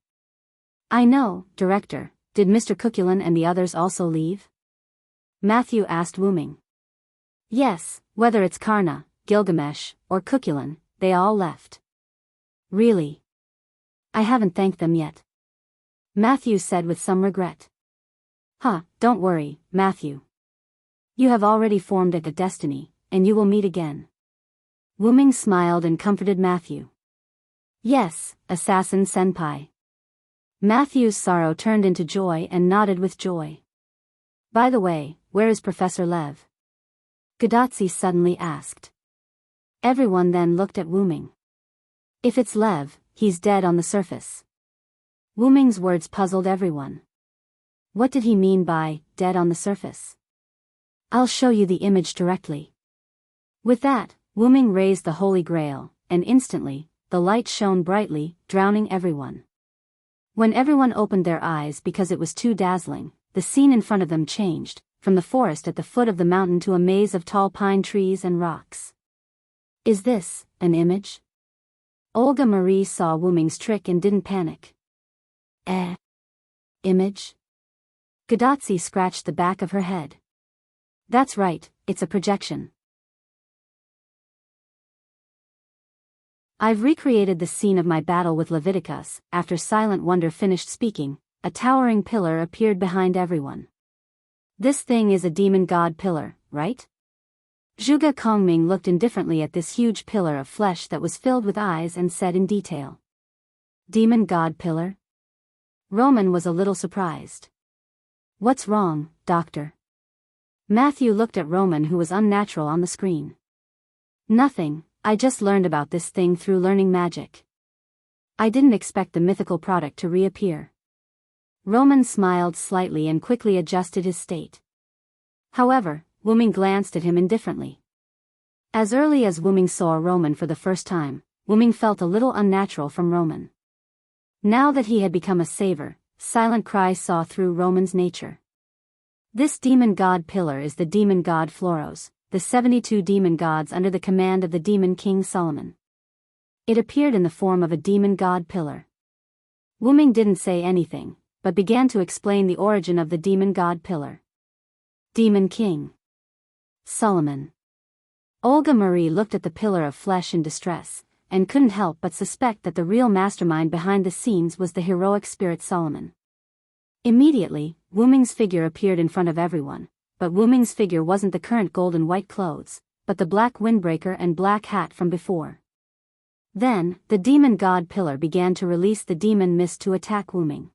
I know, Director, did Mr. Cuculin and the others also leave? Matthew asked Wu Ming. Yes, whether it's Karna, Gilgamesh, or Cuculin, they all left. Really? I haven't thanked them yet. Matthew said with some regret. Don't worry, Matthew. You have already formed a destiny, and you will meet again. Wu Ming smiled and comforted Matthew. Yes, Assassin Senpai. Matthew's sorrow turned into joy and nodded with joy. By the way, where is Professor Lev? Gadotsi suddenly asked. Everyone then looked at Wu Ming. If it's Lev, he's dead on the surface. Wu Ming's words puzzled everyone. What did he mean by, dead on the surface? I'll show you the image directly. With that, Wu Ming raised the Holy Grail, and instantly, the light shone brightly, drowning everyone. When everyone opened their eyes because it was too dazzling, the scene in front of them changed, from the forest at the foot of the mountain to a maze of tall pine trees and rocks. Is this an image? Olga Marie saw Wu Ming's trick and didn't panic. Image? Gadotsi scratched the back of her head. That's right, it's a projection. I've recreated the scene of my battle with Leviticus. After Silent Wonder finished speaking, a towering pillar appeared behind everyone. This thing is a demon god pillar, right? Zhuge Kongming looked indifferently at this huge pillar of flesh that was filled with eyes and said in detail. Demon god pillar? Roman was a little surprised. What's wrong, doctor? Matthew looked at Roman, who was unnatural on the screen. Nothing, I just learned about this thing through learning magic. I didn't expect the mythical product to reappear. Roman smiled slightly and quickly adjusted his state. However, Wu Ming glanced at him indifferently. As early as Wu Ming saw Roman for the first time, Wu Ming felt a little unnatural from Roman. Now that he had become a saver, Silent Cry saw through Roman's nature. This demon god pillar is the demon god Floros, the 72 demon gods under the command of the demon king Solomon. It appeared in the form of a demon god pillar. Wu Ming didn't say anything, but began to explain the origin of the demon god pillar. Demon king Solomon. Olga Marie looked at the pillar of flesh in distress, and couldn't help but suspect that the real mastermind behind the scenes was the heroic spirit Solomon. Immediately, Wu Ming's figure appeared in front of everyone, but Wu Ming's figure wasn't the current gold and white clothes, but the black windbreaker and black hat from before. Then, the demon god pillar began to release the demon mist to attack Wu Ming.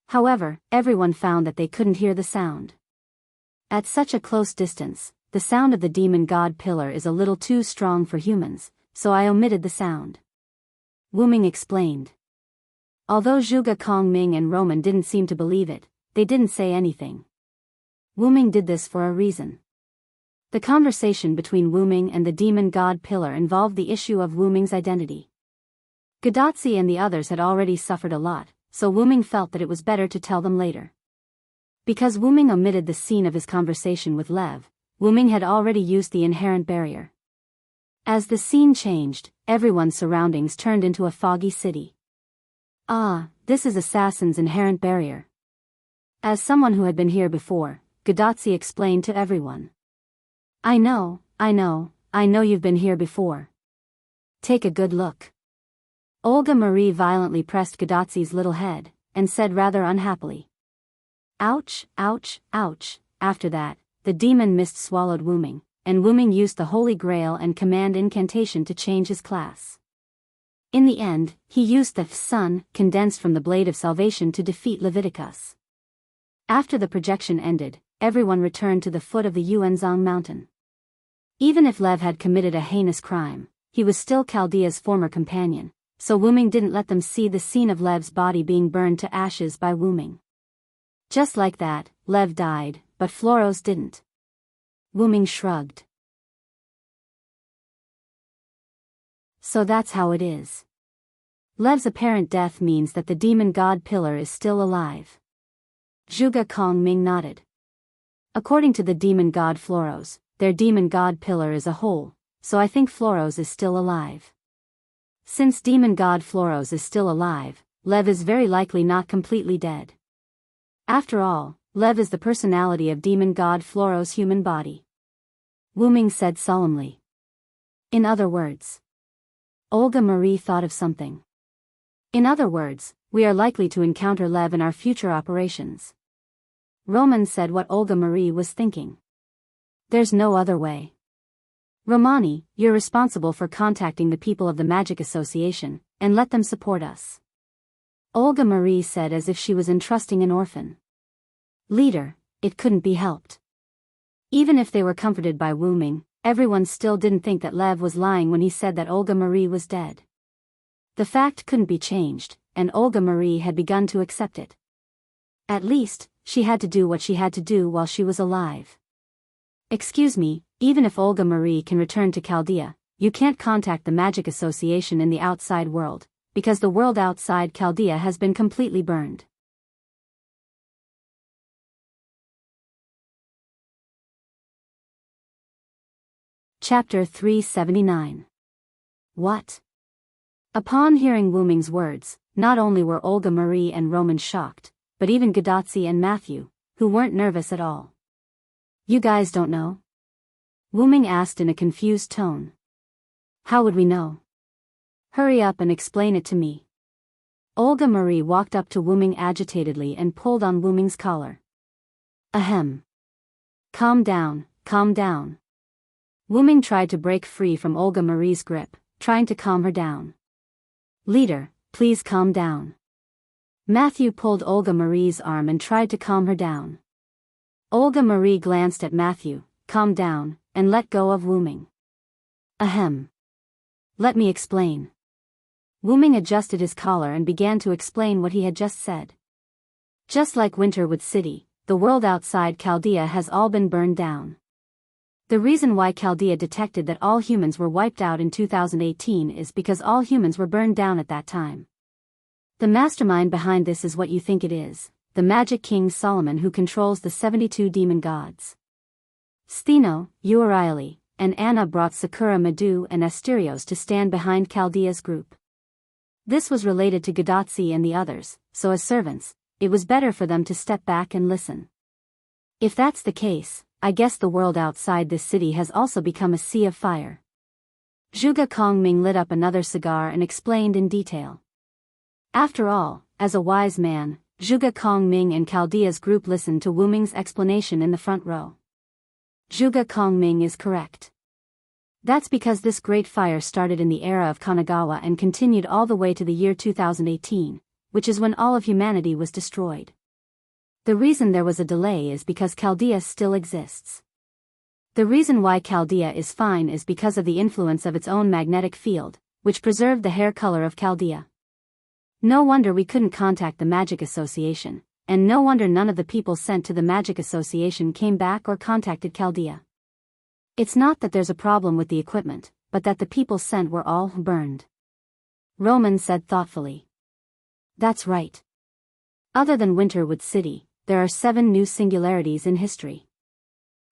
However, everyone found that they couldn't hear the sound. At such a close distance, the sound of the demon god pillar is a little too strong for humans, so I omitted the sound. Wu Ming explained. Although Zhuge Kongming and Roman didn't seem to believe it, they didn't say anything. Wu Ming did this for a reason. The conversation between Wu Ming and the demon god pillar involved the issue of Wu Ming's identity. Gadotsi and the others had already suffered a lot, so Wu Ming felt that it was better to tell them later. Because Wu Ming omitted the scene of his conversation with Lev, Wu Ming had already used the inherent barrier. As the scene changed, everyone's surroundings turned into a foggy city. This is Assassin's inherent barrier. As someone who had been here before, Gadotsi explained to everyone. I know you've been here before. Take a good look. Olga Marie violently pressed Gadotsi's little head, and said rather unhappily. Ouch, ouch, ouch. After that, the demon mist swallowed Wu Ming, and Wu Ming used the Holy Grail and command incantation to change his class. In the end, he used the sun, condensed from the blade of salvation to defeat Leviticus. After the projection ended, everyone returned to the foot of the Yuanzhang mountain. Even if Lev had committed a heinous crime, he was still Chaldea's former companion, so Wuming didn't let them see the scene of Lev's body being burned to ashes by Wuming. Just like that, Lev died, but Floros didn't. Wuming shrugged. So that's how it is. Lev's apparent death means that the demon god pillar is still alive. Zhuge Kongming nodded. According to the demon god Floros, their demon god pillar is a whole, so I think Floros is still alive. Since demon god Floros is still alive, Lev is very likely not completely dead. After all, Lev is the personality of demon god Floros' human body. Wuming said solemnly. In other words. Olga Marie thought of something. In other words, we are likely to encounter Lev in our future operations. Roman said what Olga Marie was thinking. There's no other way. Romani, you're responsible for contacting the people of the Magic Association, and let them support us. Olga Marie said as if she was entrusting an orphan. Leader, it couldn't be helped. Even if they were comforted by Wuming, everyone still didn't think that Lev was lying when he said that Olga Marie was dead. The fact couldn't be changed, and Olga Marie had begun to accept it. At least, she had to do what she had to do while she was alive. Excuse me, even if Olga Marie can return to Chaldea, you can't contact the Magic Association in the outside world, because the world outside Chaldea has been completely burned. Chapter 379. What? Upon hearing Wuming's words, not only were Olga Marie and Roman shocked, but even Gadotsi and Matthew, who weren't nervous at all. You guys don't know? Wuming asked in a confused tone. How would we know? Hurry up and explain it to me. Olga Marie walked up to Wuming agitatedly and pulled on Wuming's collar. Ahem. Calm down, calm down. Wuming tried to break free from Olga Marie's grip, trying to calm her down. Leader, please calm down. Matthew pulled Olga Marie's arm and tried to calm her down. Olga Marie glanced at Matthew, calmed down, and let go of Wuming. Ahem. Let me explain. Wuming adjusted his collar and began to explain what he had just said. Just like Winterwood City, the world outside Chaldea has all been burned down. The reason why Chaldea detected that all humans were wiped out in 2018 is because all humans were burned down at that time. The mastermind behind this is what you think it is, the Magic King Solomon, who controls the 72 demon gods. Stheno, Urieli, and Anna brought Sakura Madu and Asterios to stand behind Chaldea's group. This was related to Gadotsi and the others, so as servants, it was better for them to step back and listen. If that's the case, I guess the world outside this city has also become a sea of fire. Zhuge Kongming lit up another cigar and explained in detail. After all, as a wise man, Zhuge Kongming and Chaldea's group listened to Wuming's explanation in the front row. Zhuge Kongming is correct. That's because this great fire started in the era of Kanagawa and continued all the way to the year 2018, which is when all of humanity was destroyed. The reason there was a delay is because Chaldea still exists. The reason why Chaldea is fine is because of the influence of its own magnetic field, which preserved the hair color of Chaldea. No wonder we couldn't contact the Magic Association, and no wonder none of the people sent to the Magic Association came back or contacted Chaldea. It's not that there's a problem with the equipment, but that the people sent were all burned. Roman said thoughtfully. That's right. Other than Winterwood City, there are 7 new singularities in history.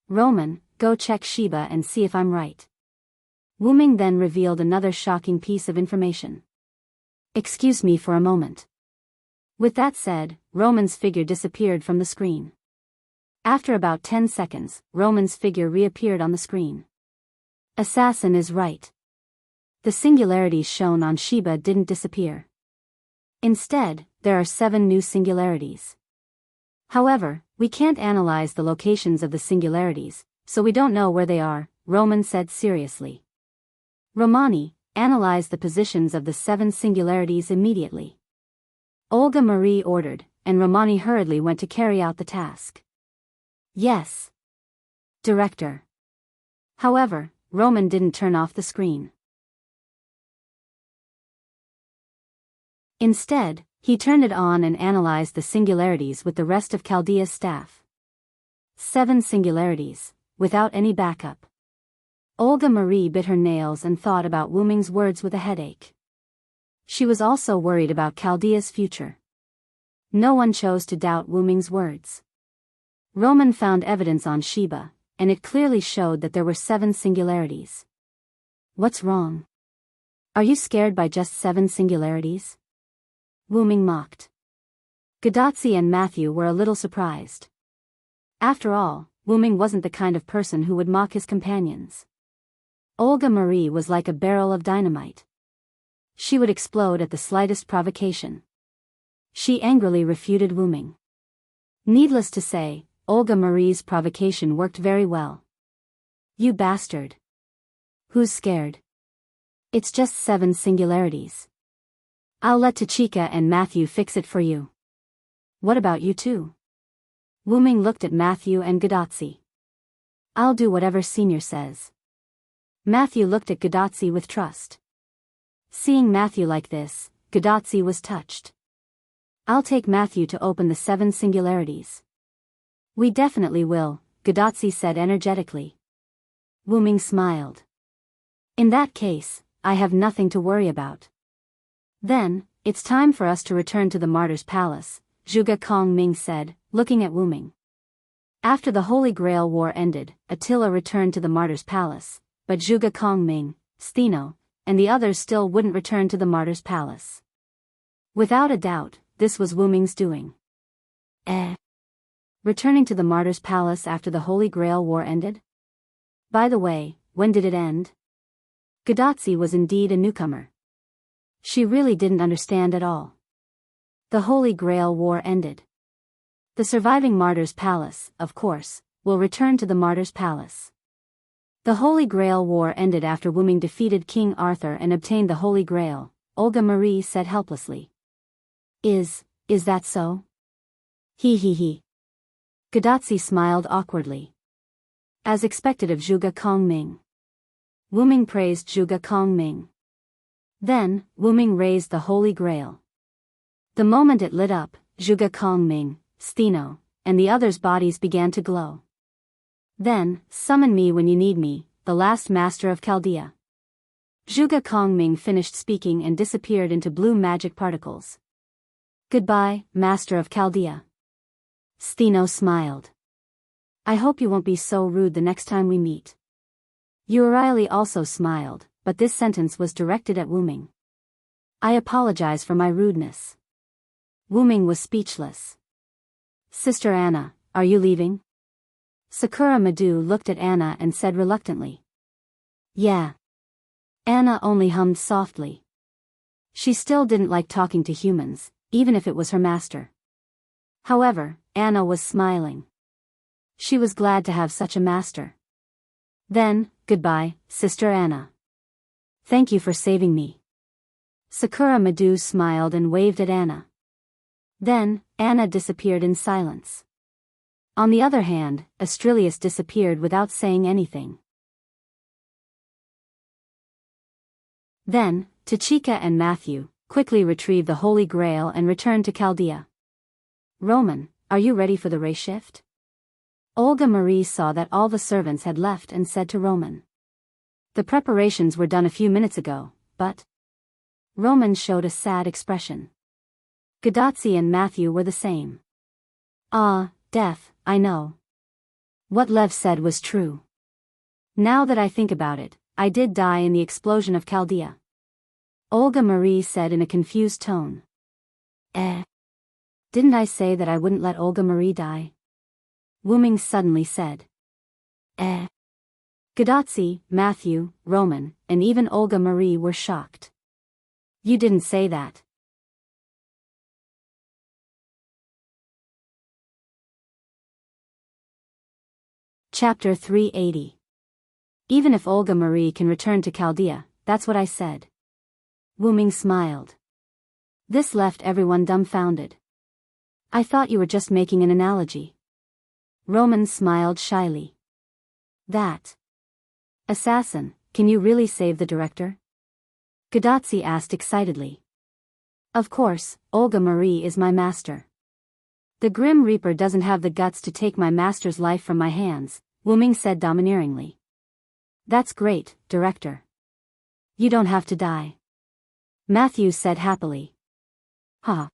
Roman, go check Sheba and see if I'm right. Wuming then revealed another shocking piece of information. Excuse me for a moment. With that said, Roman's figure disappeared from the screen. After about 10 seconds, Roman's figure reappeared on the screen. Assassin is right. The singularities shown on Sheba didn't disappear. Instead, there are 7 new singularities. However, we can't analyze the locations of the singularities, so we don't know where they are, Roman said seriously. Romani, Analyze the positions of the 7 singularities immediately. Olga Marie ordered, and Romani hurriedly went to carry out the task. Yes. Director. However, Roman didn't turn off the screen. Instead, he turned it on and analyzed the singularities with the rest of Chaldea's staff. 7 singularities, without any backup. Olga Marie bit her nails and thought about Wu Ming's words with a headache. She was also worried about Chaldea's future. No one chose to doubt Wu Ming's words. Roman found evidence on Sheba, and it clearly showed that there were 7 singularities. What's wrong? Are you scared by just 7 singularities? Wu Ming mocked. Gadotsi and Matthew were a little surprised. After all, Wu Ming wasn't the kind of person who would mock his companions. Olga Marie was like a barrel of dynamite. She would explode at the slightest provocation. She angrily refuted Wu Ming. Needless to say, Olga Marie's provocation worked very well. You bastard. Who's scared? It's just 7 singularities. I'll let Tachika and Matthew fix it for you. What about you two? Wu Ming looked at Matthew and Gadotsi. I'll do whatever Senior says. Matthew looked at Gadotsi with trust. Seeing Matthew like this, Gadotsi was touched. I'll take Matthew to open the 7 singularities. We definitely will, Gadotsi said energetically. Wu Ming smiled. In that case, I have nothing to worry about. Then, it's time for us to return to the Martyr's Palace, Zhuge Kong Ming said, looking at Wu Ming. After the Holy Grail War ended, Attila returned to the Martyr's Palace, but Zhuge Kong Ming, Steno, and the others still wouldn't return to the Martyr's Palace. Without a doubt, this was Wu Ming's doing. Returning to the Martyr's Palace after the Holy Grail War ended? By the way, when did it end? Gadotsi was indeed a newcomer. She really didn't understand at all. The Holy Grail War ended. The surviving Martyr's Palace, of course, will return to the Martyr's Palace. The Holy Grail War ended after Wu Ming defeated King Arthur and obtained the Holy Grail, Olga Marie said helplessly. Is that so? He. Gadotsi smiled awkwardly. As expected of Zhuge Kong Ming. Wu Ming praised Zhuge Kong Ming. Then, Wu Ming raised the Holy Grail. The moment it lit up, Zhuge Kong Ming, Steno, and the others' bodies began to glow. Then, summon me when you need me, the last master of Chaldea. Zhuge Kong Ming finished speaking and disappeared into blue magic particles. Goodbye, master of Chaldea. Steno smiled. I hope you won't be so rude the next time we meet. Urieli also smiled, but this sentence was directed at Wu Ming. I apologize for my rudeness. Wu Ming was speechless. Sister Anna, are you leaving? Sakura Madu looked at Anna and said reluctantly. Yeah. Anna only hummed softly. She still didn't like talking to humans, even if it was her master. However, Anna was smiling. She was glad to have such a master. Then, goodbye, Sister Anna. Thank you for saving me. Sakura Madu smiled and waved at Anna. Then, Anna disappeared in silence. On the other hand, Astrilius disappeared without saying anything. Then, Tachika and Matthew quickly retrieved the Holy Grail and returned to Chaldea. Roman, are you ready for the ray shift? Olga Marie saw that all the servants had left and said to Roman. The preparations were done a few minutes ago, but... Roman showed a sad expression. Gadotsi and Matthew were the same. Death, I know. What Lev said was true. Now that I think about it, I did die in the explosion of Chaldea. Olga Marie said in a confused tone. Didn't I say that I wouldn't let Olga Marie die? Wu Ming suddenly said. Gadotsi, Matthew, Roman, and even Olga Marie were shocked. You didn't say that. Chapter 380. Even if Olga Marie can return to Chaldea, that's what I said. Wu Ming smiled. This left everyone dumbfounded. I thought you were just making an analogy. Roman smiled shyly. That assassin, can you really save the director? Gadotsi asked excitedly. Of course, Olga Marie is my master. The Grim Reaper doesn't have the guts to take my master's life from my hands, Wu Ming said domineeringly. That's great, director. You don't have to die. Matthew said happily. Huh.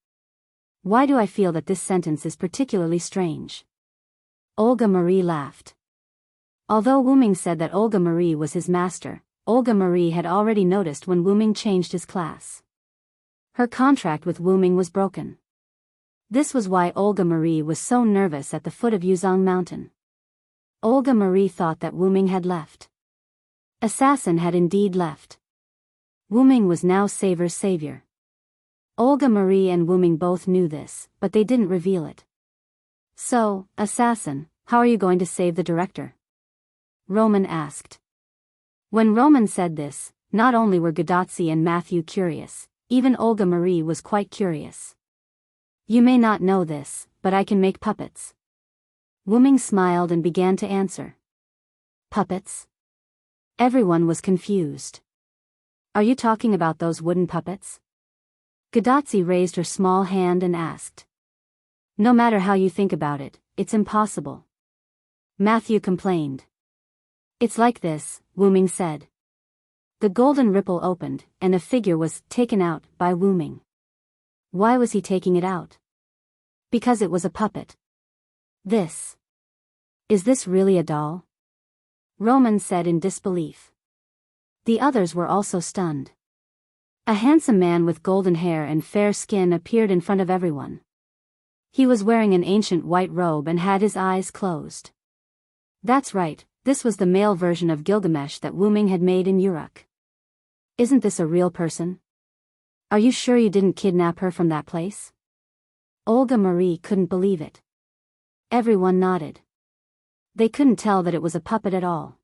Why do I feel that this sentence is particularly strange? Olga Marie laughed. Although Wu Ming said that Olga Marie was his master, Olga Marie had already noticed when Wu Ming changed his class. Her contract with Wu Ming was broken. This was why Olga Marie was so nervous at the foot of Yuzhong Mountain. Olga Marie thought that Wu Ming had left. Assassin had indeed left. Wu Ming was now Savor's savior. Olga Marie and Wu Ming both knew this, but they didn't reveal it. So, assassin, how are you going to save the director? Roman asked. When Roman said this, not only were Gadotsi and Matthew curious, even Olga Marie was quite curious. You may not know this, but I can make puppets. Wu Ming smiled and began to answer. Puppets? Everyone was confused. Are you talking about those wooden puppets? Gadotsi raised her small hand and asked. No matter how you think about it, it's impossible. Matthew complained. It's like this, Wu Ming said. The golden ripple opened, and a figure was taken out by Wu Ming. Why was he taking it out? Because it was a puppet. Is this really a doll? Roman said in disbelief. The others were also stunned. A handsome man with golden hair and fair skin appeared in front of everyone. He was wearing an ancient white robe and had his eyes closed. That's right, this was the male version of Gilgamesh that Wu Ming had made in Uruk. Isn't this a real person? Are you sure you didn't kidnap her from that place? Olga Marie couldn't believe it. Everyone nodded. They couldn't tell that it was a puppet at all.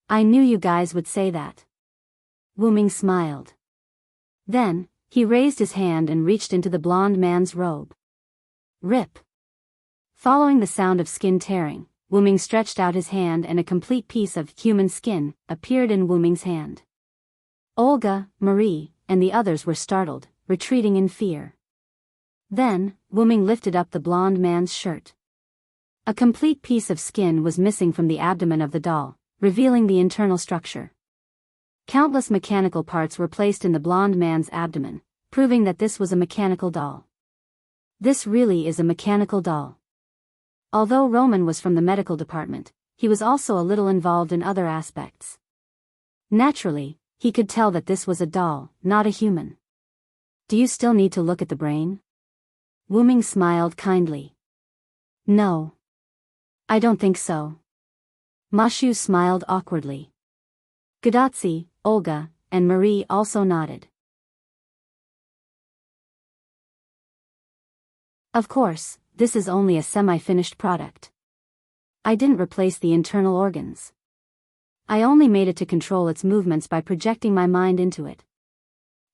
I knew you guys would say that. Wu Ming smiled. Then, he raised his hand and reached into the blonde man's robe. Rip. Following the sound of skin tearing, Wu Ming stretched out his hand and a complete piece of human skin appeared in Wu Ming's hand. Olga, Marie, and the others were startled, retreating in fear. Then, Wu Ming lifted up the blonde man's shirt. A complete piece of skin was missing from the abdomen of the doll, revealing the internal structure. Countless mechanical parts were placed in the blonde man's abdomen, proving that this was a mechanical doll. This really is a mechanical doll. Although Roman was from the medical department, he was also a little involved in other aspects. Naturally, he could tell that this was a doll, not a human. Do you still need to look at the brain? Wu Ming smiled kindly. No. I don't think so. Mashu smiled awkwardly. Gadotsi, Olga, and Marie also nodded. Of course, this is only a semi-finished product. I didn't replace the internal organs. I only made it to control its movements by projecting my mind into it.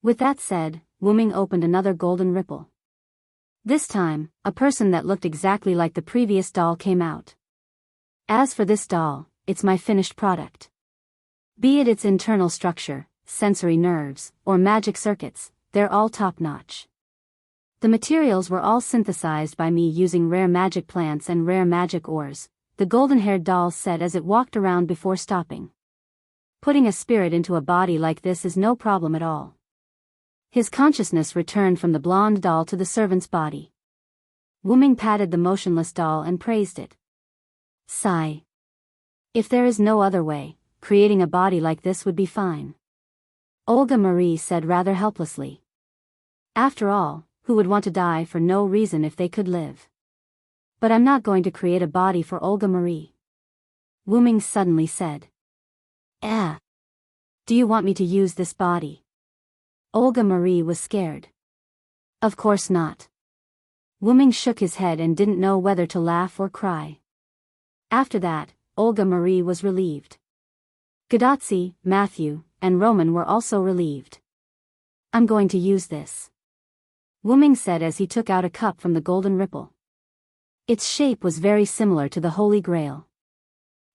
With that said, Wu Ming opened another golden ripple. This time, a person that looked exactly like the previous doll came out. As for this doll, it's my finished product. Be it its internal structure, sensory nerves, or magic circuits, they're all top-notch. The materials were all synthesized by me using rare magic plants and rare magic ores, the golden-haired doll said as it walked around before stopping. Putting a spirit into a body like this is no problem at all. His consciousness returned from the blonde doll to the servant's body. Wu Ming patted the motionless doll and praised it. Sigh. If there is no other way, creating a body like this would be fine. Olga Marie said rather helplessly. After all, who would want to die for no reason if they could live? But I'm not going to create a body for Olga Marie. Wu Ming suddenly said. Do you want me to use this body? Olga Marie was scared. Of course not. Wu Ming shook his head and didn't know whether to laugh or cry. After that, Olga Marie was relieved. Gadazi, Matthew, and Roman were also relieved. I'm going to use this, Wu-Ming said as he took out a cup from the golden ripple. Its shape was very similar to the Holy Grail.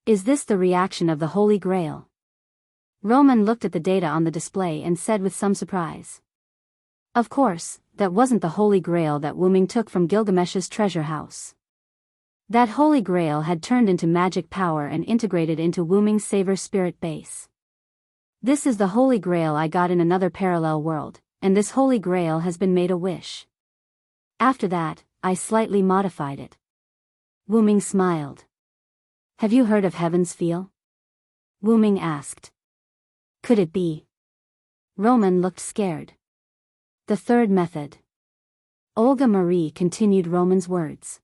Is this the reaction of the Holy Grail? Roman looked at the data on the display and said with some surprise. Of course, that wasn't the Holy Grail that Wu-Ming took from Gilgamesh's treasure house. That Holy Grail had turned into magic power and integrated into Wu-Ming's Saver Spirit base. This is the Holy Grail I got in another parallel world, and this Holy Grail has been made a wish. After that, I slightly modified it. Wu-Ming smiled. Have you heard of Heaven's Feel? Wu-Ming asked. Could it be? Roman looked scared. The third method. Olga Marie continued Roman's words.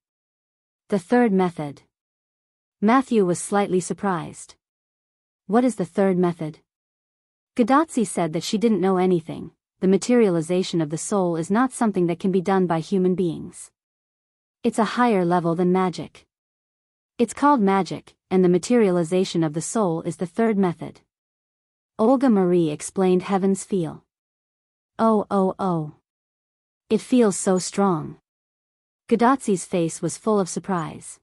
The third method. Matthew was slightly surprised. What is the third method? Gadazi said that she didn't know anything. The materialization of the soul is not something that can be done by human beings. It's a higher level than magic. It's called magic, and the materialization of the soul is the third method. Olga Marie explained Heaven's Feel. Oh. It feels so strong. Gadazi's face was full of surprise.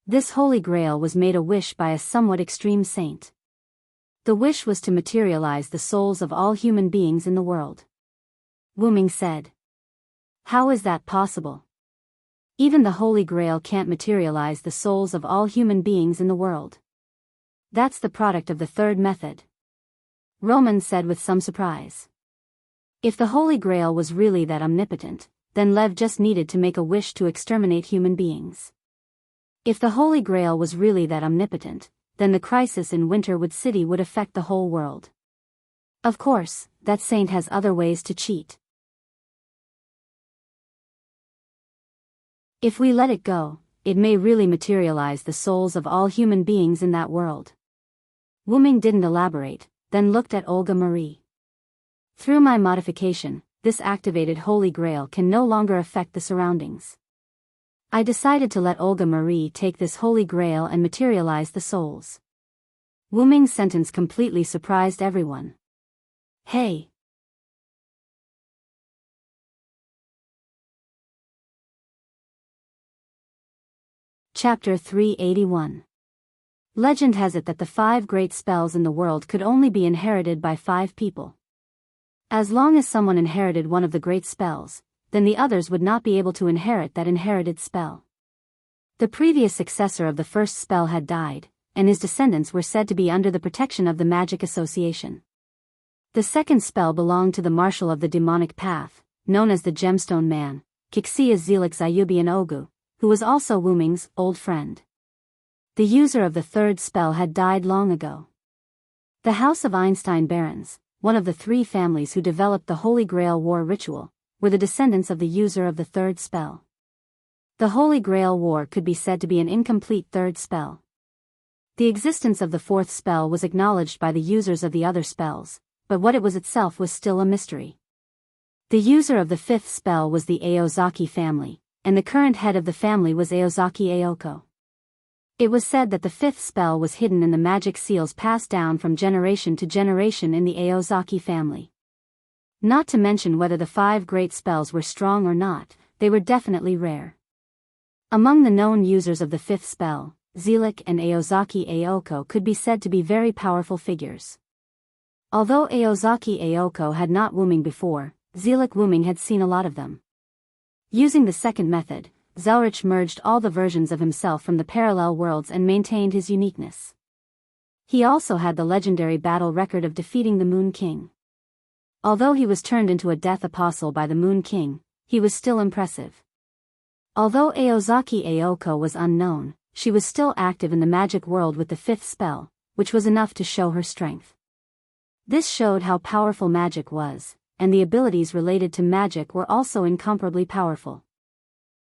This Holy Grail was made a wish by a somewhat extreme saint. The wish was to materialize the souls of all human beings in the world. Wu-Ming said. How is that possible? Even the Holy Grail can't materialize the souls of all human beings in the world. That's the product of the third method. Roman said with some surprise. If the Holy Grail was really that omnipotent, then Lev just needed to make a wish to exterminate human beings. If the Holy Grail was really that omnipotent, then the crisis in Winterwood City would affect the whole world. Of course, that saint has other ways to cheat. If we let it go, it may really materialize the souls of all human beings in that world. Wu-Ming didn't elaborate, then looked at Olga Marie. Through my modification, this activated Holy Grail can no longer affect the surroundings. I decided to let Olga Marie take this Holy Grail and materialize the souls. Wu-Ming's sentence completely surprised everyone. Hey! Chapter 381. Legend has it that the 5 great spells in the world could only be inherited by 5 people. As long as someone inherited one of the great spells, then the others would not be able to inherit that inherited spell. The previous successor of the first spell had died, and his descendants were said to be under the protection of the Magic Association. The second spell belonged to the Marshal of the Demonic Path, known as the Gemstone Man, Kixia Zelik Zayubian Ogu, who was also Wu-Ming's old friend. The user of the third spell had died long ago. The House of Einstein Barons, one of the 3 families who developed the Holy Grail War ritual, were the descendants of the user of the third spell. The Holy Grail War could be said to be an incomplete third spell. The existence of the fourth spell was acknowledged by the users of the other spells, but what it was itself was still a mystery. The user of the fifth spell was the Aozaki family, and the current head of the family was Aozaki Aoko. It was said that the fifth spell was hidden in the magic seals passed down from generation to generation in the Aozaki family. Not to mention whether the 5 great spells were strong or not, they were definitely rare. Among the known users of the fifth spell, Zelik and Aozaki Aoko could be said to be very powerful figures. Although Aozaki Aoko had not Wu-Ming before, Zelik Wu-Ming had seen a lot of them. Using the second method, Zelrich merged all the versions of himself from the parallel worlds and maintained his uniqueness. He also had the legendary battle record of defeating the Moon King. Although he was turned into a death apostle by the Moon King, he was still impressive. Although Aozaki Aoko was unknown, she was still active in the magic world with the fifth spell, which was enough to show her strength. This showed how powerful magic was, and the abilities related to magic were also incomparably powerful.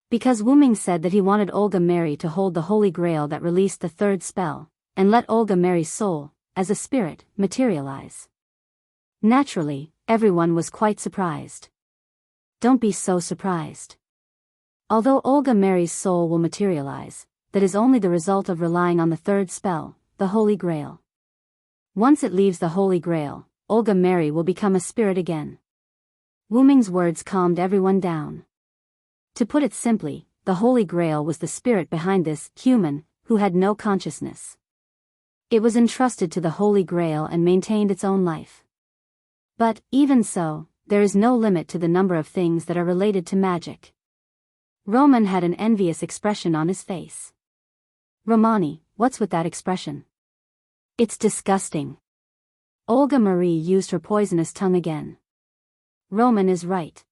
Because Wu-Ming said that he wanted Olga Mary to hold the Holy Grail that released the third spell, and let Olga Mary's soul, as a spirit, materialize. Naturally, everyone was quite surprised. Don't be so surprised. Although Olga Mary's soul will materialize, that is only the result of relying on the third spell, the Holy Grail. Once it leaves the Holy Grail, Olga Mary will become a spirit again. Wu Ming's words calmed everyone down. To put it simply, the Holy Grail was the spirit behind this human, who had no consciousness. It was entrusted to the Holy Grail and maintained its own life. But, even so, there is no limit to the number of things that are related to magic. Roman had an envious expression on his face. Romani, what's with that expression? It's disgusting. Olga Marie used her poisonous tongue again. Roman is right.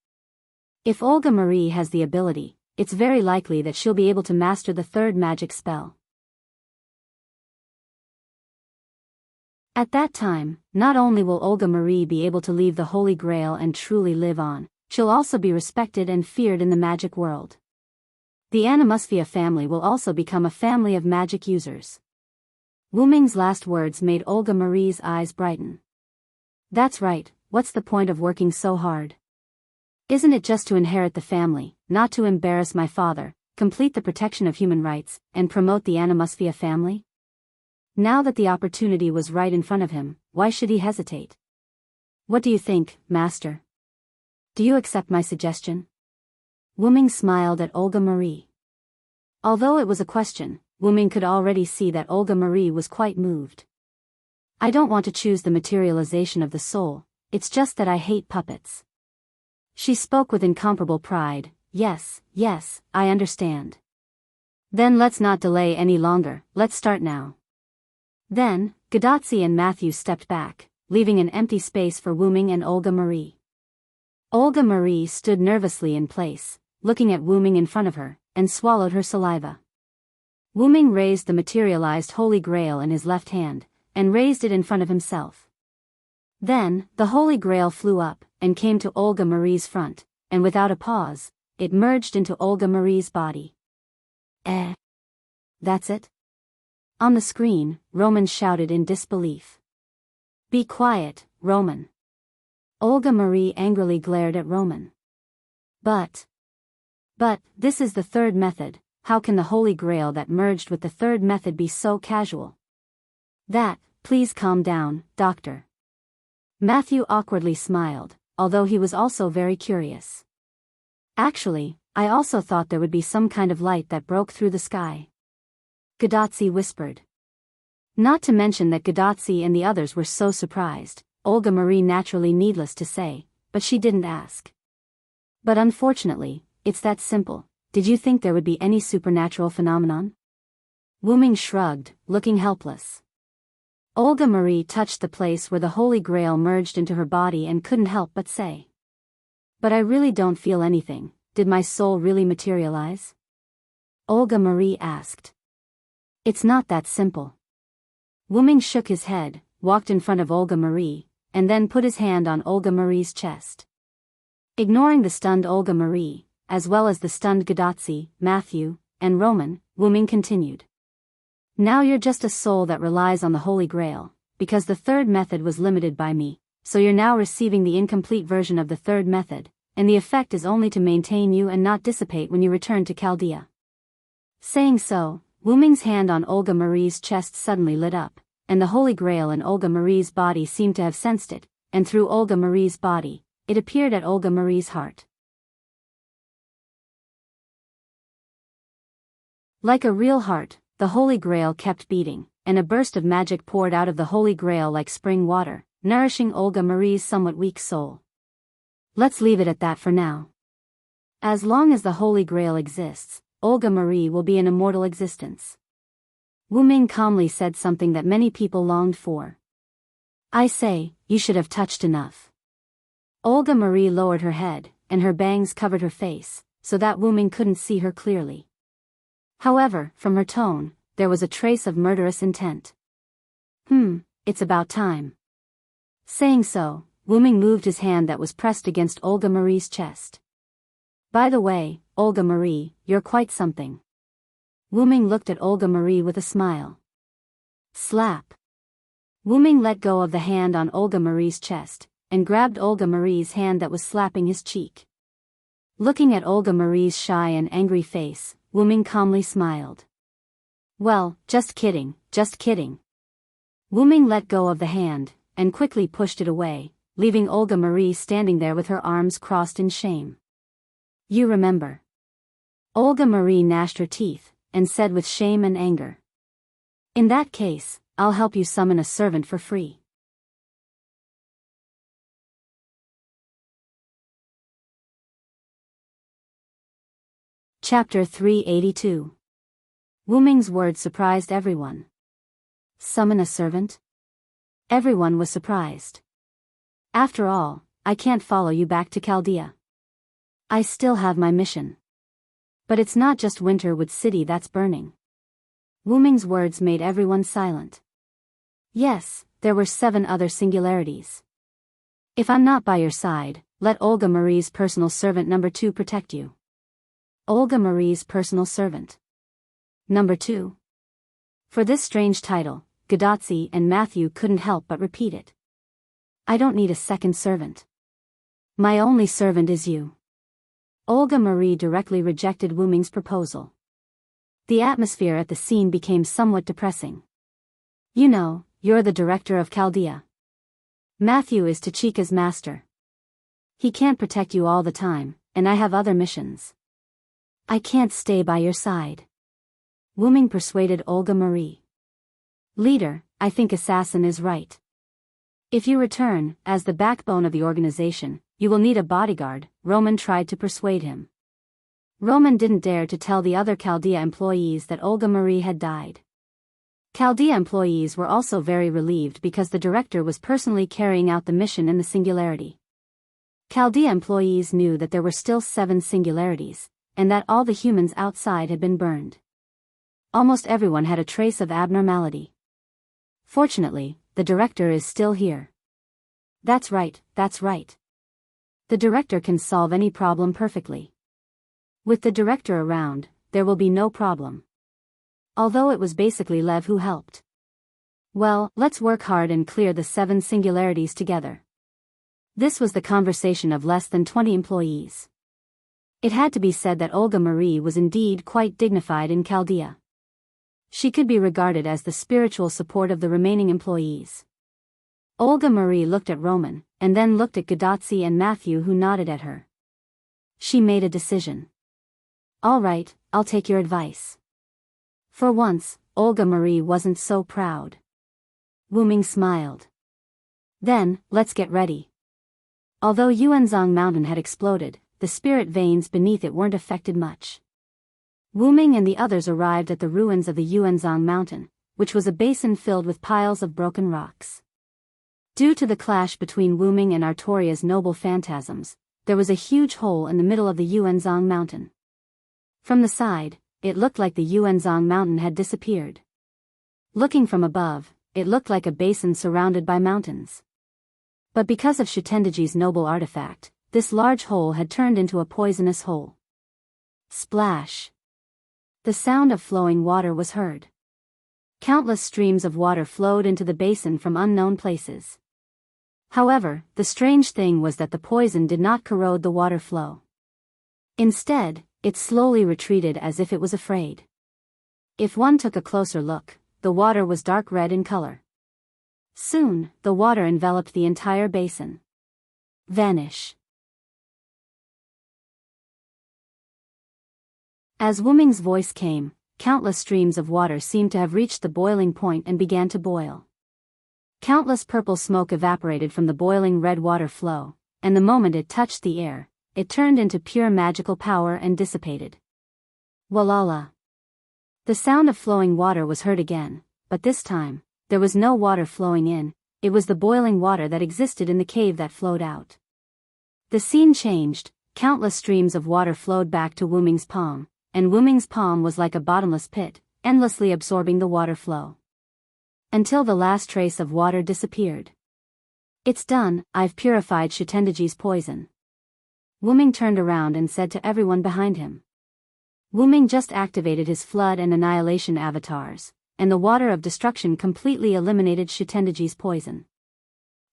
If Olga Marie has the ability, it's very likely that she'll be able to master the third magic spell. At that time, not only will Olga Marie be able to leave the Holy Grail and truly live on, she'll also be respected and feared in the magic world. The Animusphia family will also become a family of magic users. Wu Ming's last words made Olga Marie's eyes brighten. That's right, what's the point of working so hard? Isn't it just to inherit the family, not to embarrass my father, complete the protection of human rights, and promote the Animusphia family? Now that the opportunity was right in front of him, why should he hesitate? What do you think, Master? Do you accept my suggestion? Wu Ming smiled at Olga Marie. Although it was a question, Wu Ming could already see that Olga Marie was quite moved. I don't want to choose the materialization of the soul, it's just that I hate puppets. She spoke with incomparable pride. Yes, I understand. Then let's not delay any longer, let's start now. Then, Gadotsi and Matthew stepped back, leaving an empty space for Wu Ming and Olga Marie. Olga Marie stood nervously in place, looking at Wu Ming in front of her, and swallowed her saliva. Wu Ming raised the materialized Holy Grail in his left hand, and raised it in front of himself. Then, the Holy Grail flew up, and came to Olga Marie's front, and without a pause, it merged into Olga Marie's body. That's it? On the screen, Roman shouted in disbelief. Be quiet, Roman. Olga Marie angrily glared at Roman. But this is the third method, how can the Holy Grail that merged with the third method be so casual? Please calm down, Doctor. Matthew awkwardly smiled, although he was also very curious. Actually, I also thought there would be some kind of light that broke through the sky. Gadotsi whispered. Not to mention that Gadotsi and the others were so surprised, Olga Marie naturally needless to say, but she didn't ask. But unfortunately, it's that simple. Did you think there would be any supernatural phenomenon? Wu Ming shrugged, looking helpless. Olga Marie touched the place where the Holy Grail merged into her body and couldn't help but say. But I really don't feel anything. Did my soul really materialize? Olga Marie asked. It's not that simple. Wu Ming shook his head, walked in front of Olga Marie, and then put his hand on Olga Marie's chest. Ignoring the stunned Olga Marie, as well as the stunned Gadotsi, Matthew, and Roman, Wu Ming continued. Now you're just a soul that relies on the Holy Grail, because the third method was limited by me, so you're now receiving the incomplete version of the third method, and the effect is only to maintain you and not dissipate when you return to Chaldea. Saying so, Wu Ming's hand on Olga Marie's chest suddenly lit up, and the Holy Grail in Olga Marie's body seemed to have sensed it, and through Olga Marie's body, it appeared at Olga Marie's heart. Like a real heart, the Holy Grail kept beating, and a burst of magic poured out of the Holy Grail like spring water, nourishing Olga Marie's somewhat weak soul. Let's leave it at that for now. As long as the Holy Grail exists, Olga Marie will be an immortal existence. Wu Ming calmly said something that many people longed for. I say, you should have touched enough. Olga Marie lowered her head, and her bangs covered her face, so that Wu Ming couldn't see her clearly. However, from her tone, there was a trace of murderous intent. It's about time. Saying so, Wu Ming moved his hand that was pressed against Olga Marie's chest. By the way, Olga Marie, you're quite something. Wu Ming looked at Olga Marie with a smile. Slap. Wu Ming let go of the hand on Olga Marie's chest, and grabbed Olga Marie's hand that was slapping his cheek. Looking at Olga Marie's shy and angry face, Wu Ming calmly smiled. Well, just kidding. Wu Ming let go of the hand, and quickly pushed it away, leaving Olga Marie standing there with her arms crossed in shame. You remember. Olga Marie gnashed her teeth, and said with shame and anger. In that case, I'll help you summon a servant for free. Chapter 382. Wu Ming's words surprised everyone. Summon a servant? Everyone was surprised. After all, I can't follow you back to Chaldea. I still have my mission. But it's not just Winterwood City that's burning. Wu Ming's words made everyone silent. Yes, there were 7 other singularities. If I'm not by your side, let Olga Marie's personal servant number 2 protect you. Olga Marie's personal servant. Number 2. For this strange title, Gadotsi and Matthew couldn't help but repeat it. I don't need a second servant. My only servant is you. Olga Marie directly rejected Wu Ming's proposal. The atmosphere at the scene became somewhat depressing. You know, you're the director of Chaldea. Matthew is Tachika's master. He can't protect you all the time, and I have other missions. I can't stay by your side. Wu Ming persuaded Olga Marie. Leader, I think Assassin is right. If you return, as the backbone of the organization, you will need a bodyguard, Roman tried to persuade him. Roman didn't dare to tell the other Chaldea employees that Olga Marie had died. Chaldea employees were also very relieved because the director was personally carrying out the mission in the singularity. Chaldea employees knew that there were still 7 singularities, and that all the humans outside had been burned. Almost everyone had a trace of abnormality. Fortunately, the director is still here. That's right, that's right. The director can solve any problem perfectly. With the director around, there will be no problem. Although it was basically Lev who helped. Well, let's work hard and clear the 7 singularities together. This was the conversation of less than 20 employees. It had to be said that Olga Marie was indeed quite dignified in Chaldea. She could be regarded as the spiritual support of the remaining employees. Olga Marie looked at Roman, and then looked at Gadotsi and Matthew, who nodded at her. She made a decision. All right, I'll take your advice. For once, Olga Marie wasn't so proud. Wu Ming smiled. Then, let's get ready. Although Yuanzhong Mountain had exploded, the spirit veins beneath it weren't affected much. Wu Ming and the others arrived at the ruins of the Yuanzhong Mountain, which was a basin filled with piles of broken rocks. Due to the clash between Wu Ming and Artoria's noble phantasms, there was a huge hole in the middle of the Yuanzhong Mountain. From the side, it looked like the Yuanzhong Mountain had disappeared. Looking from above, it looked like a basin surrounded by mountains. But because of Shitendaji's noble artifact, this large hole had turned into a poisonous hole. Splash! The sound of flowing water was heard. Countless streams of water flowed into the basin from unknown places. However, the strange thing was that the poison did not corrode the water flow. Instead, it slowly retreated as if it was afraid. If one took a closer look, the water was dark red in color. Soon, the water enveloped the entire basin. Vanish. As Wu Ming's voice came, countless streams of water seemed to have reached the boiling point and began to boil. Countless purple smoke evaporated from the boiling red water flow, and the moment it touched the air, it turned into pure magical power and dissipated. Walala. The sound of flowing water was heard again, but this time, there was no water flowing in, it was the boiling water that existed in the cave that flowed out. The scene changed, countless streams of water flowed back to Wu Ming's palm, and Wu Ming's palm was like a bottomless pit, endlessly absorbing the water flow. Until the last trace of water disappeared. It's done, I've purified Shitendaji's poison. Wu Ming turned around and said to everyone behind him. Wu Ming just activated his flood and annihilation avatars, and the water of destruction completely eliminated Shitendaji's poison.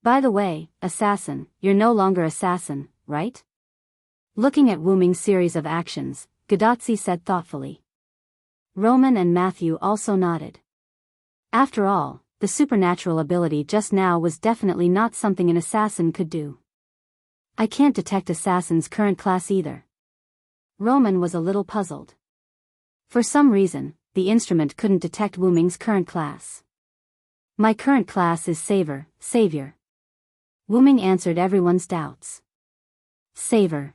By the way, Assassin, you're no longer Assassin, right? Looking at Wu Ming's series of actions, Gadotsi said thoughtfully. Roman and Matthew also nodded. After all, the supernatural ability just now was definitely not something an assassin could do. I can't detect assassin's current class either. Roman was a little puzzled. For some reason, the instrument couldn't detect Wu Ming's current class. My current class is Savior. Wu Ming answered everyone's doubts. Savior.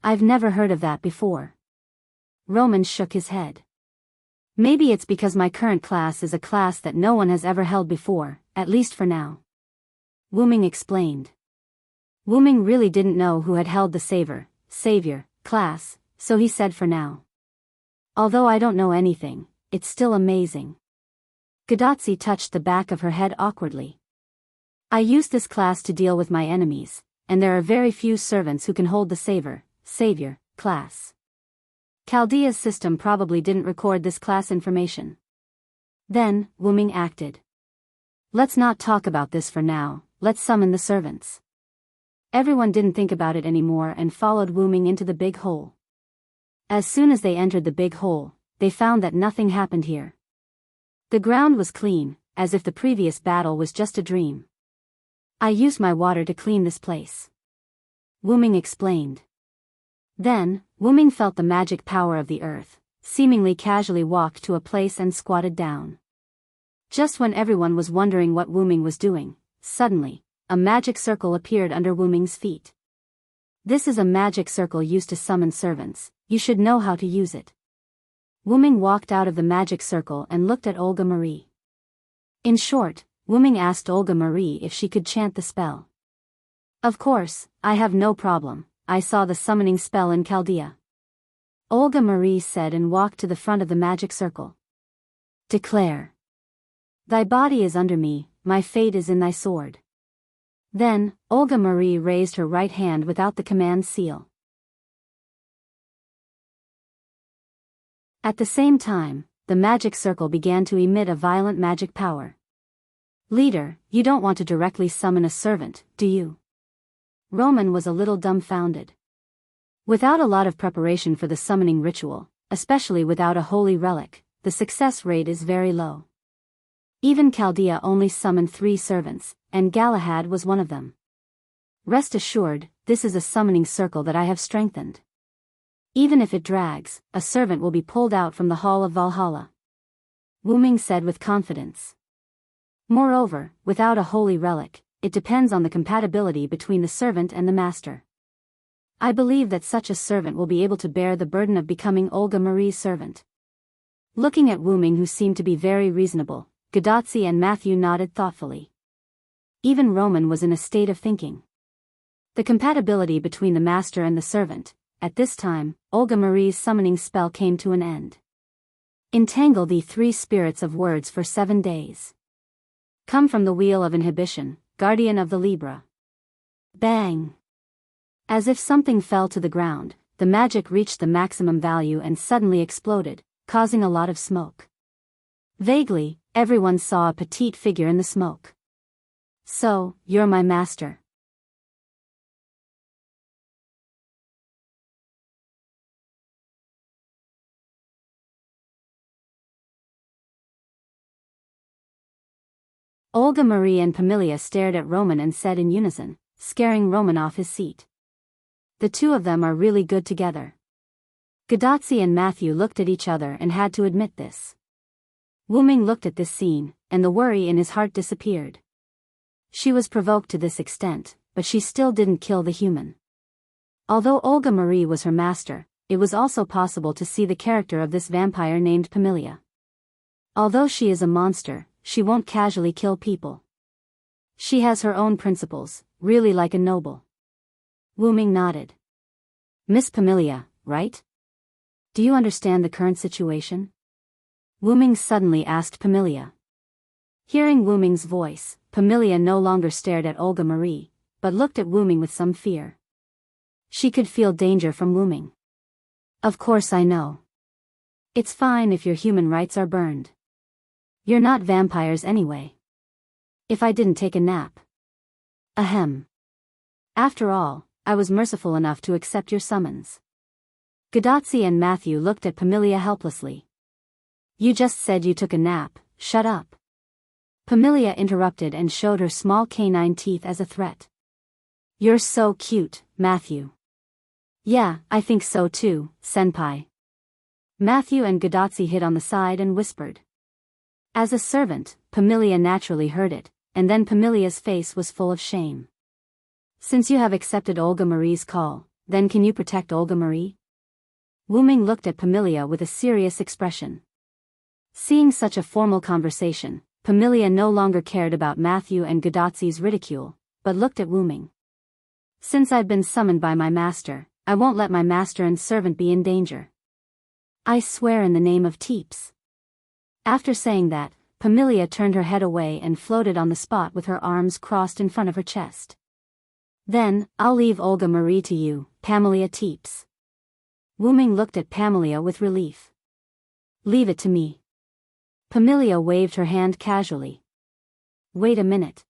I've never heard of that before. Roman shook his head. Maybe it's because my current class is a class that no one has ever held before, at least for now. Wu Ming explained. Wu Ming really didn't know who had held the Savior class, so he said for now. Although I don't know anything, it's still amazing. Gadotsi touched the back of her head awkwardly. I use this class to deal with my enemies, and there are very few servants who can hold the Savior class. Chaldea's system probably didn't record this class information. Then, Wu Ming acted. Let's not talk about this for now, let's summon the servants. Everyone didn't think about it anymore and followed Wu Ming into the big hole. As soon as they entered the big hole, they found that nothing happened here. The ground was clean, as if the previous battle was just a dream. I used my water to clean this place. Wu Ming explained. Then, Wu Ming felt the magic power of the earth, seemingly casually walked to a place and squatted down. Just when everyone was wondering what Wu Ming was doing, suddenly, a magic circle appeared under Wu Ming's feet. This is a magic circle used to summon servants, you should know how to use it. Wu Ming walked out of the magic circle and looked at Olga Marie. In short, Wu Ming asked Olga Marie if she could chant the spell. Of course, I have no problem. I saw the summoning spell in Chaldea. Olga Marie said and walked to the front of the magic circle. Declare. Thy body is under me, my fate is in thy sword. Then, Olga Marie raised her right hand without the command seal. At the same time, the magic circle began to emit a violent magic power. Leader, you don't want to directly summon a servant, do you? Roman was a little dumbfounded. Without a lot of preparation for the summoning ritual, especially without a holy relic, the success rate is very low. Even Chaldea only summoned 3 servants, and Galahad was one of them. Rest assured, this is a summoning circle that I have strengthened. Even if it drags, a servant will be pulled out from the Hall of Valhalla. Wu Ming said with confidence. Moreover, without a holy relic, it depends on the compatibility between the servant and the master. I believe that such a servant will be able to bear the burden of becoming Olga Marie's servant. Looking at Wu Ming, who seemed to be very reasonable, Gadotsi and Matthew nodded thoughtfully. Even Roman was in a state of thinking. The compatibility between the master and the servant. At this time, Olga Marie's summoning spell came to an end. Entangle the 3 spirits of words for 7 days. Come from the wheel of inhibition, guardian of the Libra. Bang! As if something fell to the ground, the magic reached the maximum value and suddenly exploded, causing a lot of smoke. Vaguely, everyone saw a petite figure in the smoke. So, you're my master. Olga Marie and Pamilia stared at Roman and said in unison, scaring Roman off his seat. The two of them are really good together. Gadotsi and Matthew looked at each other and had to admit this. Wu Ming looked at this scene, and the worry in his heart disappeared. She was provoked to this extent, but she still didn't kill the human. Although Olga Marie was her master, it was also possible to see the character of this vampire named Pamilia. Although she is a monster, she won't casually kill people. She has her own principles, really like a noble. Wu Ming nodded. Miss Pamilia, right? Do you understand the current situation? Wu Ming suddenly asked Pamilia. Hearing Wu Ming's voice, Pamilia no longer stared at Olga Marie, but looked at Wu Ming with some fear. She could feel danger from Wu Ming. Of course I know. It's fine if your human rights are burned. You're not vampires anyway. If I didn't take a nap. Ahem. After all, I was merciful enough to accept your summons. Gadotsi and Matthew looked at Pamilia helplessly. You just said you took a nap, shut up. Pamilia interrupted and showed her small canine teeth as a threat. You're so cute, Matthew. Yeah, I think so too, senpai. Matthew and Gadotsi hid on the side and whispered. As a servant, Pamilia naturally heard it, and then Pamilia's face was full of shame. Since you have accepted Olga Marie's call, then can you protect Olga Marie? Wu-Ming looked at Pamilia with a serious expression. Seeing such a formal conversation, Pamilia no longer cared about Matthew and Gadotsi's ridicule, but looked at Wu-Ming. Since I've been summoned by my master, I won't let my master and servant be in danger. I swear in the name of Teeps. After saying that, Pamilia turned her head away and floated on the spot with her arms crossed in front of her chest. Then, I'll leave Olga Marie to you, Pamilia Teeps. Wu-Ming looked at Pamilia with relief. Leave it to me. Pamilia waved her hand casually. Wait a minute.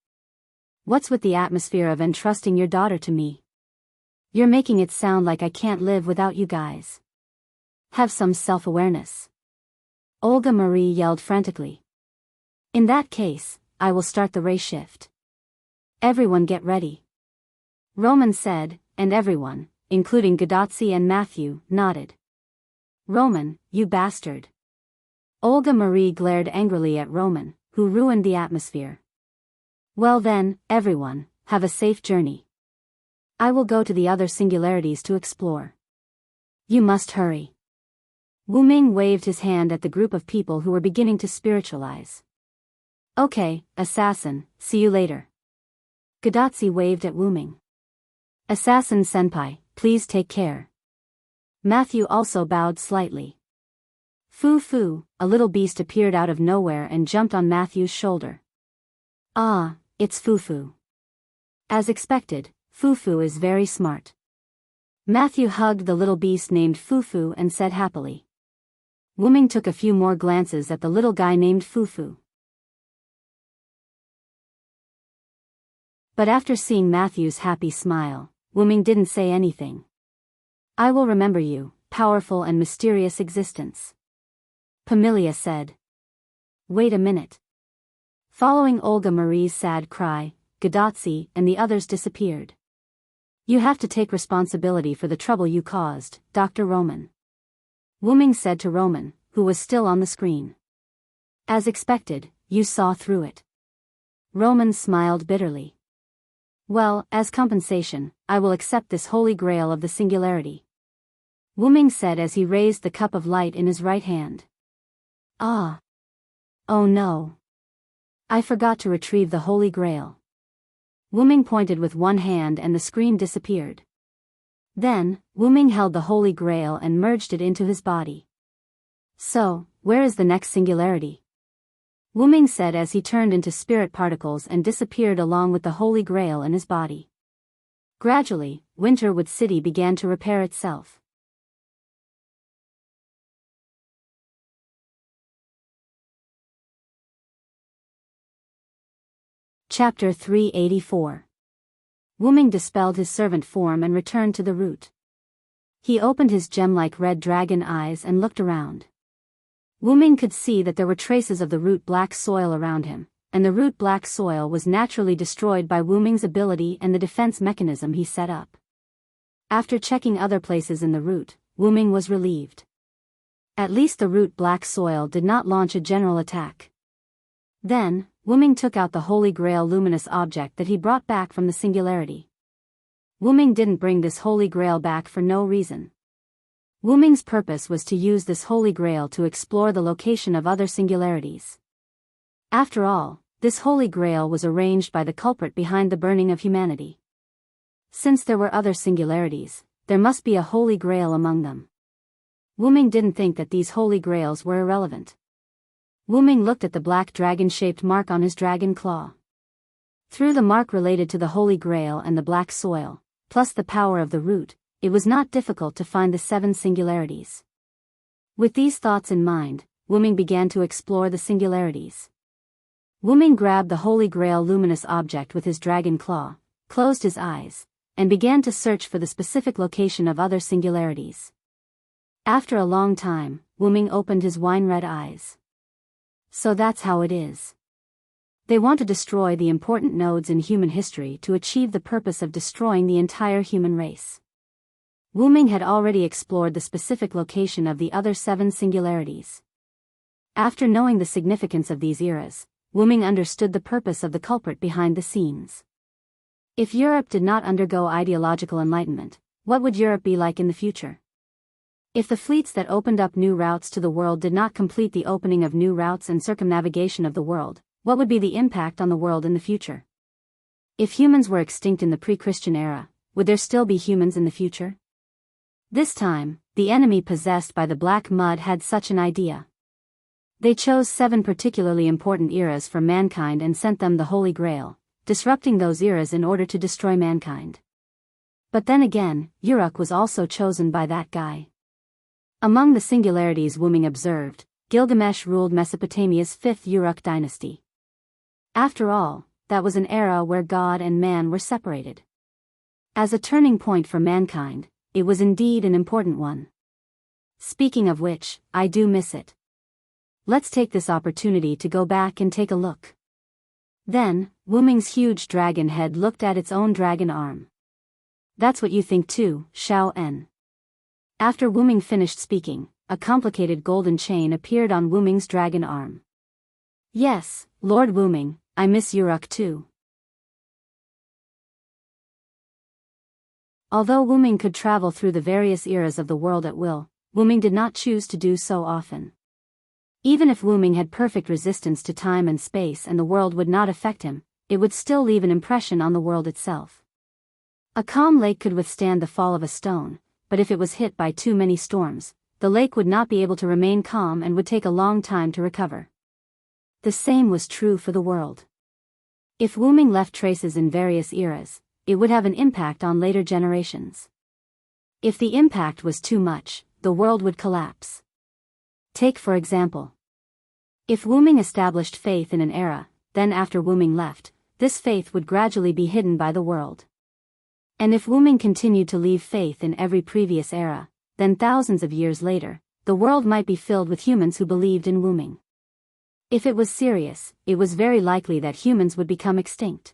What's with the atmosphere of entrusting your daughter to me? You're making it sound like I can't live without you guys. Have some self-awareness. Olga Marie yelled frantically. In that case, I will start the ray shift. Everyone get ready. Roman said, and everyone, including Gadotsi and Matthew, nodded. Roman, you bastard. Olga Marie glared angrily at Roman, who ruined the atmosphere. Well then, everyone, have a safe journey. I will go to the other singularities to explore. You must hurry. Wu-Ming waved his hand at the group of people who were beginning to spiritualize. Okay, assassin, see you later. Gadotsi waved at Wu-Ming. Assassin senpai, please take care. Matthew also bowed slightly. Foo-foo, a little beast appeared out of nowhere and jumped on Matthew's shoulder. Ah, it's Foo-foo. As expected, Foo-foo is very smart. Matthew hugged the little beast named Foo-foo and said happily. Wu-Ming took a few more glances at the little guy named Foo-foo. But after seeing Matthew's happy smile, Wu-Ming didn't say anything. I will remember you, powerful and mysterious existence. Pamilia said. Wait a minute. Following Olga Marie's sad cry, Gadotsi and the others disappeared. You have to take responsibility for the trouble you caused, Dr. Roman. Wu-Ming said to Roman, who was still on the screen. As expected, you saw through it. Roman smiled bitterly. Well, as compensation, I will accept this holy grail of the singularity. Wu-Ming said as he raised the cup of light in his right hand. Ah. Oh no. I forgot to retrieve the holy grail. Wu-Ming pointed with one hand and the screen disappeared. Then, Wu-Ming held the holy grail and merged it into his body. So, where is the next singularity? Wu-Ming said as he turned into spirit particles and disappeared along with the holy grail in his body. Gradually, Winterwood City began to repair itself. Chapter 384. Wu-Ming dispelled his servant form and returned to the root. He opened his gem-like red dragon eyes and looked around. Wu-Ming could see that there were traces of the root black soil around him, and the root black soil was naturally destroyed by Wu-Ming's ability and the defense mechanism he set up. After checking other places in the root, Wu-Ming was relieved. At least the root black soil did not launch a general attack. Then, Wu-Ming took out the Holy Grail luminous object that he brought back from the singularity. Wu-Ming didn't bring this Holy Grail back for no reason. Wu-Ming's purpose was to use this Holy Grail to explore the location of other singularities. After all, this Holy Grail was arranged by the culprit behind the burning of humanity. Since there were other singularities, there must be a Holy Grail among them. Wu-Ming didn't think that these Holy Grails were irrelevant. Wu-Ming looked at the black dragon-shaped mark on his dragon claw. Through the mark related to the Holy Grail and the black soil, plus the power of the root, it was not difficult to find the 7 singularities. With these thoughts in mind, Wu-Ming began to explore the singularities. Wu-Ming grabbed the Holy Grail luminous object with his dragon claw, closed his eyes, and began to search for the specific location of other singularities. After a long time, Wu-Ming opened his wine-red eyes. So that's how it is. They want to destroy the important nodes in human history to achieve the purpose of destroying the entire human race. Wu Ming had already explored the specific location of the other 7 singularities. After knowing the significance of these eras, Wu Ming understood the purpose of the culprit behind the scenes. If Europe did not undergo ideological enlightenment, what would Europe be like in the future? If the fleets that opened up new routes to the world did not complete the opening of new routes and circumnavigation of the world, what would be the impact on the world in the future? If humans were extinct in the pre-Christian era, would there still be humans in the future? This time, the enemy possessed by the Black Mud had such an idea. They chose 7 particularly important eras for mankind and sent them the Holy Grail, disrupting those eras in order to destroy mankind. But then again, Uruk was also chosen by that guy. Among the singularities Wu Ming observed, Gilgamesh ruled Mesopotamia's 5th Uruk dynasty. After all, that was an era where God and man were separated. As a turning point for mankind, it was indeed an important one. Speaking of which, I do miss it. Let's take this opportunity to go back and take a look. Then, Wu Ming's huge dragon head looked at its own dragon arm. That's what you think too, Xiao En. After Wu Ming finished speaking, a complicated golden chain appeared on Wu Ming's dragon arm. Yes, Lord Wu Ming, I miss Uruk too. Although Wu Ming could travel through the various eras of the world at will, Wu Ming did not choose to do so often. Even if Wu Ming had perfect resistance to time and space and the world would not affect him, it would still leave an impression on the world itself. A calm lake could withstand the fall of a stone, but if it was hit by too many storms, the lake would not be able to remain calm and would take a long time to recover. The same was true for the world. If Wu Ming left traces in various eras, it would have an impact on later generations. If the impact was too much, the world would collapse. Take for example. If Wu Ming established faith in an era, then after Wu Ming left, this faith would gradually be hidden by the world. And if Wu Ming continued to leave faith in every previous era, then thousands of years later, the world might be filled with humans who believed in Wu Ming. If it was serious, it was very likely that humans would become extinct.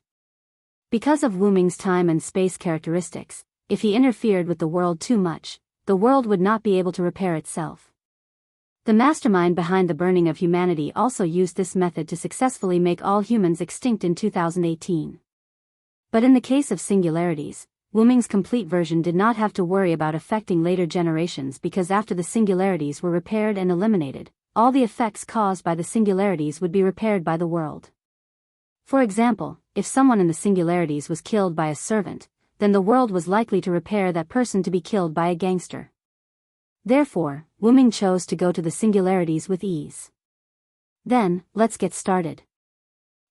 Because of Wu Ming's time and space characteristics, if he interfered with the world too much, the world would not be able to repair itself. The mastermind behind the burning of humanity also used this method to successfully make all humans extinct in 2018. But in the case of singularities, Wu Ming's complete version did not have to worry about affecting later generations because after the singularities were repaired and eliminated, all the effects caused by the singularities would be repaired by the world. For example, if someone in the singularities was killed by a servant, then the world was likely to repair that person to be killed by a gangster. Therefore, Wu Ming chose to go to the singularities with ease. Then, let's get started.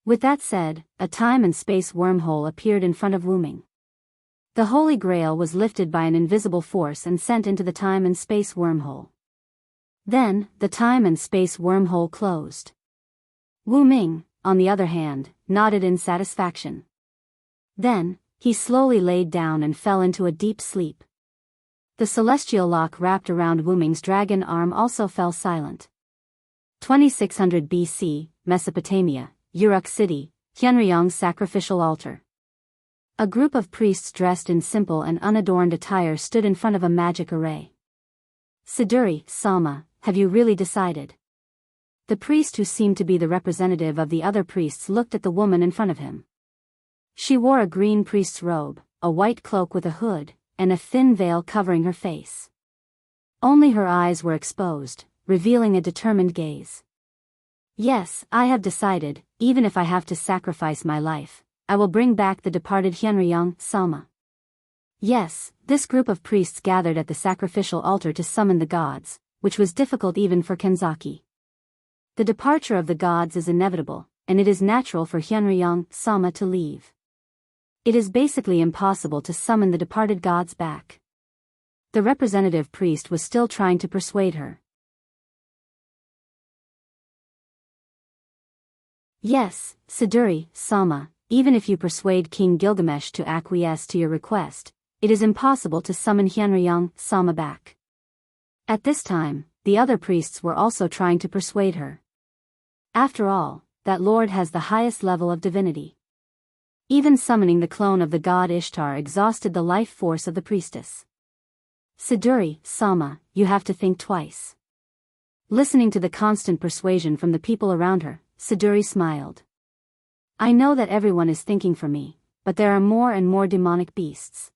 With that said, a time and space wormhole appeared in front of Wu Ming. The Holy Grail was lifted by an invisible force and sent into the time and space wormhole. Then, the time and space wormhole closed. Wu Ming, on the other hand, nodded in satisfaction. Then, he slowly laid down and fell into a deep sleep. The celestial lock wrapped around Wu Ming's dragon arm also fell silent. 2600 BC, Mesopotamia, Uruk City, Hyunryong's sacrificial altar. A group of priests dressed in simple and unadorned attire stood in front of a magic array. Siduri, Salma, have you really decided? The priest who seemed to be the representative of the other priests looked at the woman in front of him. She wore a green priest's robe, a white cloak with a hood, and a thin veil covering her face. Only her eyes were exposed, revealing a determined gaze. Yes, I have decided, even if I have to sacrifice my life, I will bring back the departed Hyunryong, Salma. Yes, this group of priests gathered at the sacrificial altar to summon the gods, which was difficult even for Kenzaki. The departure of the gods is inevitable, and it is natural for Hyunryong, Salma to leave. It is basically impossible to summon the departed gods back. The representative priest was still trying to persuade her. Yes, Siduri, Salma, even if you persuade King Gilgamesh to acquiesce to your request, it is impossible to summon Hyunryong, Salma back. At this time, the other priests were also trying to persuade her. After all, that lord has the highest level of divinity. Even summoning the clone of the god Ishtar exhausted the life force of the priestess. Siduri, Sama, you have to think twice. Listening to the constant persuasion from the people around her, Siduri smiled. I know that everyone is thinking for me, but there are more and more demonic beasts.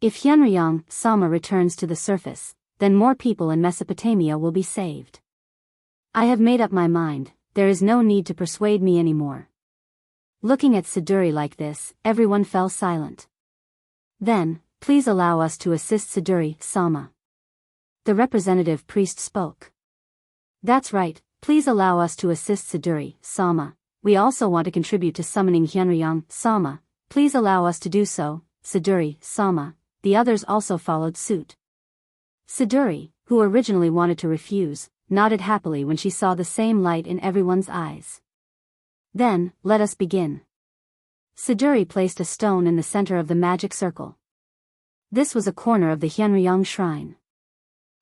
If Hyunryong, Sama returns to the surface, then more people in Mesopotamia will be saved. I have made up my mind, there is no need to persuade me anymore. Looking at Siduri like this, everyone fell silent. Then, please allow us to assist Siduri, Sama. The representative priest spoke. That's right, please allow us to assist Siduri, Sama. We also want to contribute to summoning Hyunryong, Sama. Please allow us to do so, Siduri, Sama. The others also followed suit. Siduri, who originally wanted to refuse, nodded happily when she saw the same light in everyone's eyes. Then, let us begin. Siduri placed a stone in the center of the magic circle. This was a corner of the Hyunryong shrine.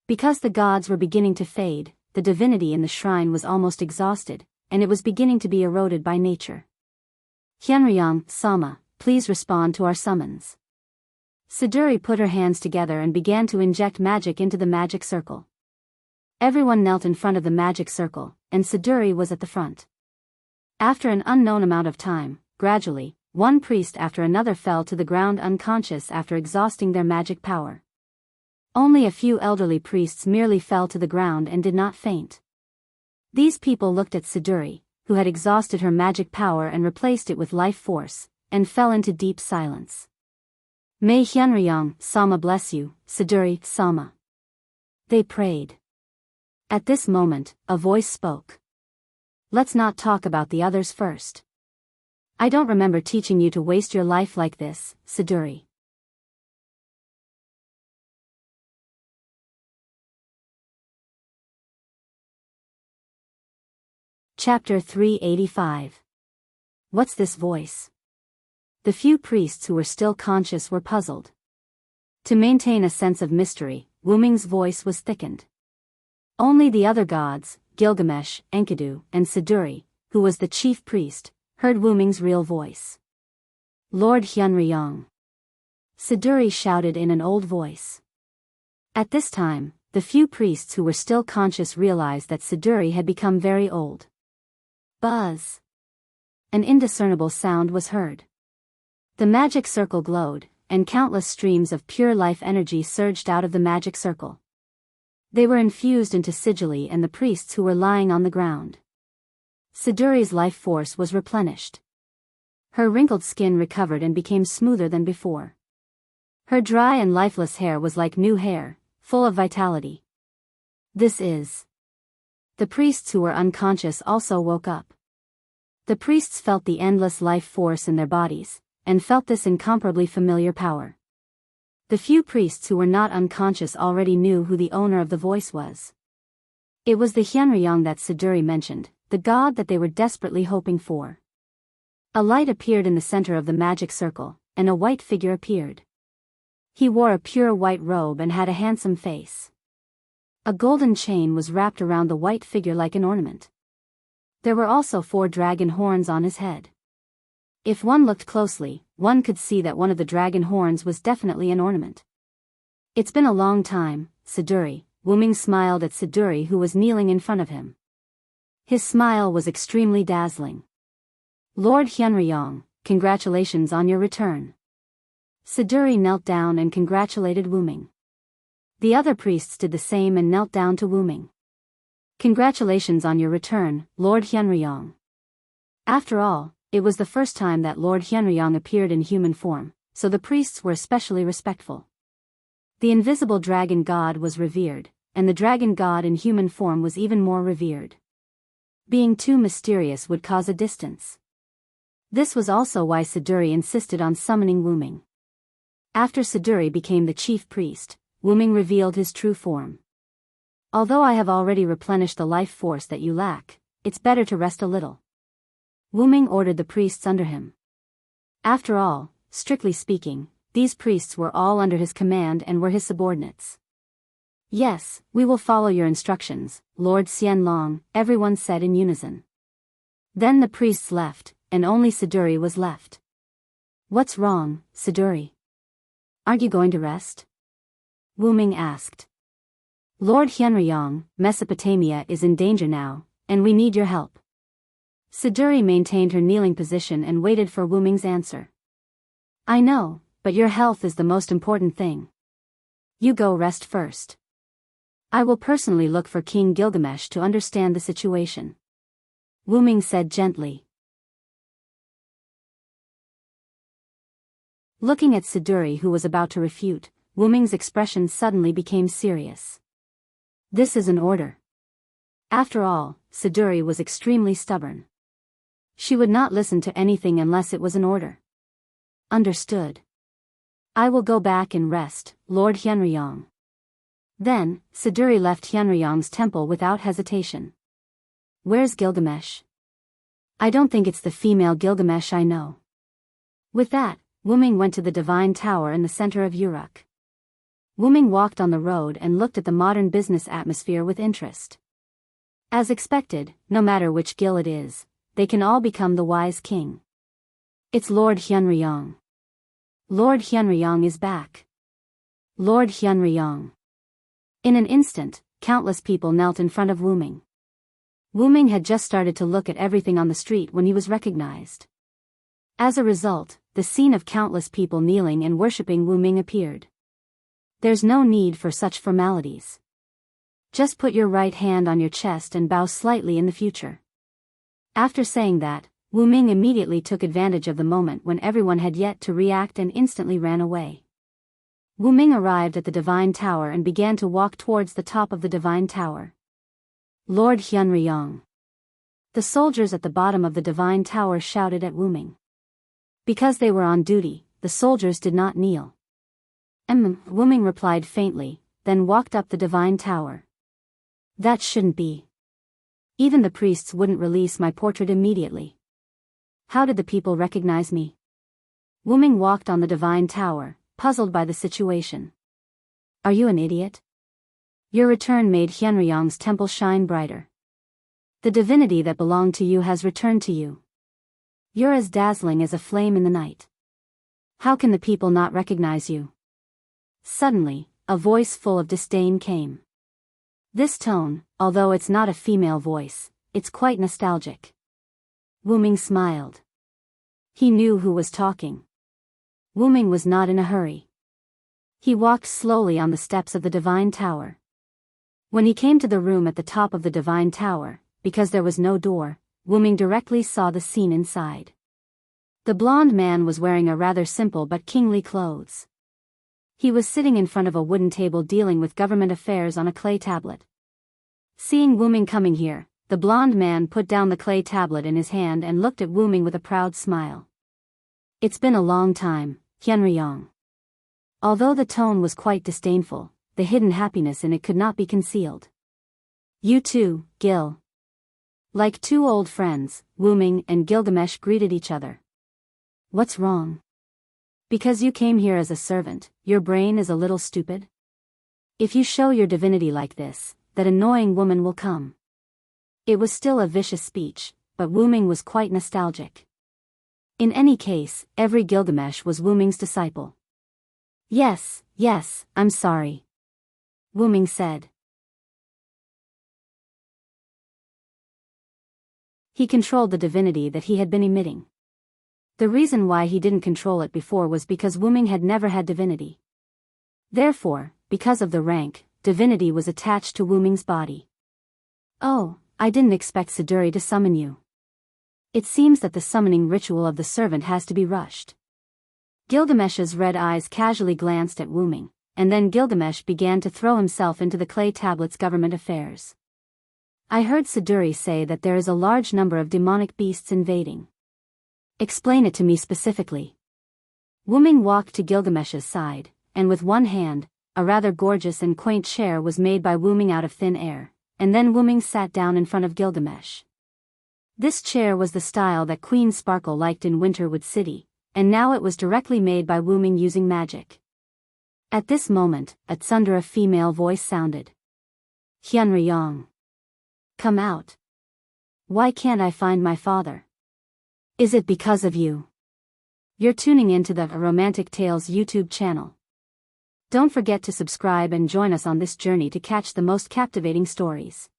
Because the gods were beginning to fade, the divinity in the shrine was almost exhausted, and it was beginning to be eroded by nature. Hyunryong, Sama, please respond to our summons. Siduri put her hands together and began to inject magic into the magic circle. Everyone knelt in front of the magic circle, and Siduri was at the front. After an unknown amount of time, gradually, one priest after another fell to the ground unconscious after exhausting their magic power. Only a few elderly priests merely fell to the ground and did not faint. These people looked at Siduri, who had exhausted her magic power and replaced it with life force, and fell into deep silence. May Hyunryong, Sama bless you, Siduri, Sama. They prayed. At this moment, a voice spoke. Let's not talk about the others first. I don't remember teaching you to waste your life like this, Siduri. Chapter 385. What's this voice? The few priests who were still conscious were puzzled. To maintain a sense of mystery, Wuming's voice was thickened. Only the other gods, Gilgamesh, Enkidu, and Siduri, who was the chief priest, heard Wuming's real voice. Lord Hyunryong. Siduri shouted in an old voice. At this time, the few priests who were still conscious realized that Siduri had become very old. Buzz. An indiscernible sound was heard. The magic circle glowed, and countless streams of pure life energy surged out of the magic circle. They were infused into Sigili and the priests who were lying on the ground. Siduri's life force was replenished. Her wrinkled skin recovered and became smoother than before. Her dry and lifeless hair was like new hair, full of vitality. This is. The priests who were unconscious also woke up. The priests felt the endless life force in their bodies, and felt this incomparably familiar power. The few priests who were not unconscious already knew who the owner of the voice was. It was the Hyunryong that Siduri mentioned, the god that they were desperately hoping for. A light appeared in the center of the magic circle, and a white figure appeared. He wore a pure white robe and had a handsome face. A golden chain was wrapped around the white figure like an ornament. There were also 4 dragon horns on his head. If one looked closely, one could see that one of the dragon horns was definitely an ornament. It's been a long time, Siduri. Wuming smiled at Siduri who was kneeling in front of him. His smile was extremely dazzling. Lord Hyunryong, congratulations on your return. Siduri knelt down and congratulated Wuming. The other priests did the same and knelt down to Wuming. Congratulations on your return, Lord Hyunryong. After all, it was the first time that Lord Hyunryong appeared in human form, so the priests were especially respectful. The invisible dragon god was revered, and the dragon god in human form was even more revered. Being too mysterious would cause a distance. This was also why Siduri insisted on summoning Wuming. After Siduri became the chief priest, Wuming revealed his true form. Although I have already replenished the life force that you lack, it's better to rest a little. Wuming ordered the priests under him. After all, strictly speaking, these priests were all under his command and were his subordinates. Yes, we will follow your instructions, Lord Xianlong, everyone said in unison. Then the priests left, and only Siduri was left. What's wrong, Siduri? Aren't you going to rest? Wu Ming asked. Lord Hyunryong, Mesopotamia is in danger now, and we need your help. Siduri maintained her kneeling position and waited for Wu Ming's answer. I know, but your health is the most important thing. You go rest first. I will personally look for King Gilgamesh to understand the situation. Wu Ming said gently. Looking at Siduri, who was about to refute, Wu Ming's expression suddenly became serious. This is an order. After all, Siduri was extremely stubborn. She would not listen to anything unless it was an order. Understood. I will go back and rest, Lord Hyunryong. Then, Siduri left Hyunryong's temple without hesitation. Where's Gilgamesh? I don't think it's the female Gilgamesh I know. With that, Wu Ming went to the divine tower in the center of Uruk. Wu Ming walked on the road and looked at the modern business atmosphere with interest. As expected, no matter which Gil it is, they can all become the wise king. It's Lord Hyunryong. Lord Hyunryong is back. Lord Hyunryong. In an instant, countless people knelt in front of Wu Ming. Wu Ming had just started to look at everything on the street when he was recognized. As a result, the scene of countless people kneeling and worshipping Wu Ming appeared. There's no need for such formalities. Just put your right hand on your chest and bow slightly in the future. After saying that, Wu Ming immediately took advantage of the moment when everyone had yet to react and instantly ran away. Wu Ming arrived at the divine tower and began to walk towards the top of the divine tower. Lord Hyunryong. The soldiers at the bottom of the divine tower shouted at Wu Ming. Because they were on duty, the soldiers did not kneel. Wu Ming replied faintly, then walked up the divine tower. That shouldn't be. Even the priests wouldn't release my portrait immediately. How did the people recognize me? Wu Ming walked on the divine tower, puzzled by the situation. Are you an idiot? Your return made Hyunryong's temple shine brighter. The divinity that belonged to you has returned to you. You're as dazzling as a flame in the night. How can the people not recognize you? Suddenly, a voice full of disdain came. This tone, although it's not a female voice, it's quite nostalgic. Wu Ming smiled. He knew who was talking. Wu Ming was not in a hurry. He walked slowly on the steps of the divine tower. When he came to the room at the top of the divine tower, because there was no door, Wu Ming directly saw the scene inside. The blonde man was wearing a rather simple but kingly clothes. He was sitting in front of a wooden table dealing with government affairs on a clay tablet. Seeing Wu Ming coming here, the blonde man put down the clay tablet in his hand and looked at Wu Ming with a proud smile. It's been a long time, Hyunryong. Although the tone was quite disdainful, the hidden happiness in it could not be concealed. You too, Gil. Like two old friends, Wu Ming and Gilgamesh greeted each other. What's wrong? Because you came here as a servant, your brain is a little stupid? If you show your divinity like this, that annoying woman will come. It was still a vicious speech, but Wu Ming was quite nostalgic. In any case, every Gilgamesh was Wu Ming's disciple. Yes, I'm sorry. Wu Ming said. He controlled the divinity that he had been emitting. The reason why he didn't control it before was because Wu Ming had never had divinity. Therefore, because of the rank, divinity was attached to Wu Ming's body. Oh, I didn't expect Siduri to summon you. It seems that the summoning ritual of the servant has to be rushed. Gilgamesh's red eyes casually glanced at Wu Ming, and then Gilgamesh began to throw himself into the clay tablet's government affairs. I heard Siduri say that there is a large number of demonic beasts invading. Explain it to me specifically. Wu Ming walked to Gilgamesh's side, and with one hand, a rather gorgeous and quaint chair was made by Wu Ming out of thin air, and then Wu Ming sat down in front of Gilgamesh. This chair was the style that Queen Sparkle liked in Winterwood City, and now it was directly made by Wu Ming using magic. At this moment, a Tsundere female voice sounded. Hyunryong. Come out. Why can't I find my father? Is it because of you? You're tuning into the Romantic Tales YouTube channel. Don't forget to subscribe and join us on this journey to catch the most captivating stories.